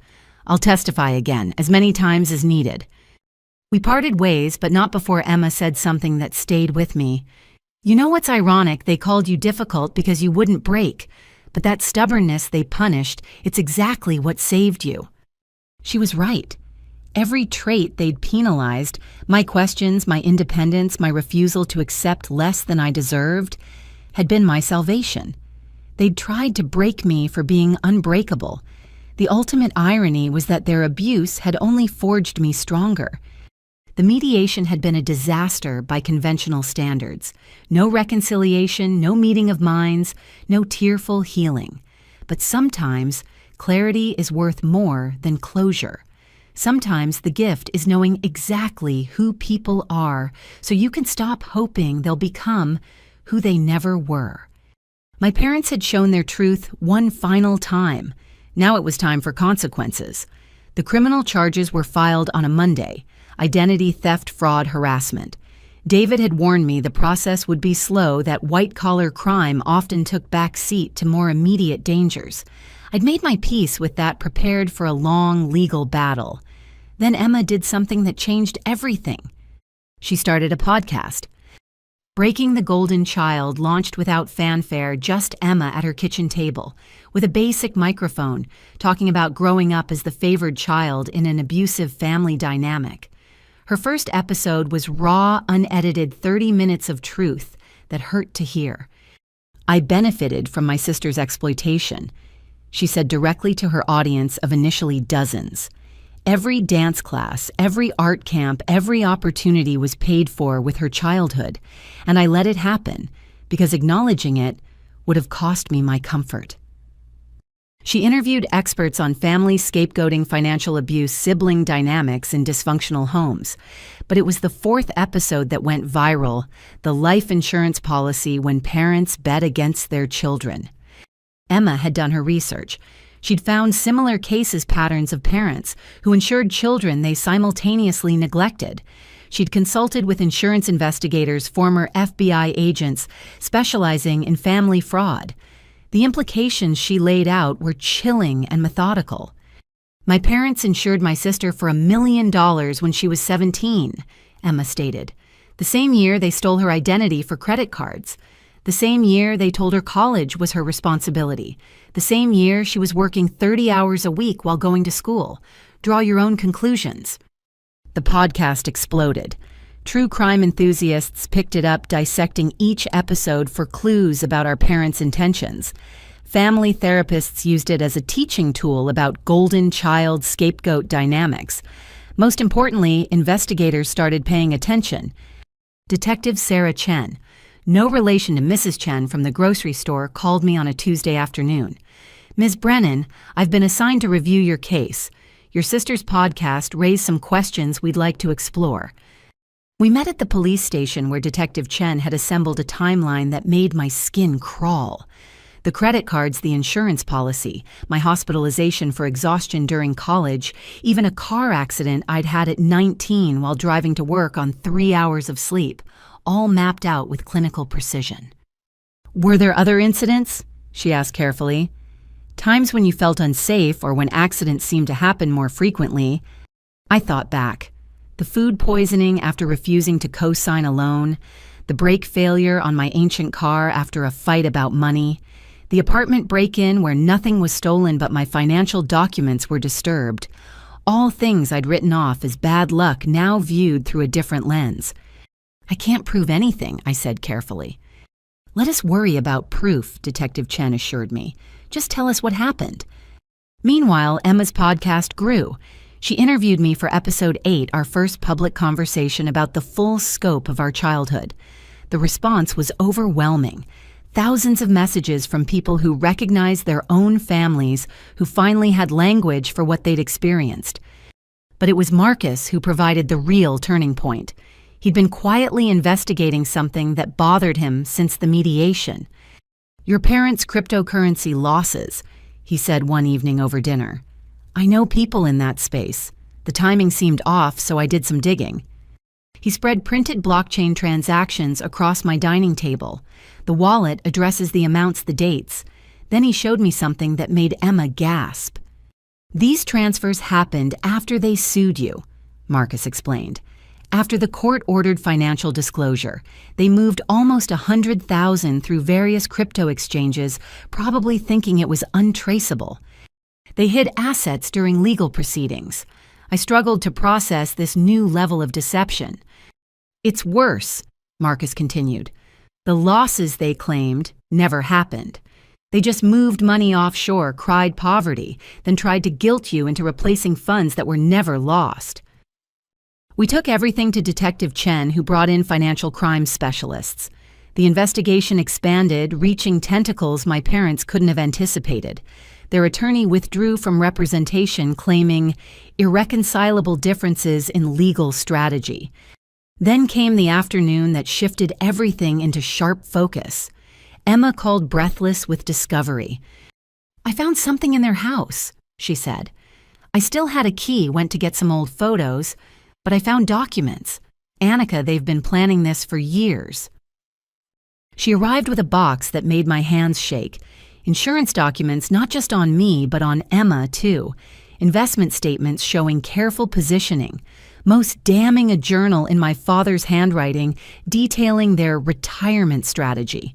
A: "I'll testify again, as many times as needed." We parted ways, but not before Emma said something that stayed with me. "You know what's ironic? They called you difficult because you wouldn't break. But that stubbornness they punished, it's exactly what saved you." She was right. Every trait they'd penalized, my questions, my independence, my refusal to accept less than I deserved, had been my salvation. They'd tried to break me for being unbreakable. The ultimate irony was that their abuse had only forged me stronger. The mediation had been a disaster by conventional standards. No reconciliation, no meeting of minds, no tearful healing. But sometimes, clarity is worth more than closure. Sometimes the gift is knowing exactly who people are, so you can stop hoping they'll become who they never were. My parents had shown their truth one final time. Now it was time for consequences. The criminal charges were filed on a Monday. Identity theft, fraud, harassment. David had warned me the process would be slow, that white-collar crime often took back seat to more immediate dangers. I'd made my peace with that, prepared for a long legal battle. Then Emma did something that changed everything. She started a podcast. Breaking the Golden Child launched without fanfare, just Emma at her kitchen table, with a basic microphone, talking about growing up as the favored child in an abusive family dynamic. Her first episode was raw, unedited 30 minutes of truth that hurt to hear. "I benefited from my sister's exploitation," she said directly to her audience of initially dozens. Every dance class, every art camp, every opportunity was paid for with her childhood, and I let it happen because acknowledging it would have cost me my comfort. She interviewed experts on family scapegoating, financial abuse, sibling dynamics in dysfunctional homes. But it was the fourth episode that went viral, the life insurance policy when parents bet against their children. Emma had done her research. She'd found similar cases patterns of parents who insured children they simultaneously neglected. She'd consulted with insurance investigators, former FBI agents specializing in family fraud. The implications she laid out were chilling and methodical. "My parents insured my sister for $1 million when she was 17, Emma stated. The same year they stole her identity for credit cards. The same year they told her college was her responsibility. The same year she was working 30 hours a week while going to school. Draw your own conclusions. The podcast exploded. True crime enthusiasts picked it up, dissecting each episode for clues about our parents' intentions. Family therapists used it as a teaching tool about golden child scapegoat dynamics. Most importantly, investigators started paying attention. Detective Sarah Chen, no relation to Mrs. Chen from the grocery store, called me on a Tuesday afternoon. Ms. Brennan, I've been assigned to review your case. Your sister's podcast raised some questions we'd like to explore. We met at the police station where Detective Chen had assembled a timeline that made my skin crawl. The credit cards, the insurance policy, my hospitalization for exhaustion during college, even a car accident I'd had at 19 while driving to work on 3 hours of sleep, all mapped out with clinical precision. Were there other incidents? She asked carefully. Times when you felt unsafe or when accidents seemed to happen more frequently. I thought back. The food poisoning after refusing to co-sign a loan, the brake failure on my ancient car after a fight about money, the apartment break-in where nothing was stolen but my financial documents were disturbed. All things I'd written off as bad luck now viewed through a different lens. I can't prove anything, I said carefully. Let us worry about proof, Detective Chen assured me. Just tell us what happened. Meanwhile, Emma's podcast grew. She interviewed me for episode 8, our first public conversation about the full scope of our childhood. The response was overwhelming. Thousands of messages from people who recognized their own families, who finally had language for what they'd experienced. But it was Marcus who provided the real turning point. He'd been quietly investigating something that bothered him since the mediation. Your parents' cryptocurrency losses, he said one evening over dinner. I know people in that space. The timing seemed off, so I did some digging. He spread printed blockchain transactions across my dining table. The wallet addresses the amounts, the dates. Then he showed me something that made Emma gasp. These transfers happened after they sued you, Marcus explained. After the court-ordered financial disclosure, they moved almost 100,000 through various crypto exchanges, probably thinking it was untraceable. They hid assets during legal proceedings. I struggled to process this new level of deception. It's worse, Marcus continued. The losses they claimed never happened. They just moved money offshore, cried poverty, then tried to guilt you into replacing funds that were never lost. We took everything to Detective Chen, who brought in financial crime specialists. The investigation expanded, reaching tentacles my parents couldn't have anticipated. Their attorney withdrew from representation, claiming irreconcilable differences in legal strategy. Then came the afternoon that shifted everything into sharp focus. Emma called breathless with discovery. I found something in their house, she said. I still had a key, went to get some old photos, but I found documents. Annika, they've been planning this for years. She arrived with a box that made my hands shake. Insurance documents not just on me, but on Emma, too. Investment statements showing careful positioning. Most damning, a journal in my father's handwriting detailing their retirement strategy.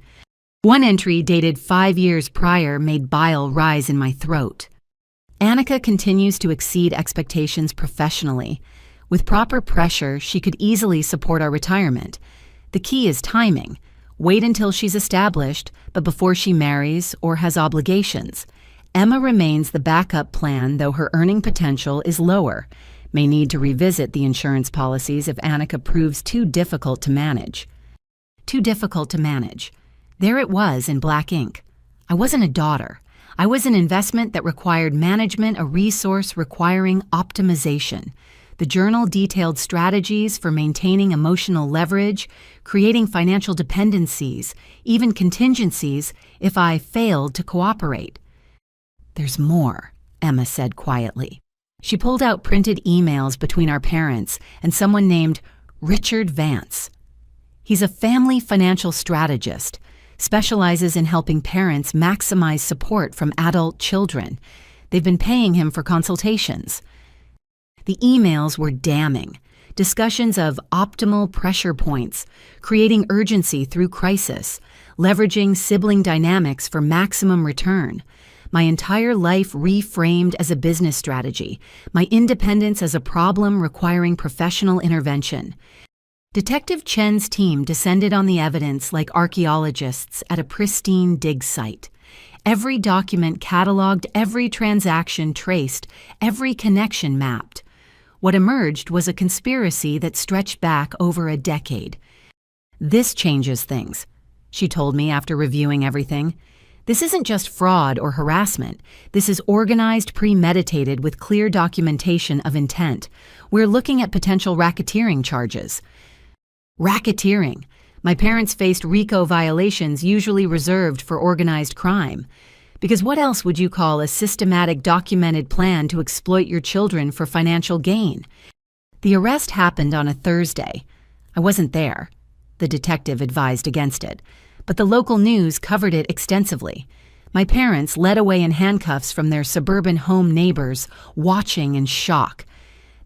A: One entry dated 5 years prior made bile rise in my throat. Annika continues to exceed expectations professionally. With proper pressure, she could easily support our retirement. The key is timing. Wait until she's established, but before she marries or has obligations. Emma remains the backup plan, though her earning potential is lower. May need to revisit the insurance policies if Annika proves too difficult to manage. Too difficult to manage. There it was in black ink. I wasn't a daughter. I was an investment that required management, a resource requiring optimization. The journal detailed strategies for maintaining emotional leverage, creating financial dependencies, even contingencies if I failed to cooperate. There's more, Emma said quietly. She pulled out printed emails between our parents and someone named Richard Vance. He's a family financial strategist, specializes in helping parents maximize support from adult children. They've been paying him for consultations. The emails were damning. Discussions of optimal pressure points, creating urgency through crisis, leveraging sibling dynamics for maximum return. My entire life reframed as a business strategy, my independence as a problem requiring professional intervention. Detective Chen's team descended on the evidence like archaeologists at a pristine dig site. Every document cataloged, every transaction traced, every connection mapped. What emerged was a conspiracy that stretched back over a decade. "This changes things," she told me after reviewing everything. "This isn't just fraud or harassment. This is organized, premeditated with clear documentation of intent. We're looking at potential racketeering charges." Racketeering. My parents faced RICO violations usually reserved for organized crime. Because what else would you call a systematic, documented plan to exploit your children for financial gain? The arrest happened on a Thursday. I wasn't there. The detective advised against it, but the local news covered it extensively. My parents led away in handcuffs from their suburban home neighbors, watching in shock.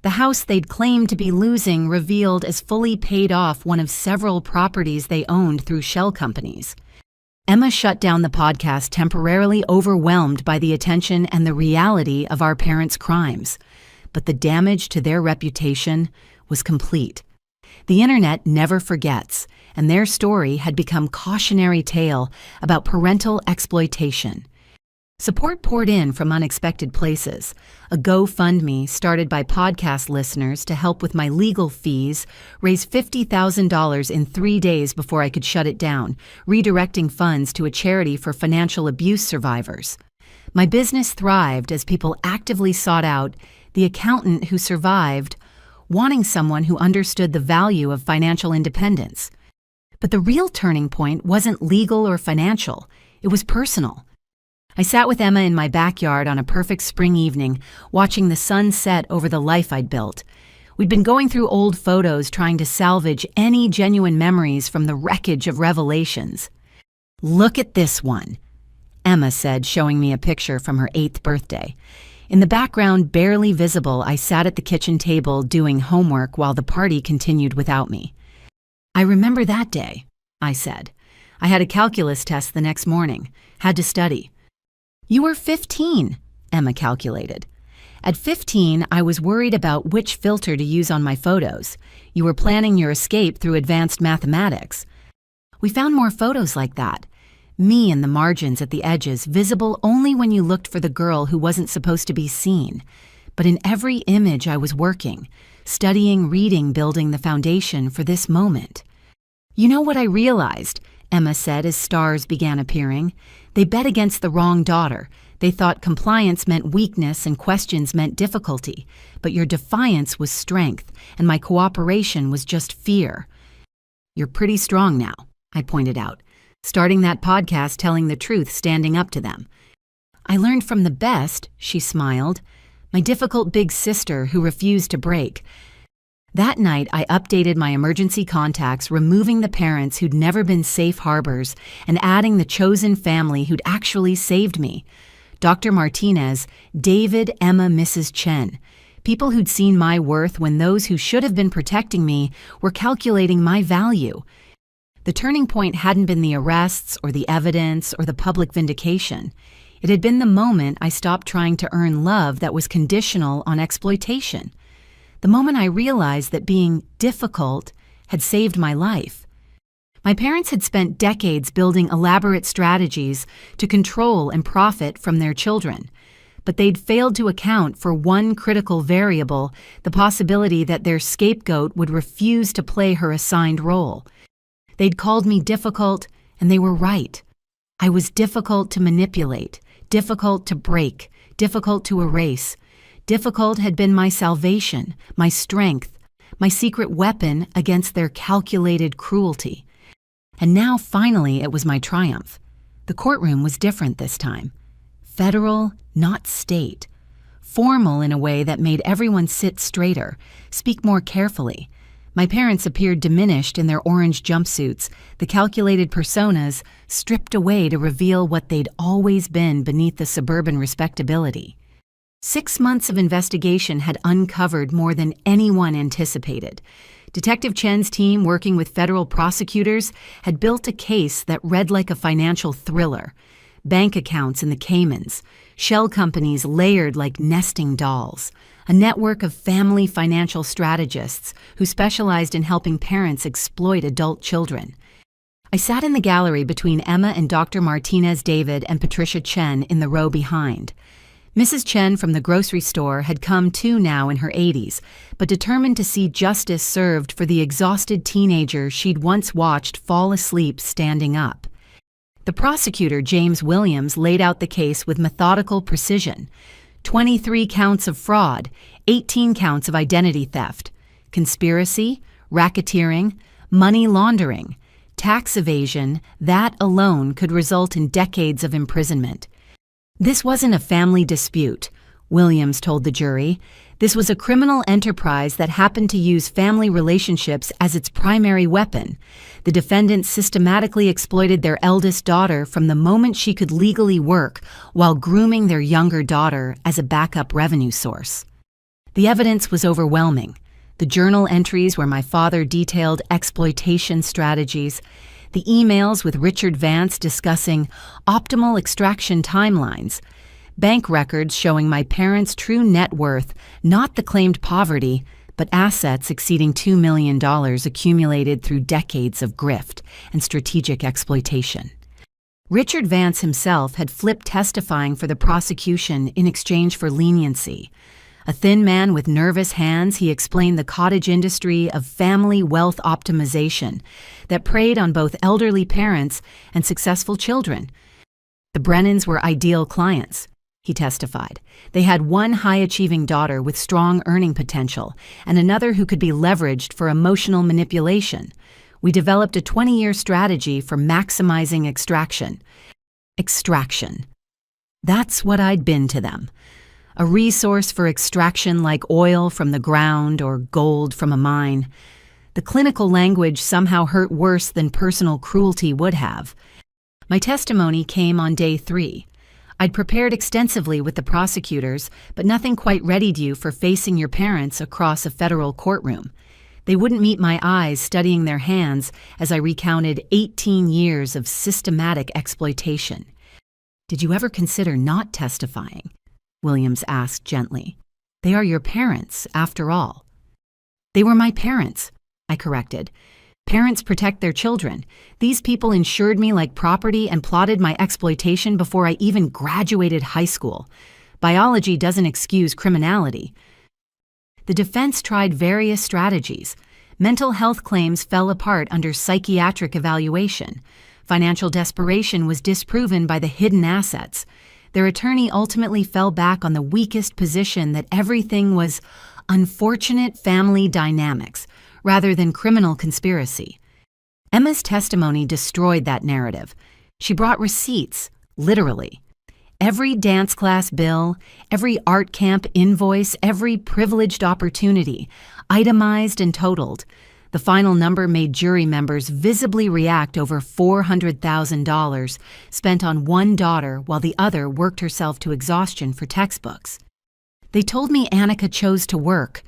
A: The house they'd claimed to be losing revealed as fully paid off one of several properties they owned through shell companies. Emma shut down the podcast, temporarily overwhelmed by the attention and the reality of our parents' crimes. But the damage to their reputation was complete. The internet never forgets, and their story had become cautionary tale about parental exploitation. Support poured in from unexpected places. A GoFundMe started by podcast listeners to help with my legal fees raised $50,000 in 3 days before I could shut it down, redirecting funds to a charity for financial abuse survivors. My business thrived as people actively sought out the accountant who survived, wanting someone who understood the value of financial independence. But the real turning point wasn't legal or financial. It was personal. I sat with Emma in my backyard on a perfect spring evening, watching the sun set over the life I'd built. We'd been going through old photos trying to salvage any genuine memories from the wreckage of revelations. "Look at this one," Emma said, showing me a picture from her 8th birthday. In the background, barely visible, I sat at the kitchen table doing homework while the party continued without me. "I remember that day," I said. "I had a calculus test the next morning, had to study." "You were 15, Emma calculated. "At 15, I was worried about which filter to use on my photos. You were planning your escape through advanced mathematics." We found more photos like that. Me in the margins at the edges, visible only when you looked for the girl who wasn't supposed to be seen. But in every image I was working, studying, reading, building the foundation for this moment. "You know what I realized?" Emma said as stars began appearing. "They bet against the wrong daughter. They thought compliance meant weakness and questions meant difficulty. But your defiance was strength, and my cooperation was just fear." "You're pretty strong now," I pointed out. "Starting that podcast, telling the truth, standing up to them." "I learned from the best," she smiled. "My difficult big sister who refused to break." That night, I updated my emergency contacts, removing the parents who'd never been safe harbors and adding the chosen family who'd actually saved me. Dr. Martinez, David, Emma, Mrs. Chen. People who'd seen my worth when those who should have been protecting me were calculating my value. The turning point hadn't been the arrests or the evidence or the public vindication. It had been the moment I stopped trying to earn love that was conditional on exploitation. The moment I realized that being difficult had saved my life. My parents had spent decades building elaborate strategies to control and profit from their children, but they'd failed to account for one critical variable, the possibility that their scapegoat would refuse to play her assigned role. They'd called me difficult, and they were right. I was difficult to manipulate, difficult to break, difficult to erase. Difficult had been my salvation, my strength, my secret weapon against their calculated cruelty. And now, finally, it was my triumph. The courtroom was different this time. Federal, not state. Formal in a way that made everyone sit straighter, speak more carefully. My parents appeared diminished in their orange jumpsuits, the calculated personas stripped away to reveal what they'd always been beneath the suburban respectability. 6 months of investigation had uncovered more than anyone anticipated. Detective Chen's team, working with federal prosecutors, had built a case that read like a financial thriller. Bank accounts in the Caymans, shell companies layered like nesting dolls, a network of family financial strategists who specialized in helping parents exploit adult children. I sat in the gallery between Emma and Dr. Martinez David and Patricia Chen in the row behind. Mrs. Chen from the grocery store had come too now in her 80s, but determined to see justice served for the exhausted teenager she'd once watched fall asleep standing up. The prosecutor, James Williams, laid out the case with methodical precision. 23 counts of fraud, 18 counts of identity theft, conspiracy, racketeering, money laundering, tax evasion. That alone could result in decades of imprisonment. This wasn't a family dispute, Williams told the jury. This was a criminal enterprise that happened to use family relationships as its primary weapon. The defendants systematically exploited their eldest daughter from the moment she could legally work, while grooming their younger daughter as a backup revenue source. The evidence was overwhelming. The journal entries where my father detailed exploitation strategies, the emails with Richard Vance discussing optimal extraction timelines, bank records showing my parents' true net worth, not the claimed poverty, but assets exceeding $2 million accumulated through decades of grift and strategic exploitation. Richard Vance himself had flipped testifying for the prosecution in exchange for leniency. A thin man with nervous hands, he explained the cottage industry of family wealth optimization that preyed on both elderly parents and successful children. The Brennans were ideal clients, he testified. They had one high-achieving daughter with strong earning potential and another who could be leveraged for emotional manipulation. We developed a 20-year strategy for maximizing extraction. Extraction. That's what I'd been to them. A resource for extraction like oil from the ground or gold from a mine. The clinical language somehow hurt worse than personal cruelty would have. My testimony came on day 3. I'd prepared extensively with the prosecutors, but nothing quite readied you for facing your parents across a federal courtroom. They wouldn't meet my eyes studying their hands as I recounted 18 years of systematic exploitation. Did you ever consider not testifying? Williams asked gently. They are your parents, after all. They were my parents, I corrected. Parents protect their children. These people insured me like property and plotted my exploitation before I even graduated high school. Biology doesn't excuse criminality. The defense tried various strategies. Mental health claims fell apart under psychiatric evaluation. Financial desperation was disproven by the hidden assets. Their attorney ultimately fell back on the weakest position that everything was unfortunate family dynamics rather than criminal conspiracy. Emma's testimony destroyed that narrative. She brought receipts, literally. Every dance class bill, every art camp invoice, every privileged opportunity, itemized and totaled. The final number made jury members visibly react over $400,000 spent on one daughter while the other worked herself to exhaustion for textbooks. They told me Annika chose to work.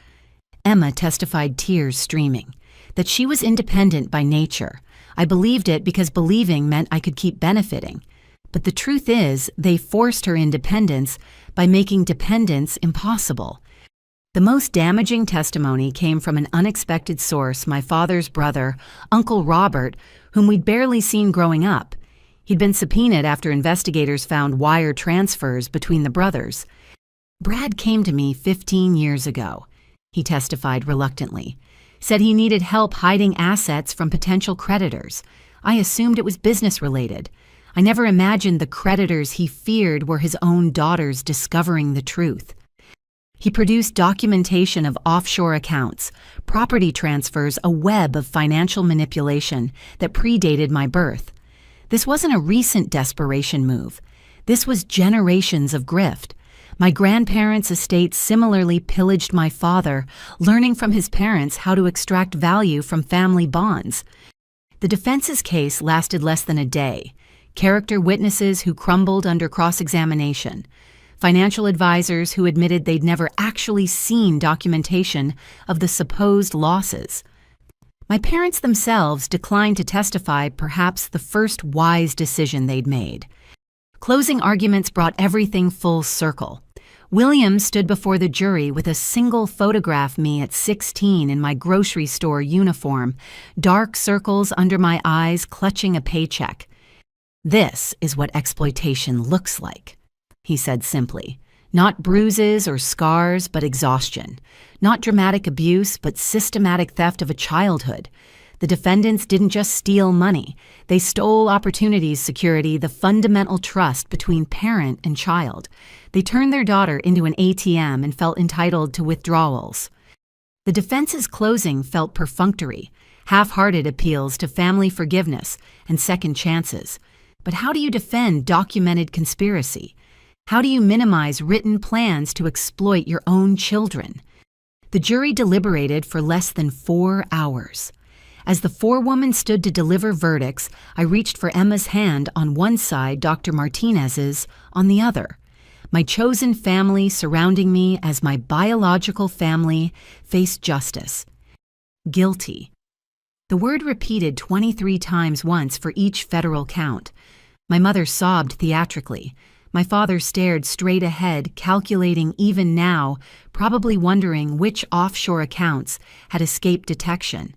A: Emma testified, tears streaming, that she was independent by nature. I believed it because believing meant I could keep benefiting. But the truth is, they forced her independence by making dependence impossible. The most damaging testimony came from an unexpected source, my father's brother, Uncle Robert, whom we'd barely seen growing up. He'd been subpoenaed after investigators found wire transfers between the brothers. Brad came to me 15 years ago, he testified reluctantly. Said he needed help hiding assets from potential creditors. I assumed it was business-related. I never imagined the creditors he feared were his own daughters discovering the truth. He produced documentation of offshore accounts, property transfers, a web of financial manipulation that predated my birth. This wasn't a recent desperation move. This was generations of grift. My grandparents' estate similarly pillaged my father, learning from his parents how to extract value from family bonds. The defense's case lasted less than a day. Character witnesses who crumbled under cross-examination. Financial advisors who admitted they'd never actually seen documentation of the supposed losses. My parents themselves declined to testify, perhaps the first wise decision they'd made. Closing arguments brought everything full circle. William stood before the jury with a single photograph me at 16 in my grocery store uniform, dark circles under my eyes clutching a paycheck. "This is what exploitation looks like," he said simply. "Not bruises or scars, but exhaustion. Not dramatic abuse, but systematic theft of a childhood. The defendants didn't just steal money. They stole opportunities security, the fundamental trust between parent and child. They turned their daughter into an ATM and felt entitled to withdrawals." The defense's closing felt perfunctory, half-hearted appeals to family forgiveness and second chances. But how do you defend documented conspiracy? How do you minimize written plans to exploit your own children? The jury deliberated for less than 4 hours. As the forewoman stood to deliver verdicts, I reached for Emma's hand on one side, Dr. Martinez's on the other. My chosen family surrounding me as my biological family faced justice. Guilty. The word repeated 23 times once for each federal count. My mother sobbed theatrically. My father stared straight ahead, calculating even now, probably wondering which offshore accounts had escaped detection.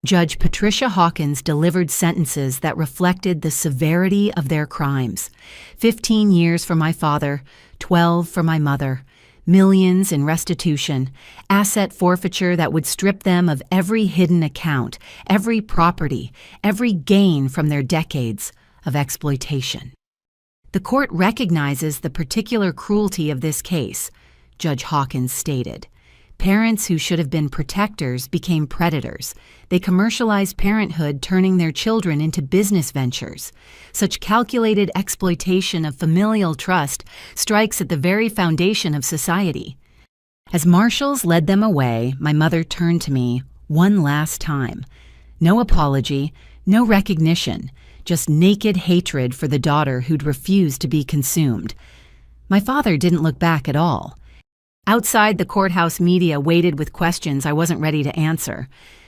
A: Judge Patricia Hawkins delivered sentences that reflected the severity of their crimes. 15 years for my father, 12 for my mother, millions in restitution, asset forfeiture that would strip them of every hidden account, every property, every gain from their decades of exploitation. "The court recognizes the particular cruelty of this case," Judge Hawkins stated. "Parents who should have been protectors became predators. They commercialized parenthood, turning their children into business ventures. Such calculated exploitation of familial trust strikes at the very foundation of society." As marshals led them away, my mother turned to me one last time. No apology, no recognition, just naked hatred for the daughter who'd refused to be consumed. My father didn't look back at all. Outside, the courthouse media waited with questions I wasn't ready to answer.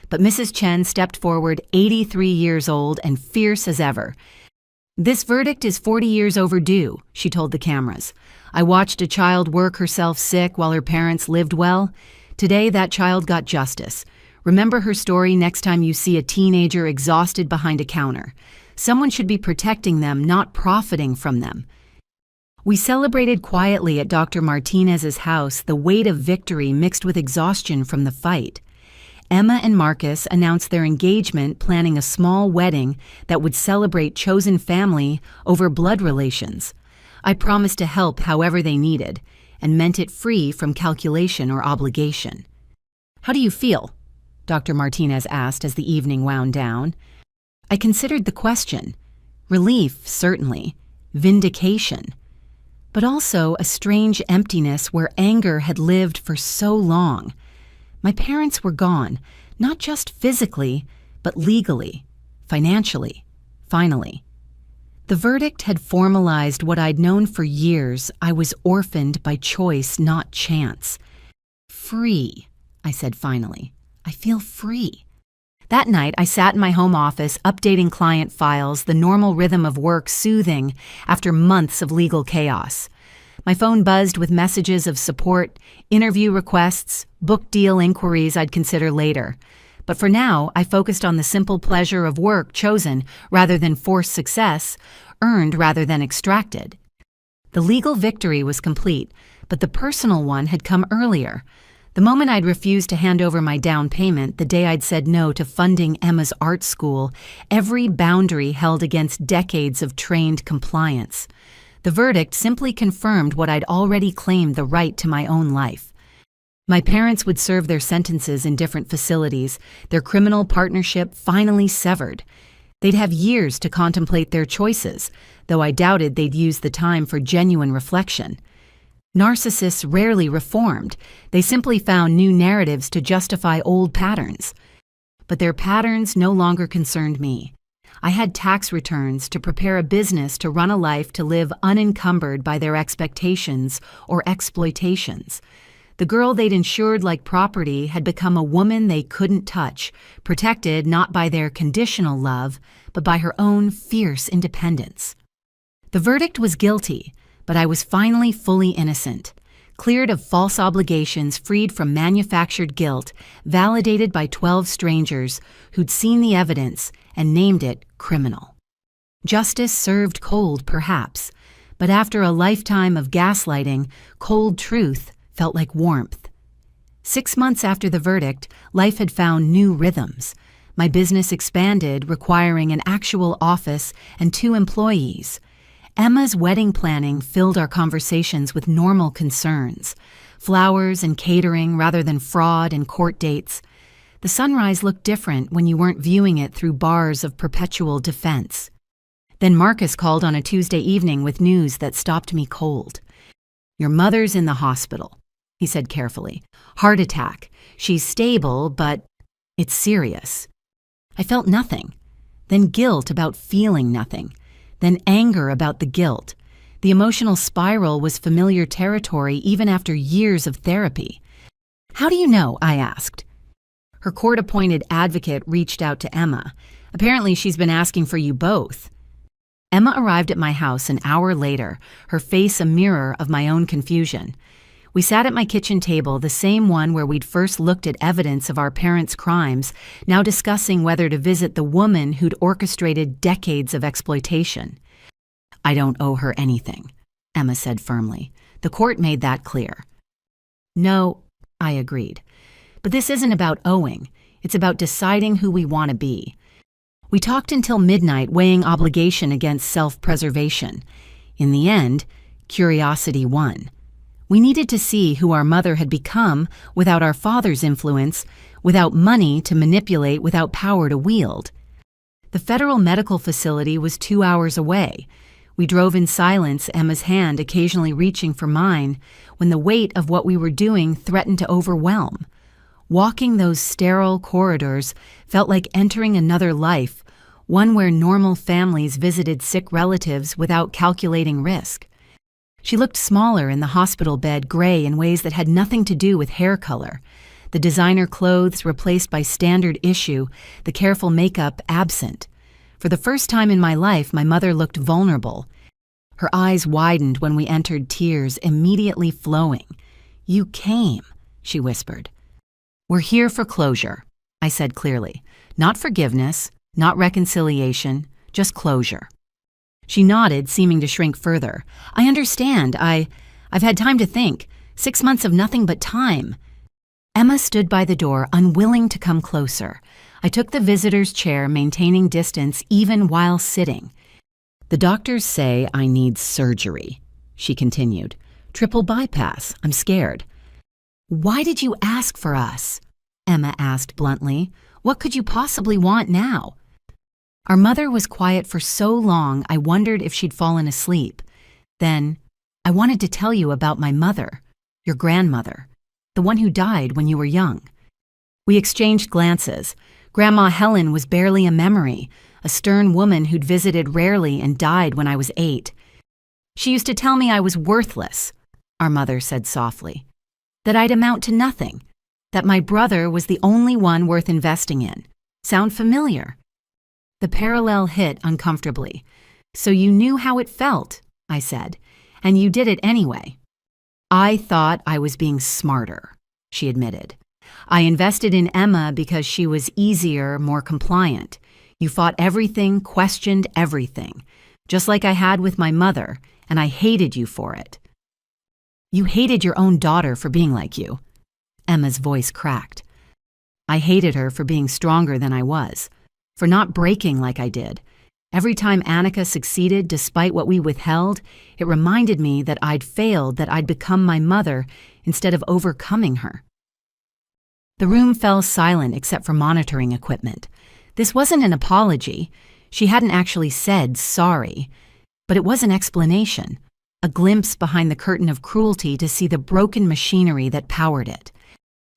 A: But Mrs. Chen stepped forward, 83 years old and fierce as ever. "This verdict is 40 years overdue," she told the cameras. "I watched a child work herself sick while her parents lived well. Today, that child got justice. Remember her story next time you see a teenager exhausted behind a counter. Someone should be protecting them, not profiting from them." We celebrated quietly at Dr. Martinez's house, the weight of victory mixed with exhaustion from the fight. Emma and Marcus announced their engagement, planning a small wedding that would celebrate chosen family over blood relations. I promised to help however they needed, and meant it free from calculation or obligation. "How do you feel?" Dr. Martinez asked as the evening wound down. I considered the question. Relief, certainly. Vindication. But also a strange emptiness where anger had lived for so long. My parents were gone, not just physically, but legally, financially, finally. The verdict had formalized what I'd known for years. I was orphaned by choice, not chance. "Free," I said finally. "I feel free." That night, I sat in my home office, updating client files, the normal rhythm of work soothing after months of legal chaos. My phone buzzed with messages of support, interview requests, book deal inquiries I'd consider later. But for now, I focused on the simple pleasure of work chosen rather than forced success, earned rather than extracted. The legal victory was complete, but the personal one had come earlier. The moment I'd refused to hand over my down payment, the day I'd said no to funding Emma's art school, every boundary held against decades of trained compliance. The verdict simply confirmed what I'd already claimed the right to my own life. My parents would serve their sentences in different facilities, their criminal partnership finally severed. They'd have years to contemplate their choices, though I doubted they'd use the time for genuine reflection. Narcissists rarely reformed. They simply found new narratives to justify old patterns. But their patterns no longer concerned me. I had tax returns to prepare a business to run a life to live unencumbered by their expectations or exploitations. The The girl they'd insured like property had become a woman they couldn't touch, protected not by their conditional love, but by her own fierce independence. The verdict was guilty, but I was finally fully innocent, cleared of false obligations, freed from manufactured guilt, validated by 12 strangers who'd seen the evidence and named it criminal. Justice served cold, perhaps, but after a lifetime of gaslighting, cold truth felt like warmth. 6 months after the verdict, life had found new rhythms. My business expanded, requiring an actual office and 2 employees. Emma's wedding planning filled our conversations with normal concerns. Flowers and catering rather than fraud and court dates. The sunrise looked different when you weren't viewing it through bars of perpetual defense. Then Marcus called on a Tuesday evening with news that stopped me cold. "Your mother's in the hospital," he said carefully. "Heart attack. She's stable, but it's serious." I felt nothing. Then guilt about feeling nothing. Then anger about the guilt. The emotional spiral was familiar territory even after years of therapy. "How do you know?" I asked. Her court-appointed advocate reached out to Emma. "Apparently she's been asking for you both." Emma arrived at my house an hour later, her face a mirror of my own confusion. We sat at my kitchen table, the same one where we'd first looked at evidence of our parents' crimes, now discussing whether to visit the woman who'd orchestrated decades of exploitation. "I don't owe her anything," Emma said firmly. "The court made that clear." "No," I agreed. "But this isn't about owing. It's about deciding who we want to be." We talked until midnight, weighing obligation against self-preservation. In the end, curiosity won. We needed to see who our mother had become without our father's influence, without money to manipulate, without power to wield. The federal medical facility was 2 hours away. We drove in silence, Emma's hand occasionally reaching for mine, when the weight of what we were doing threatened to overwhelm. Walking those sterile corridors felt like entering another life, one where normal families visited sick relatives without calculating risk. She looked smaller in the hospital bed, gray in ways that had nothing to do with hair color. The designer clothes replaced by standard issue, the careful makeup absent. For the first time in my life, my mother looked vulnerable. Her eyes widened when we entered, tears immediately flowing. "You came," she whispered. "We're here for closure," I said clearly. "Not forgiveness, not reconciliation, just closure." She nodded, seeming to shrink further. "I understand. I've had time to think. 6 months of nothing but time." Emma stood by the door, unwilling to come closer. I took the visitor's chair, maintaining distance even while sitting. "The doctors say I need surgery," she continued. "Triple bypass. I'm scared." "Why did you ask for us?" Emma asked bluntly. "What could you possibly want now?" Our mother was quiet for so long I wondered if she'd fallen asleep. Then, "I wanted to tell you about my mother, your grandmother, the one who died when you were young." We exchanged glances. Grandma Helen was barely a memory, a stern woman who'd visited rarely and died when I was 8. "She used to tell me I was worthless," our mother said softly, "that I'd amount to nothing, that my brother was the only one worth investing in. Sound familiar?" The parallel hit uncomfortably. "So you knew how it felt," I said, "and you did it anyway." "I thought I was being smarter," she admitted. "I invested in Emma because she was easier, more compliant. You fought everything, questioned everything, just like I had with my mother, and I hated you for it." "You hated your own daughter for being like you." Emma's voice cracked. "I hated her for being stronger than I was, for not breaking like I did. Every time Annika succeeded despite what we withheld, it reminded me that I'd failed, that I'd become my mother instead of overcoming her." The room fell silent except for monitoring equipment. This wasn't an apology. She hadn't actually said sorry. But it was an explanation, a glimpse behind the curtain of cruelty to see the broken machinery that powered it.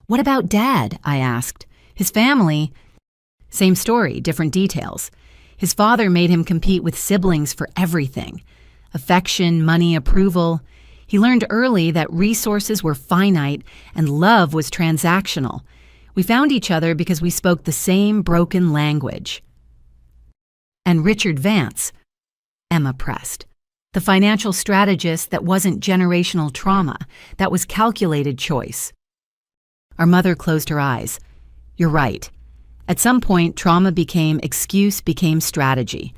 A: "What about Dad?" I asked. "His family—" "Same story, different details. His father made him compete with siblings for everything. Affection, money, approval. He learned early that resources were finite and love was transactional. We found each other because we spoke the same broken language. And Richard Vance, Emma pressed. The financial strategist that wasn't generational trauma, that was calculated choice. Our mother closed her eyes. You're right. At some point, trauma became excuse, became strategy.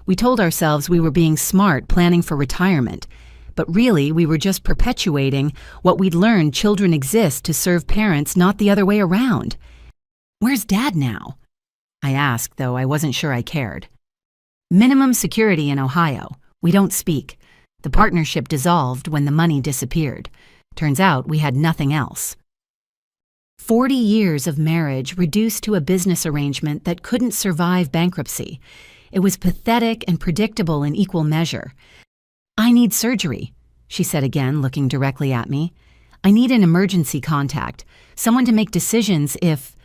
A: We told ourselves we were being smart, planning for retirement. But really, we were just perpetuating what we'd learned children exist to serve parents, not the other way around. Where's Dad now? I asked, though I wasn't sure I cared. Minimum security in Ohio. We don't speak. The partnership dissolved when the money disappeared. Turns out we had nothing else. 40 years of marriage reduced to a business arrangement that couldn't survive bankruptcy. It was pathetic and predictable in equal measure. I need surgery, she said again, looking directly at me. I need an emergency contact, someone to make decisions if...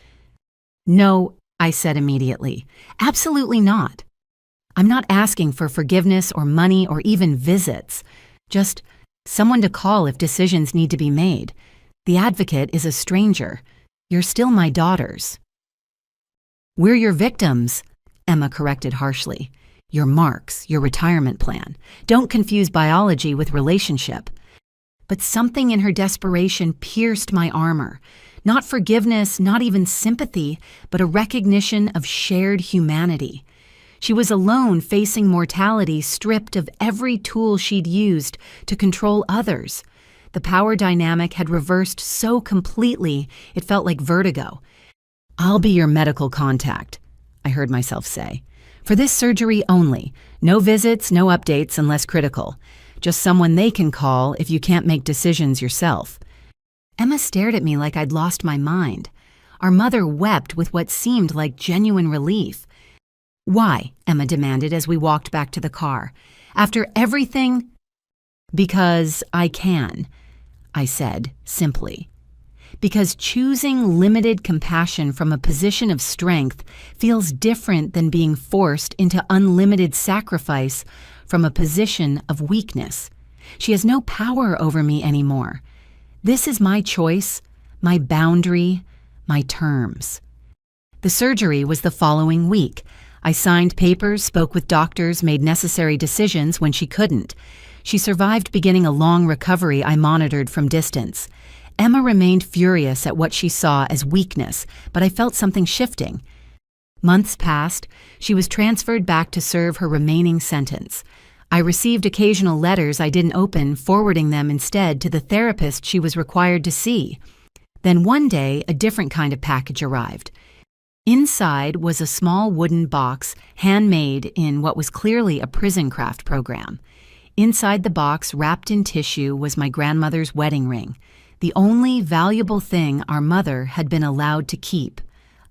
A: No, I said immediately. Absolutely not. I'm not asking for forgiveness or money or even visits. Just someone to call if decisions need to be made. The advocate is a stranger. You're still my daughters. We're your victims, Emma corrected harshly. Your marks, your retirement plan. Don't confuse biology with relationship. But something in her desperation pierced my armor. Not forgiveness, not even sympathy, but a recognition of shared humanity. She was alone facing mortality, stripped of every tool she'd used to control others. The power dynamic had reversed so completely, it felt like vertigo. I'll be your medical contact, I heard myself say. For this surgery only. No visits, no updates unless critical. Just someone they can call if you can't make decisions yourself. Emma stared at me like I'd lost my mind. Our mother wept with what seemed like genuine relief. Why? Emma demanded as we walked back to the car. After everything? Because I can, I said simply. Because choosing limited compassion from a position of strength feels different than being forced into unlimited sacrifice from a position of weakness. She has no power over me anymore. This is my choice, my boundary, my terms. The surgery was the following week. I signed papers, spoke with doctors, made necessary decisions when she couldn't. She survived beginning a long recovery I monitored from distance. Emma remained furious at what she saw as weakness, but I felt something shifting. Months passed. She was transferred back to serve her remaining sentence. I received occasional letters I didn't open, forwarding them instead to the therapist she was required to see. Then one day, a different kind of package arrived. Inside was a small wooden box, handmade in what was clearly a prison craft program. Inside the box, wrapped in tissue, was my grandmother's wedding ring, the only valuable thing our mother had been allowed to keep,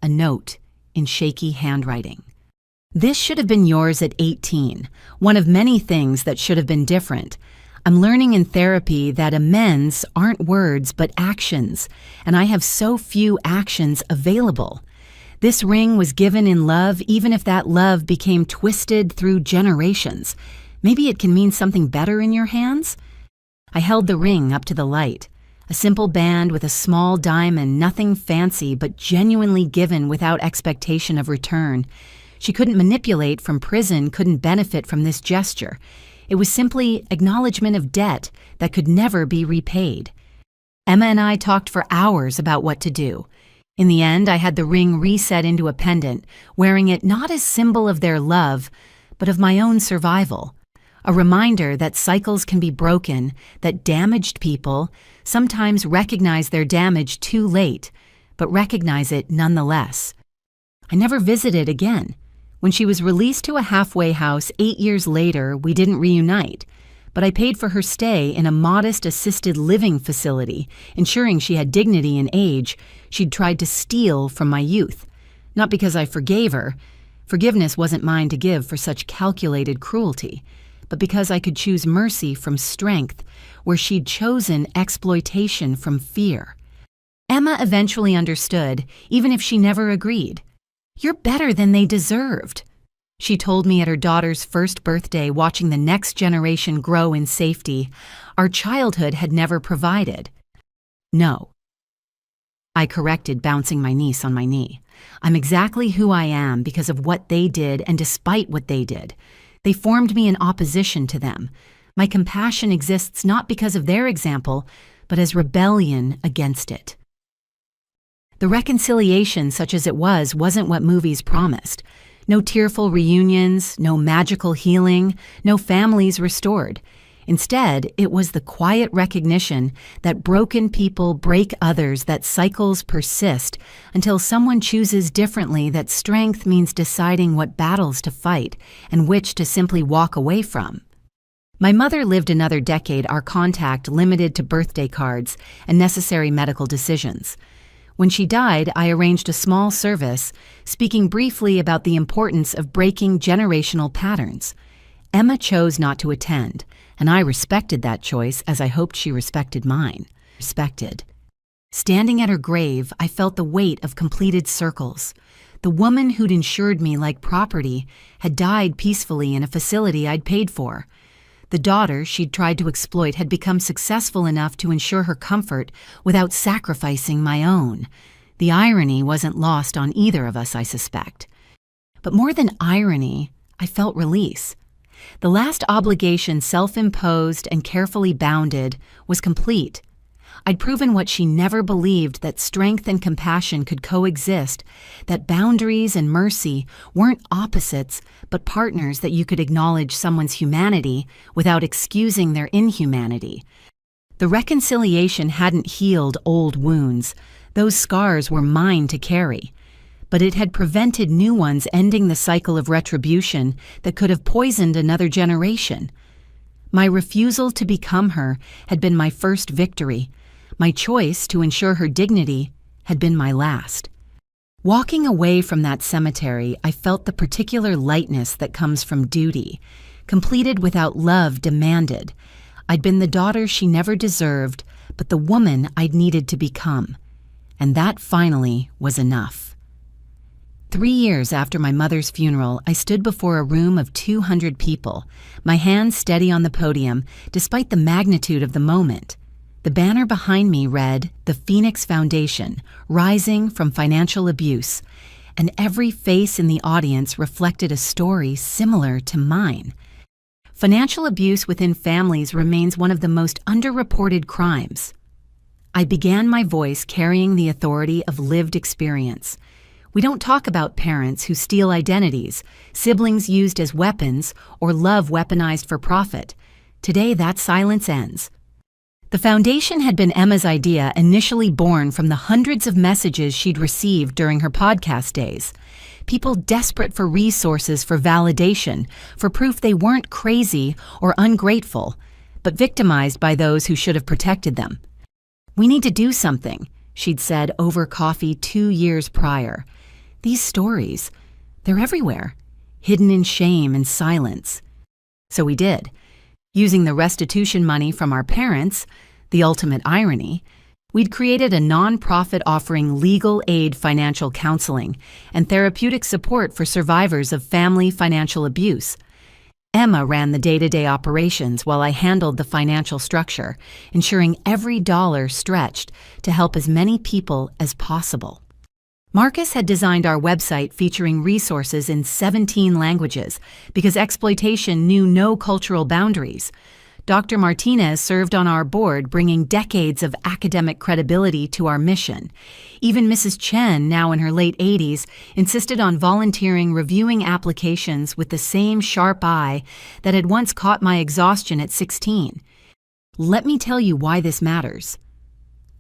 A: a note in shaky handwriting. This should have been yours at 18, one of many things that should have been different. I'm learning in therapy that amends aren't words but actions, and I have so few actions available. This ring was given in love, even if that love became twisted through generations. Maybe it can mean something better in your hands? I held the ring up to the light. A simple band with a small diamond, nothing fancy, but genuinely given without expectation of return. She couldn't manipulate from prison, couldn't benefit from this gesture. It was simply acknowledgement of debt that could never be repaid. Emma and I talked for hours about what to do. In the end, I had the ring reset into a pendant, wearing it not as symbol of their love, but of my own survival. A reminder that cycles can be broken, that damaged people sometimes recognize their damage too late, but recognize it nonetheless. I never visited again. When she was released to a halfway house 8 years later, we didn't reunite, but I paid for her stay in a modest assisted living facility, ensuring she had dignity in age she'd tried to steal from my youth. Not because I forgave her. Forgiveness wasn't mine to give for such calculated cruelty, but because I could choose mercy from strength, where she'd chosen exploitation from fear. Emma eventually understood, even if she never agreed. You're better than they deserved, She told me at her daughter's first birthday, watching the next generation grow in safety, our childhood had never provided. No. I corrected, bouncing my niece on my knee. I'm exactly who I am because of what they did and despite what they did. They formed me in opposition to them. My compassion exists not because of their example, but as rebellion against it. The reconciliation, such as it was, wasn't what movies promised. No tearful reunions, no magical healing, no families restored. Instead, it was the quiet recognition that broken people break others, that cycles persist until someone chooses differently, that strength means deciding what battles to fight and which to simply walk away from. My mother lived another decade, our contact limited to birthday cards and necessary medical decisions. When she died, I arranged a small service, speaking briefly about the importance of breaking generational patterns. Emma chose not to attend, and I respected that choice as I hoped she respected mine. Standing at her grave, I felt the weight of completed circles. The woman who'd insured me like property had died peacefully in a facility I'd paid for. The daughter she'd tried to exploit had become successful enough to ensure her comfort without sacrificing my own. The irony wasn't lost on either of us, I suspect. But more than irony, I felt release. The last obligation, self-imposed and carefully bounded, was complete. I'd proven what she never believed, that strength and compassion could coexist, that boundaries and mercy weren't opposites, but partners, that you could acknowledge someone's humanity without excusing their inhumanity. The reconciliation hadn't healed old wounds. Those scars were mine to carry. But it had prevented new ones, ending the cycle of retribution that could have poisoned another generation. My refusal to become her had been my first victory. My choice to ensure her dignity had been my last. Walking away from that cemetery, I felt the particular lightness that comes from duty, completed without love demanded. I'd been the daughter she never deserved, but the woman I'd needed to become. And that finally was enough. 3 years after my mother's funeral, I stood before a room of 200 people, my hands steady on the podium, despite the magnitude of the moment. The banner behind me read, "The Phoenix Foundation, Rising from Financial Abuse," and every face in the audience reflected a story similar to mine. Financial abuse within families remains one of the most underreported crimes. I began my voice carrying the authority of lived experience. We don't talk about parents who steal identities, siblings used as weapons, or love weaponized for profit. Today, that silence ends. The foundation had been Emma's idea, initially born from the hundreds of messages she'd received during her podcast days. People desperate for resources, for validation, for proof they weren't crazy or ungrateful, but victimized by those who should have protected them. "We need to do something," she'd said over coffee 2 years prior. "These stories, they're everywhere, hidden in shame and silence." So we did. Using the restitution money from our parents, the ultimate irony, we'd created a nonprofit offering legal aid, financial counseling, and therapeutic support for survivors of family financial abuse. Emma ran the day-to-day operations while I handled the financial structure, ensuring every dollar stretched to help as many people as possible. Marcus had designed our website featuring resources in 17 languages because exploitation knew no cultural boundaries. Dr. Martinez served on our board, bringing decades of academic credibility to our mission. Even Mrs. Chen, now in her late 80s, insisted on volunteering, reviewing applications with the same sharp eye that had once caught my exhaustion at 16. Let me tell you why this matters.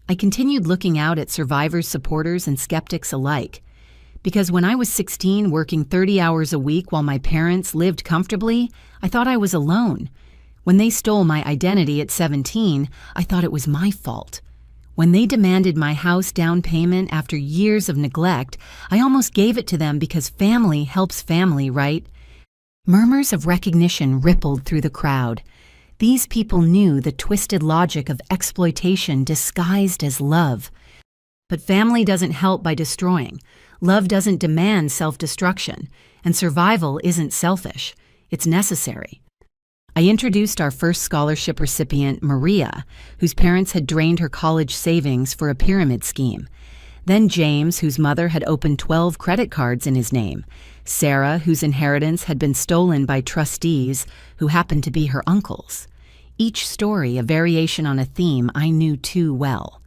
A: I continued looking out at survivors, supporters, and skeptics alike. Because when I was 16, working 30 hours a week while my parents lived comfortably, I thought I was alone. When they stole my identity at 17, I thought it was my fault. When they demanded my house down payment after years of neglect, I almost gave it to them because family helps family, right? Murmurs of recognition rippled through the crowd. These people knew the twisted logic of exploitation disguised as love. But family doesn't help by destroying. Love doesn't demand self-destruction. And survival isn't selfish, it's necessary. I introduced our first scholarship recipient, Maria, whose parents had drained her college savings for a pyramid scheme. Then James, whose mother had opened 12 credit cards in his name. Sarah, whose inheritance had been stolen by trustees who happened to be her uncles. Each story a variation on a theme I knew too well.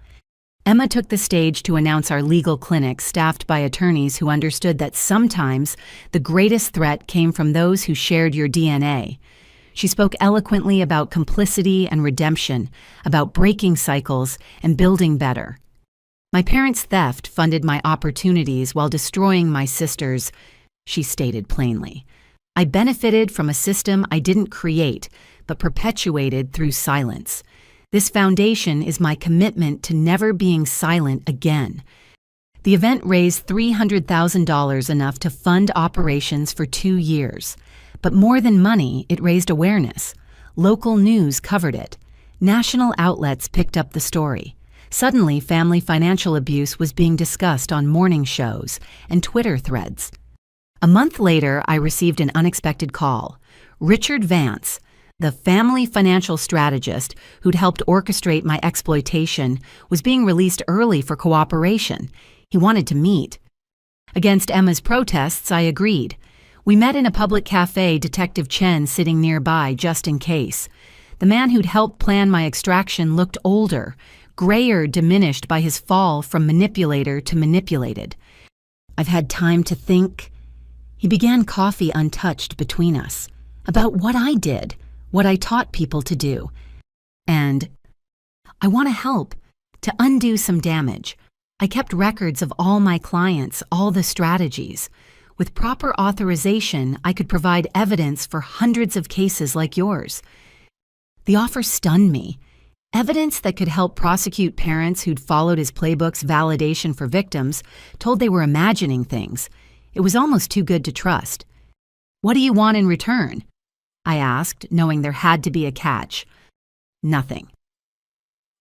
A: Emma took the stage to announce our legal clinic staffed by attorneys who understood that sometimes the greatest threat came from those who shared your DNA. She spoke eloquently about complicity and redemption, about breaking cycles and building better. My parents' theft funded my opportunities while destroying my sister's, she stated plainly. I benefited from a system I didn't create, but perpetuated through silence. This foundation is my commitment to never being silent again. The event raised $300,000, enough to fund operations for 2 years. But more than money, it raised awareness. Local news covered it. National outlets picked up the story. Suddenly, family financial abuse was being discussed on morning shows and Twitter threads. A month later, I received an unexpected call. Richard Vance, the family financial strategist who'd helped orchestrate my exploitation, was being released early for cooperation. He wanted to meet. Against Emma's protests, I agreed. We met in a public cafe, Detective Chen sitting nearby just in case. The man who'd helped plan my extraction looked older, grayer, diminished by his fall from manipulator to manipulated. I've had time to think. He began coffee untouched between us, about what I did, what I taught people to do. And I want to help, to undo some damage. I kept records of all my clients, all the strategies. With proper authorization, I could provide evidence for hundreds of cases like yours. The offer stunned me. Evidence that could help prosecute parents who'd followed his playbook's validation for victims, told they were imagining things. It was almost too good to trust. What do you want in return? I asked, knowing there had to be a catch. Nothing.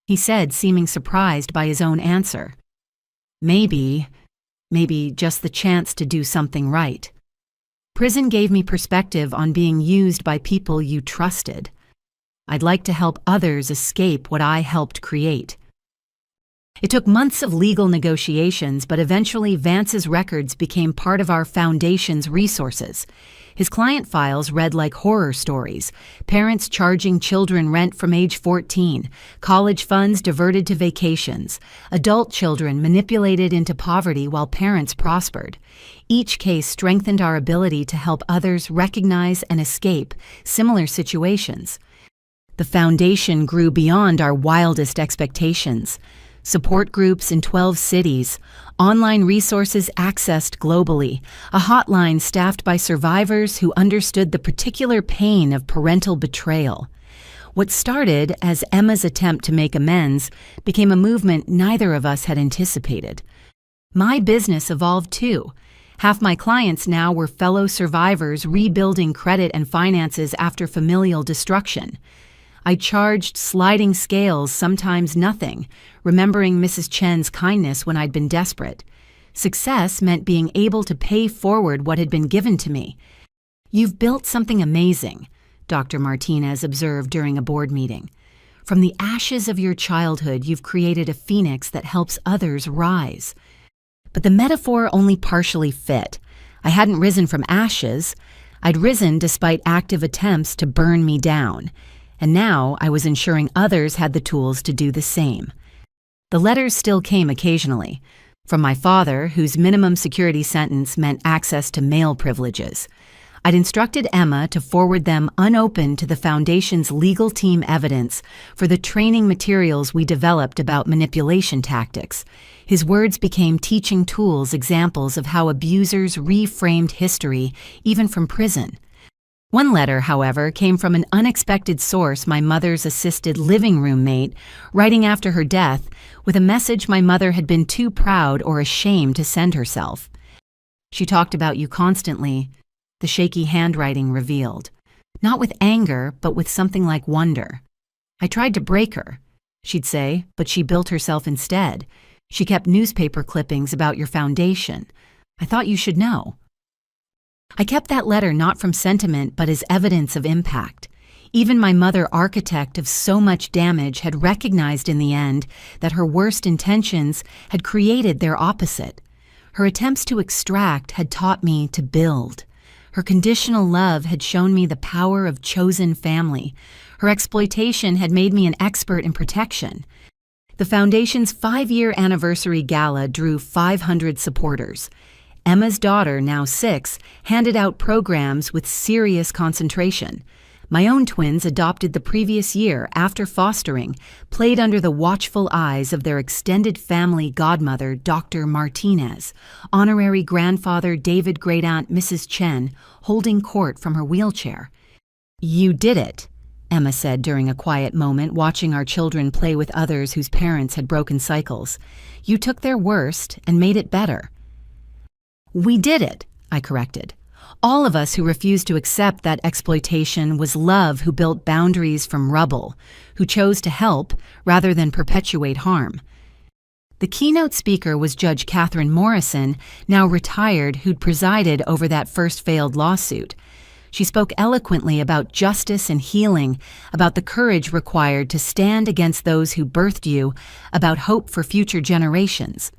A: He said, seeming surprised by his own answer. Maybe just the chance to do something right. Prison gave me perspective on being used by people you trusted. I'd like to help others escape what I helped create. It took months of legal negotiations, but eventually Vance's records became part of our foundation's resources. His client files read like horror stories, parents charging children rent from age 14, college funds diverted to vacations, adult children manipulated into poverty while parents prospered. Each case strengthened our ability to help others recognize and escape similar situations. The foundation grew beyond our wildest expectations. Support groups in 12 cities, online resources accessed globally, a hotline staffed by survivors who understood the particular pain of parental betrayal. What started as Emma's attempt to make amends became a movement neither of us had anticipated. My business evolved too. Half my clients now were fellow survivors rebuilding credit and finances after familial destruction. I charged sliding scales, sometimes nothing, remembering Mrs. Chen's kindness when I'd been desperate. Success meant being able to pay forward what had been given to me. You've built something amazing, Dr. Martinez observed during a board meeting. From the ashes of your childhood, you've created a phoenix that helps others rise. But the metaphor only partially fit. I hadn't risen from ashes. I'd risen despite active attempts to burn me down. And now I was ensuring others had the tools to do the same. The letters still came occasionally, from my father, whose minimum security sentence meant access to mail privileges. I'd instructed Emma to forward them unopened to the Foundation's legal team evidence for the training materials we developed about manipulation tactics. His words became teaching tools, examples of how abusers reframed history, even from prison. One letter, however, came from an unexpected source, my mother's assisted living room mate, writing after her death with a message my mother had been too proud or ashamed to send herself. She talked about you constantly, the shaky handwriting revealed. Not with anger, but with something like wonder. I tried to break her, she'd say, but she built herself instead. She kept newspaper clippings about your foundation. I thought you should know. I kept that letter not from sentiment but as evidence of impact. Even my mother, architect of so much damage, had recognized in the end that her worst intentions had created their opposite. Her attempts to extract had taught me to build. Her conditional love had shown me the power of chosen family. Her exploitation had made me an expert in protection. The Foundation's 5-year anniversary gala drew 500 supporters. Emma's daughter, now 6, handed out programs with serious concentration. My own twins, adopted the previous year after fostering, played under the watchful eyes of their extended family godmother, Dr. Martinez, honorary grandfather David, great-aunt Mrs. Chen, holding court from her wheelchair. "You did it," Emma said during a quiet moment, watching our children play with others whose parents had broken cycles. "You took their worst and made it better." "We did it," I corrected. All of us who refused to accept that exploitation was love who built boundaries from rubble, who chose to help rather than perpetuate harm. The keynote speaker was Judge Catherine Morrison, now retired, who'd presided over that first failed lawsuit. She spoke eloquently about justice and healing, about the courage required to stand against those who birthed you, about hope for future generations.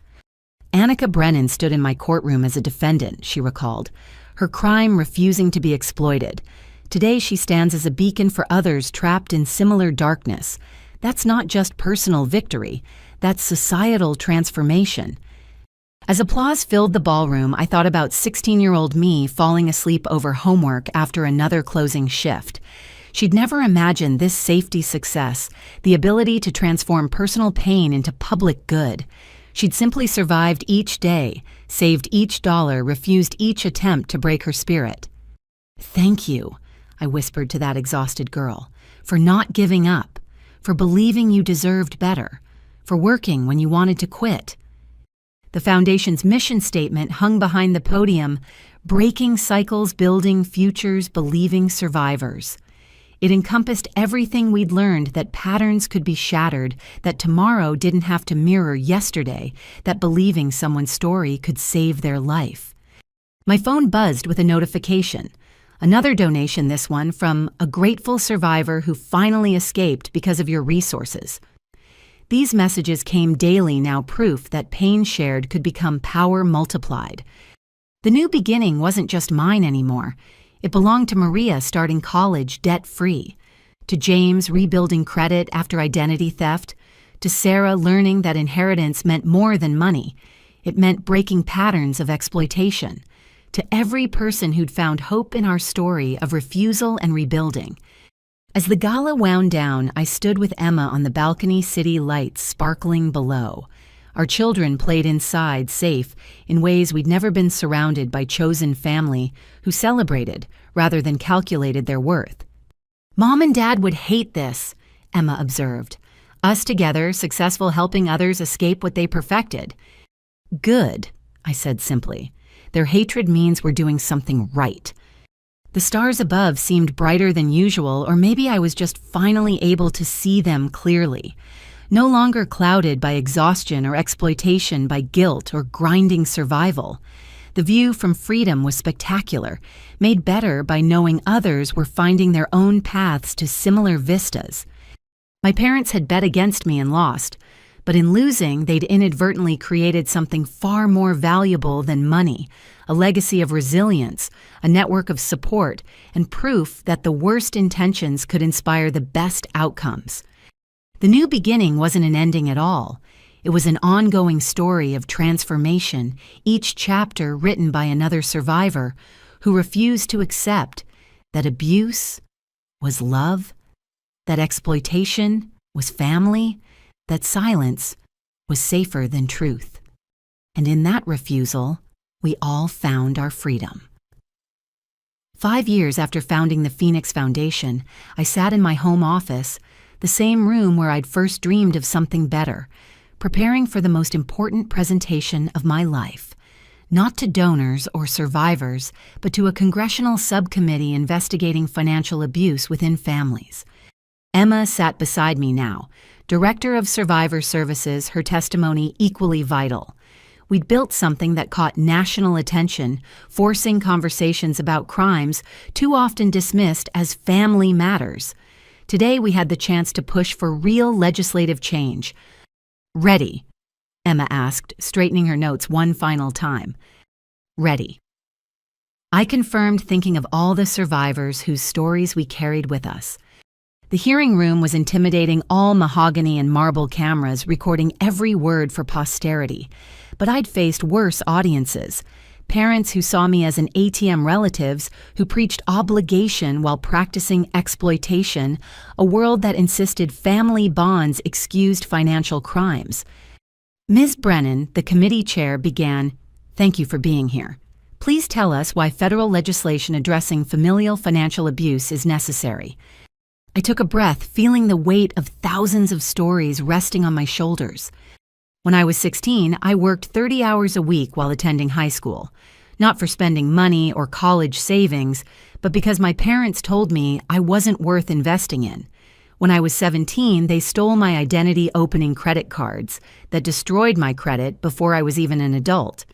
A: Annika Brennan stood in my courtroom as a defendant, she recalled, her crime refusing to be exploited. Today she stands as a beacon for others trapped in similar darkness. That's not just personal victory, that's societal transformation. As applause filled the ballroom, I thought about 16-year-old me falling asleep over homework after another closing shift. She'd never imagined this safety success, the ability to transform personal pain into public good. She'd simply survived each day, saved each dollar, refused each attempt to break her spirit. "Thank you," I whispered to that exhausted girl, "for not giving up, for believing you deserved better, for working when you wanted to quit." The Foundation's mission statement hung behind the podium, "Breaking cycles, building futures, believing survivors." It encompassed everything we'd learned, that patterns could be shattered, that tomorrow didn't have to mirror yesterday, that believing someone's story could save their life. My phone buzzed with a notification. Another donation, this one from a grateful survivor who finally escaped because of your resources. These messages came daily, now proof that pain shared could become power multiplied. The new beginning wasn't just mine anymore. It belonged to Maria, starting college debt-free, to James rebuilding credit after identity theft, to Sarah learning that inheritance meant more than money. It meant breaking patterns of exploitation, to every person who'd found hope in our story of refusal and rebuilding. As the gala wound down, I stood with Emma on the balcony, city lights sparkling below. Our children played inside, safe, in ways we'd never been surrounded by chosen family who celebrated rather than calculated their worth. "Mom and Dad would hate this," Emma observed. "Us together, successful, helping others escape what they perfected." "Good," I said simply. "Their hatred means we're doing something right." The stars above seemed brighter than usual, or maybe I was just finally able to see them clearly. No longer clouded by exhaustion or exploitation, by guilt or grinding survival. The view from freedom was spectacular, made better by knowing others were finding their own paths to similar vistas. My parents had bet against me and lost, but in losing, they'd inadvertently created something far more valuable than money, a legacy of resilience, a network of support, and proof that the worst intentions could inspire the best outcomes. The new beginning wasn't an ending at all. It was an ongoing story of transformation, each chapter written by another survivor who refused to accept that abuse was love, that exploitation was family, that silence was safer than truth. And in that refusal, we all found our freedom. 5 years after founding the Phoenix Foundation, I sat in my home office, the same room where I'd first dreamed of something better, preparing for the most important presentation of my life, not to donors or survivors, but to a congressional subcommittee investigating financial abuse within families. Emma sat beside me now, Director of Survivor Services, her testimony equally vital. We'd built something that caught national attention, forcing conversations about crimes too often dismissed as family matters. Today we had the chance to push for real legislative change. "Ready?" Emma asked, straightening her notes one final time. "Ready." I confirmed, thinking of all the survivors whose stories we carried with us. The hearing room was intimidating, all mahogany and marble cameras recording every word for posterity. But I'd faced worse audiences. Parents who saw me as an ATM, relatives who preached obligation while practicing exploitation, a world that insisted family bonds excused financial crimes. Ms. Brennan, the committee chair, began, "Thank you for being here. Please tell us why federal legislation addressing familial financial abuse is necessary." I took a breath, feeling the weight of thousands of stories resting on my shoulders. When I was 16, I worked 30 hours a week while attending high school. Not for spending money or college savings, but because my parents told me I wasn't worth investing in. When I was 17, they stole my identity opening credit cards that destroyed my credit before I was even an adult.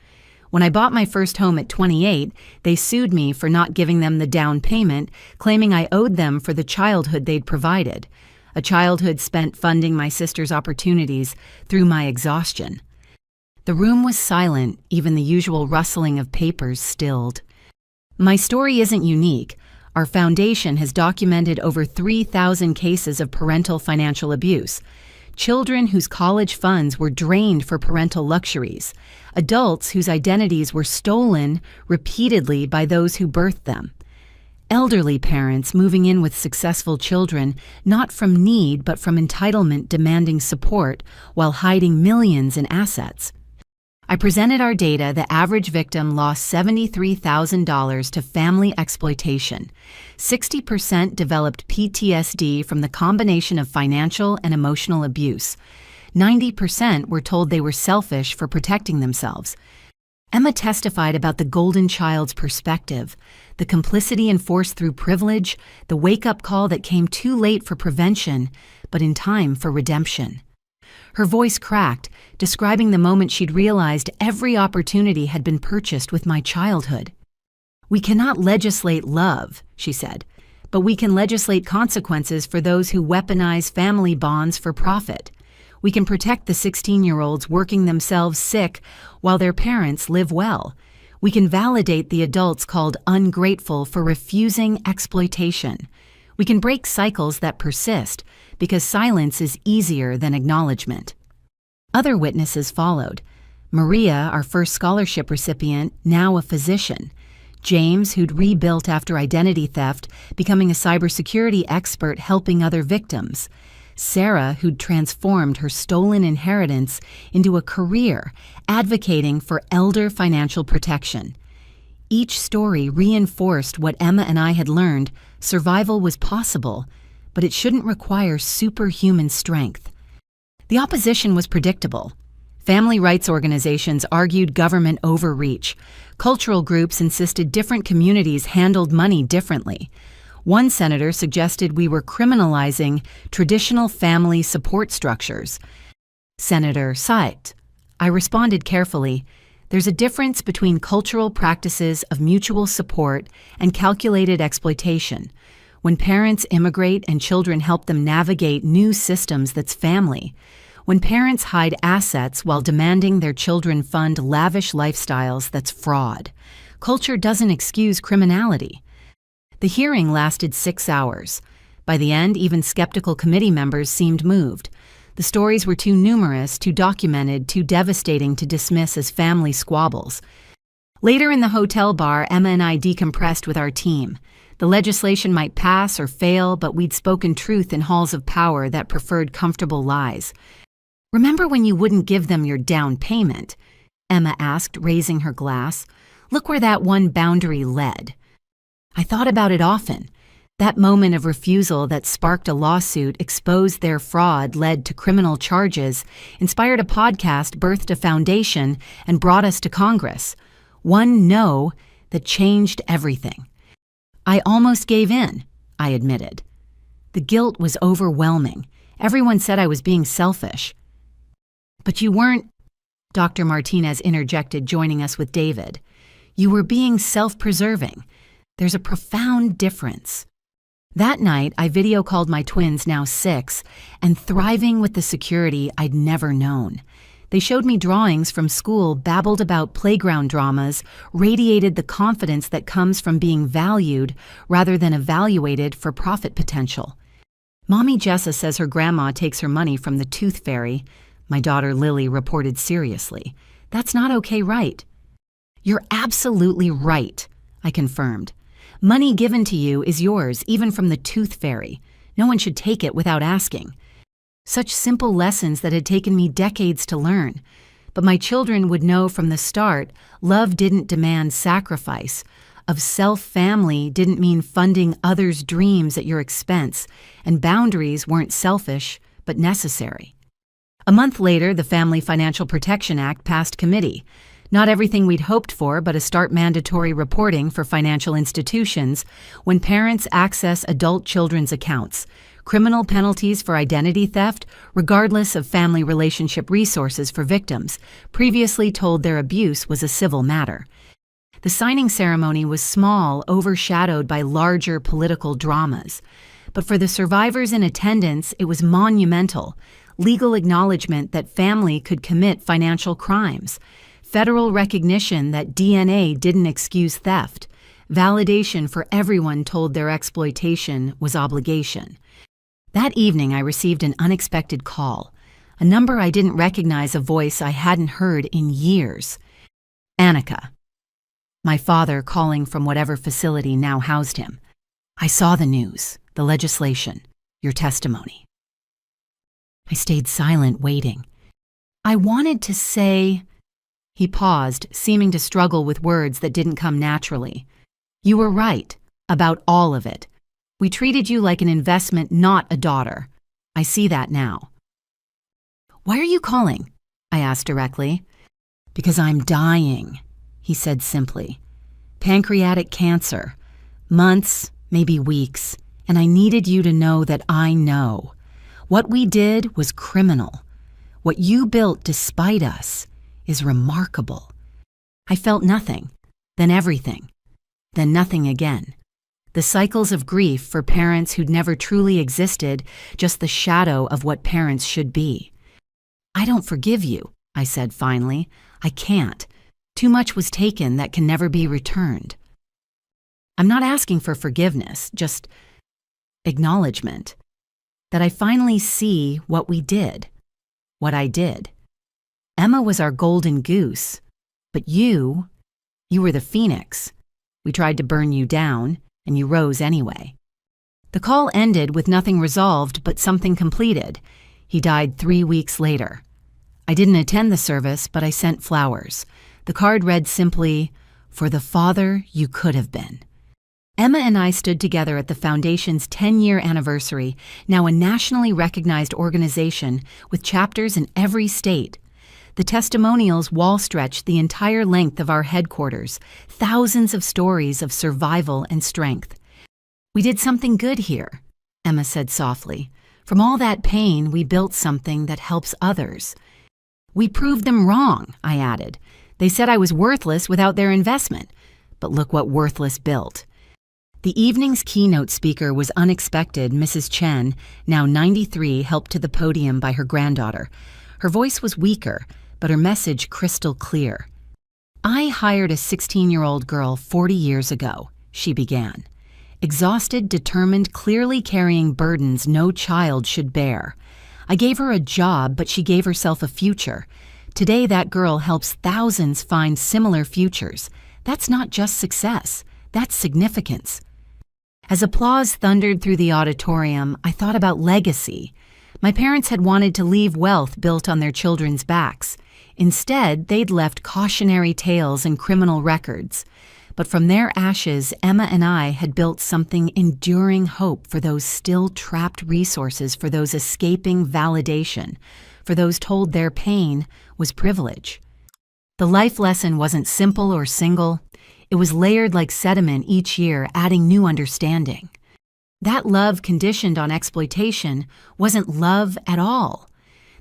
A: When I bought my first home at 28, they sued me for not giving them the down payment, claiming I owed them for the childhood they'd provided, a childhood spent funding my sister's opportunities through my exhaustion. The room was silent, even the usual rustling of papers stilled. My story isn't unique. Our foundation has documented over 3,000 cases of parental financial abuse. Children whose college funds were drained for parental luxuries, adults whose identities were stolen repeatedly by those who birthed them, elderly parents moving in with successful children, not from need but from entitlement, demanding support while hiding millions in assets. I presented our data. The average victim lost $73,000 to family exploitation. 60% developed PTSD from the combination of financial and emotional abuse. 90% were told they were selfish for protecting themselves. Emma testified about the golden child's perspective, the complicity enforced through privilege, the wake-up call that came too late for prevention, but in time for redemption. Her voice cracked, describing the moment she'd realized every opportunity had been purchased with my childhood. "We cannot legislate love," she said, "but we can legislate consequences for those who weaponize family bonds for profit. We can protect the 16-year-olds working themselves sick while their parents live well. We can validate the adults called ungrateful for refusing exploitation. We can break cycles that persist, because silence is easier than acknowledgement." Other witnesses followed. Maria, our first scholarship recipient, now a physician. James, who'd rebuilt after identity theft, becoming a cybersecurity expert helping other victims. Sarah, who'd transformed her stolen inheritance into a career, advocating for elder financial protection. Each story reinforced what Emma and I had learned: survival was possible, but it shouldn't require superhuman strength. The opposition was predictable. Family rights organizations argued government overreach. Cultural groups insisted different communities handled money differently. One senator suggested we were criminalizing traditional family support structures. Senator Sykes. I responded carefully. There's a difference between cultural practices of mutual support and calculated exploitation. When parents immigrate and children help them navigate new systems, that's family. When parents hide assets while demanding their children fund lavish lifestyles, that's fraud. Culture doesn't excuse criminality. The hearing lasted 6 hours. By the end, even skeptical committee members seemed moved. The stories were too numerous, too documented, too devastating to dismiss as family squabbles. Later in the hotel bar, Emma and I decompressed with our team. The legislation might pass or fail, but we'd spoken truth in halls of power that preferred comfortable lies. "Remember when you wouldn't give them your down payment?" Emma asked, raising her glass. "Look where that one boundary led." I thought about it often. That moment of refusal that sparked a lawsuit, exposed their fraud, led to criminal charges, inspired a podcast, birthed a foundation, and brought us to Congress. One no that changed everything. I almost gave in, I admitted. The guilt was overwhelming. Everyone said I was being selfish. "But you weren't." Dr. Martinez interjected, joining us with David. You were being self-preserving. There's a profound difference. That night, I video called my twins, now 6, and thriving with the security I'd never known. They showed me drawings from school, babbled about playground dramas, radiated the confidence that comes from being valued rather than evaluated for profit potential. Mommy Jessa says her grandma takes her money from the tooth fairy. My daughter Lily reported seriously. That's not okay, right? You're absolutely right, I confirmed. Money given to you is yours, even from the tooth fairy. No one should take it without asking. Such simple lessons that had taken me decades to learn. But my children would know from the start, love didn't demand sacrifice. Of self-family didn't mean funding others' dreams at your expense, and boundaries weren't selfish, but necessary. A month later, the Family Financial Protection Act passed committee. Not everything we'd hoped for, but a start mandatory reporting for financial institutions when parents access adult children's accounts, criminal penalties for identity theft, regardless of family relationship resources for victims, previously told their abuse was a civil matter. The signing ceremony was small, overshadowed by larger political dramas. But for the survivors in attendance, it was monumental. Legal acknowledgement that family could commit financial crimes. Federal recognition that DNA didn't excuse theft. Validation for everyone told their exploitation was obligation. That evening, I received an unexpected call. A number I didn't recognize, a voice I hadn't heard in years. Annika. My father calling from whatever facility now housed him. I saw the news, the legislation, your testimony. I stayed silent, waiting. I wanted to say... He paused, seeming to struggle with words that didn't come naturally. You were right, about all of it. We treated you like an investment, not a daughter. I see that now. Why are you calling? I asked directly. Because I'm dying, he said simply. Pancreatic cancer. Months, maybe weeks, and I needed you to know that I know. What we did was criminal. What you built despite us is remarkable. I felt nothing, then everything, then nothing again. The cycles of grief for parents who'd never truly existed, just the shadow of what parents should be. I don't forgive you, I said finally. I can't. Too much was taken that can never be returned. I'm not asking for forgiveness, just acknowledgement. That I finally see what we did, what I did. Emma was our golden goose, but you were the phoenix. We tried to burn you down, and you rose anyway. The call ended with nothing resolved but something completed. He died 3 weeks later. I didn't attend the service, but I sent flowers. The card read simply, "For the father you could have been." Emma and I stood together at the Foundation's 10-year anniversary, now a nationally recognized organization with chapters in every state. The testimonials wall-stretched the entire length of our headquarters, thousands of stories of survival and strength. We did something good here, Emma said softly. From all that pain, we built something that helps others. We proved them wrong, I added. They said I was worthless without their investment. But look what Worthless built. The evening's keynote speaker was unexpected. Mrs. Chen, now 93, helped to the podium by her granddaughter. Her voice was weaker, but her message crystal clear. I hired a 16-year-old girl 40 years ago, she began. Exhausted, determined, clearly carrying burdens no child should bear. I gave her a job, but she gave herself a future. Today, that girl helps thousands find similar futures. That's not just success, that's significance. As applause thundered through the auditorium, I thought about legacy. My parents had wanted to leave wealth built on their children's backs. Instead, they'd left cautionary tales and criminal records. But from their ashes, Emma and I had built something enduring hope for those still trapped resources, for those escaping validation, for those told their pain was privilege. The life lesson wasn't simple or single. It was layered like sediment each year, adding new understanding. That love conditioned on exploitation wasn't love at all.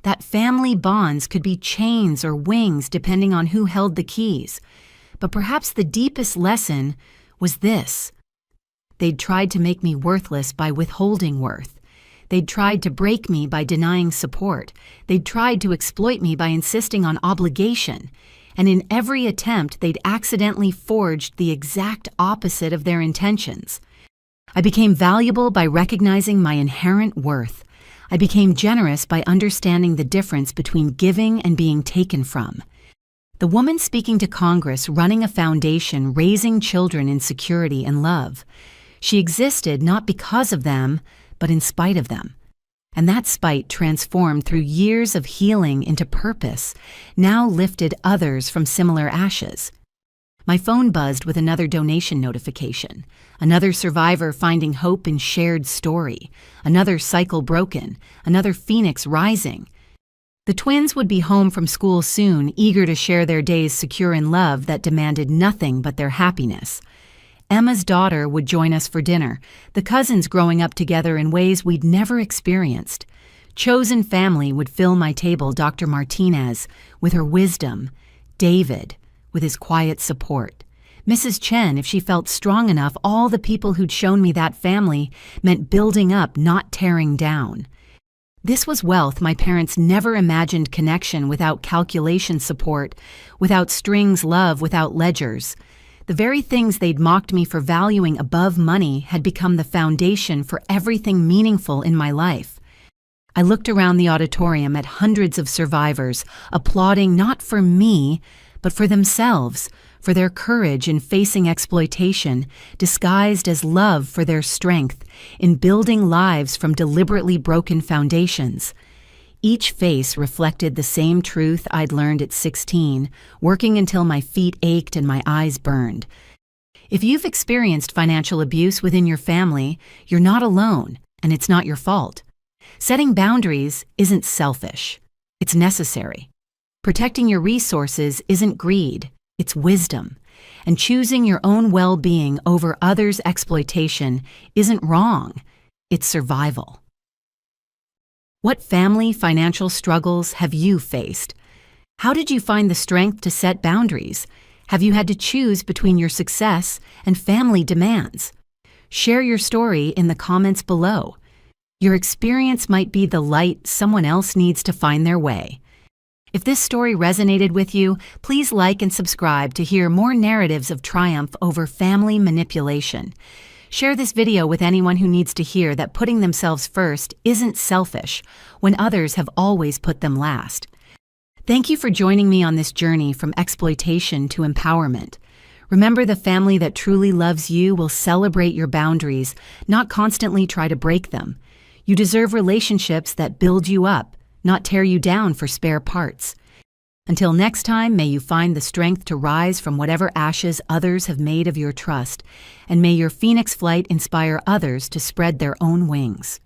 A: that family bonds could be chains or wings depending on who held the keys. But perhaps the deepest lesson was this. They'd tried to make me worthless by withholding worth. They'd tried to break me by denying support. They'd tried to exploit me by insisting on obligation. And in every attempt, they'd accidentally forged the exact opposite of their intentions. I became valuable by recognizing my inherent worth. I became generous by understanding the difference between giving and being taken from. The woman speaking to Congress, running a foundation, raising children in security and love. She existed not because of them, but in spite of them. And that spite transformed through years of healing into purpose, now lifted others from similar ashes. My phone buzzed with another donation notification, another survivor finding hope in shared story, another cycle broken, another phoenix rising. The twins would be home from school soon, eager to share their days secure in love that demanded nothing but their happiness. Emma's daughter would join us for dinner, the cousins growing up together in ways we'd never experienced. Chosen family would fill my table, Dr. Martinez, with her wisdom, David, with his quiet support. Mrs. Chen, if she felt strong enough, all the people who'd shown me that family meant building up, not tearing down. This was wealth my parents never imagined connection without calculation support, without strings love, without ledgers. The very things they'd mocked me for valuing above money had become the foundation for everything meaningful in my life. I looked around the auditorium at hundreds of survivors, applauding not for me, but for themselves, for their courage in facing exploitation, disguised as love for their strength, in building lives from deliberately broken foundations. Each face reflected the same truth I'd learned at 16, working until my feet ached and my eyes burned. If you've experienced financial abuse within your family, you're not alone, and it's not your fault. Setting boundaries isn't selfish. It's necessary. Protecting your resources isn't greed. It's wisdom. And choosing your own well-being over others' exploitation isn't wrong. It's survival. What family financial struggles have you faced? How did you find the strength to set boundaries? Have you had to choose between your success and family demands? Share your story in the comments below. Your experience might be the light someone else needs to find their way. If this story resonated with you, please like and subscribe to hear more narratives of triumph over family manipulation. Share this video with anyone who needs to hear that putting themselves first isn't selfish when others have always put them last. Thank you for joining me on this journey from exploitation to empowerment. Remember, the family that truly loves you will celebrate your boundaries, not constantly try to break them. You deserve relationships that build you up, not tear you down for spare parts. Until next time, may you find the strength to rise from whatever ashes others have made of your trust, and may your phoenix flight inspire others to spread their own wings.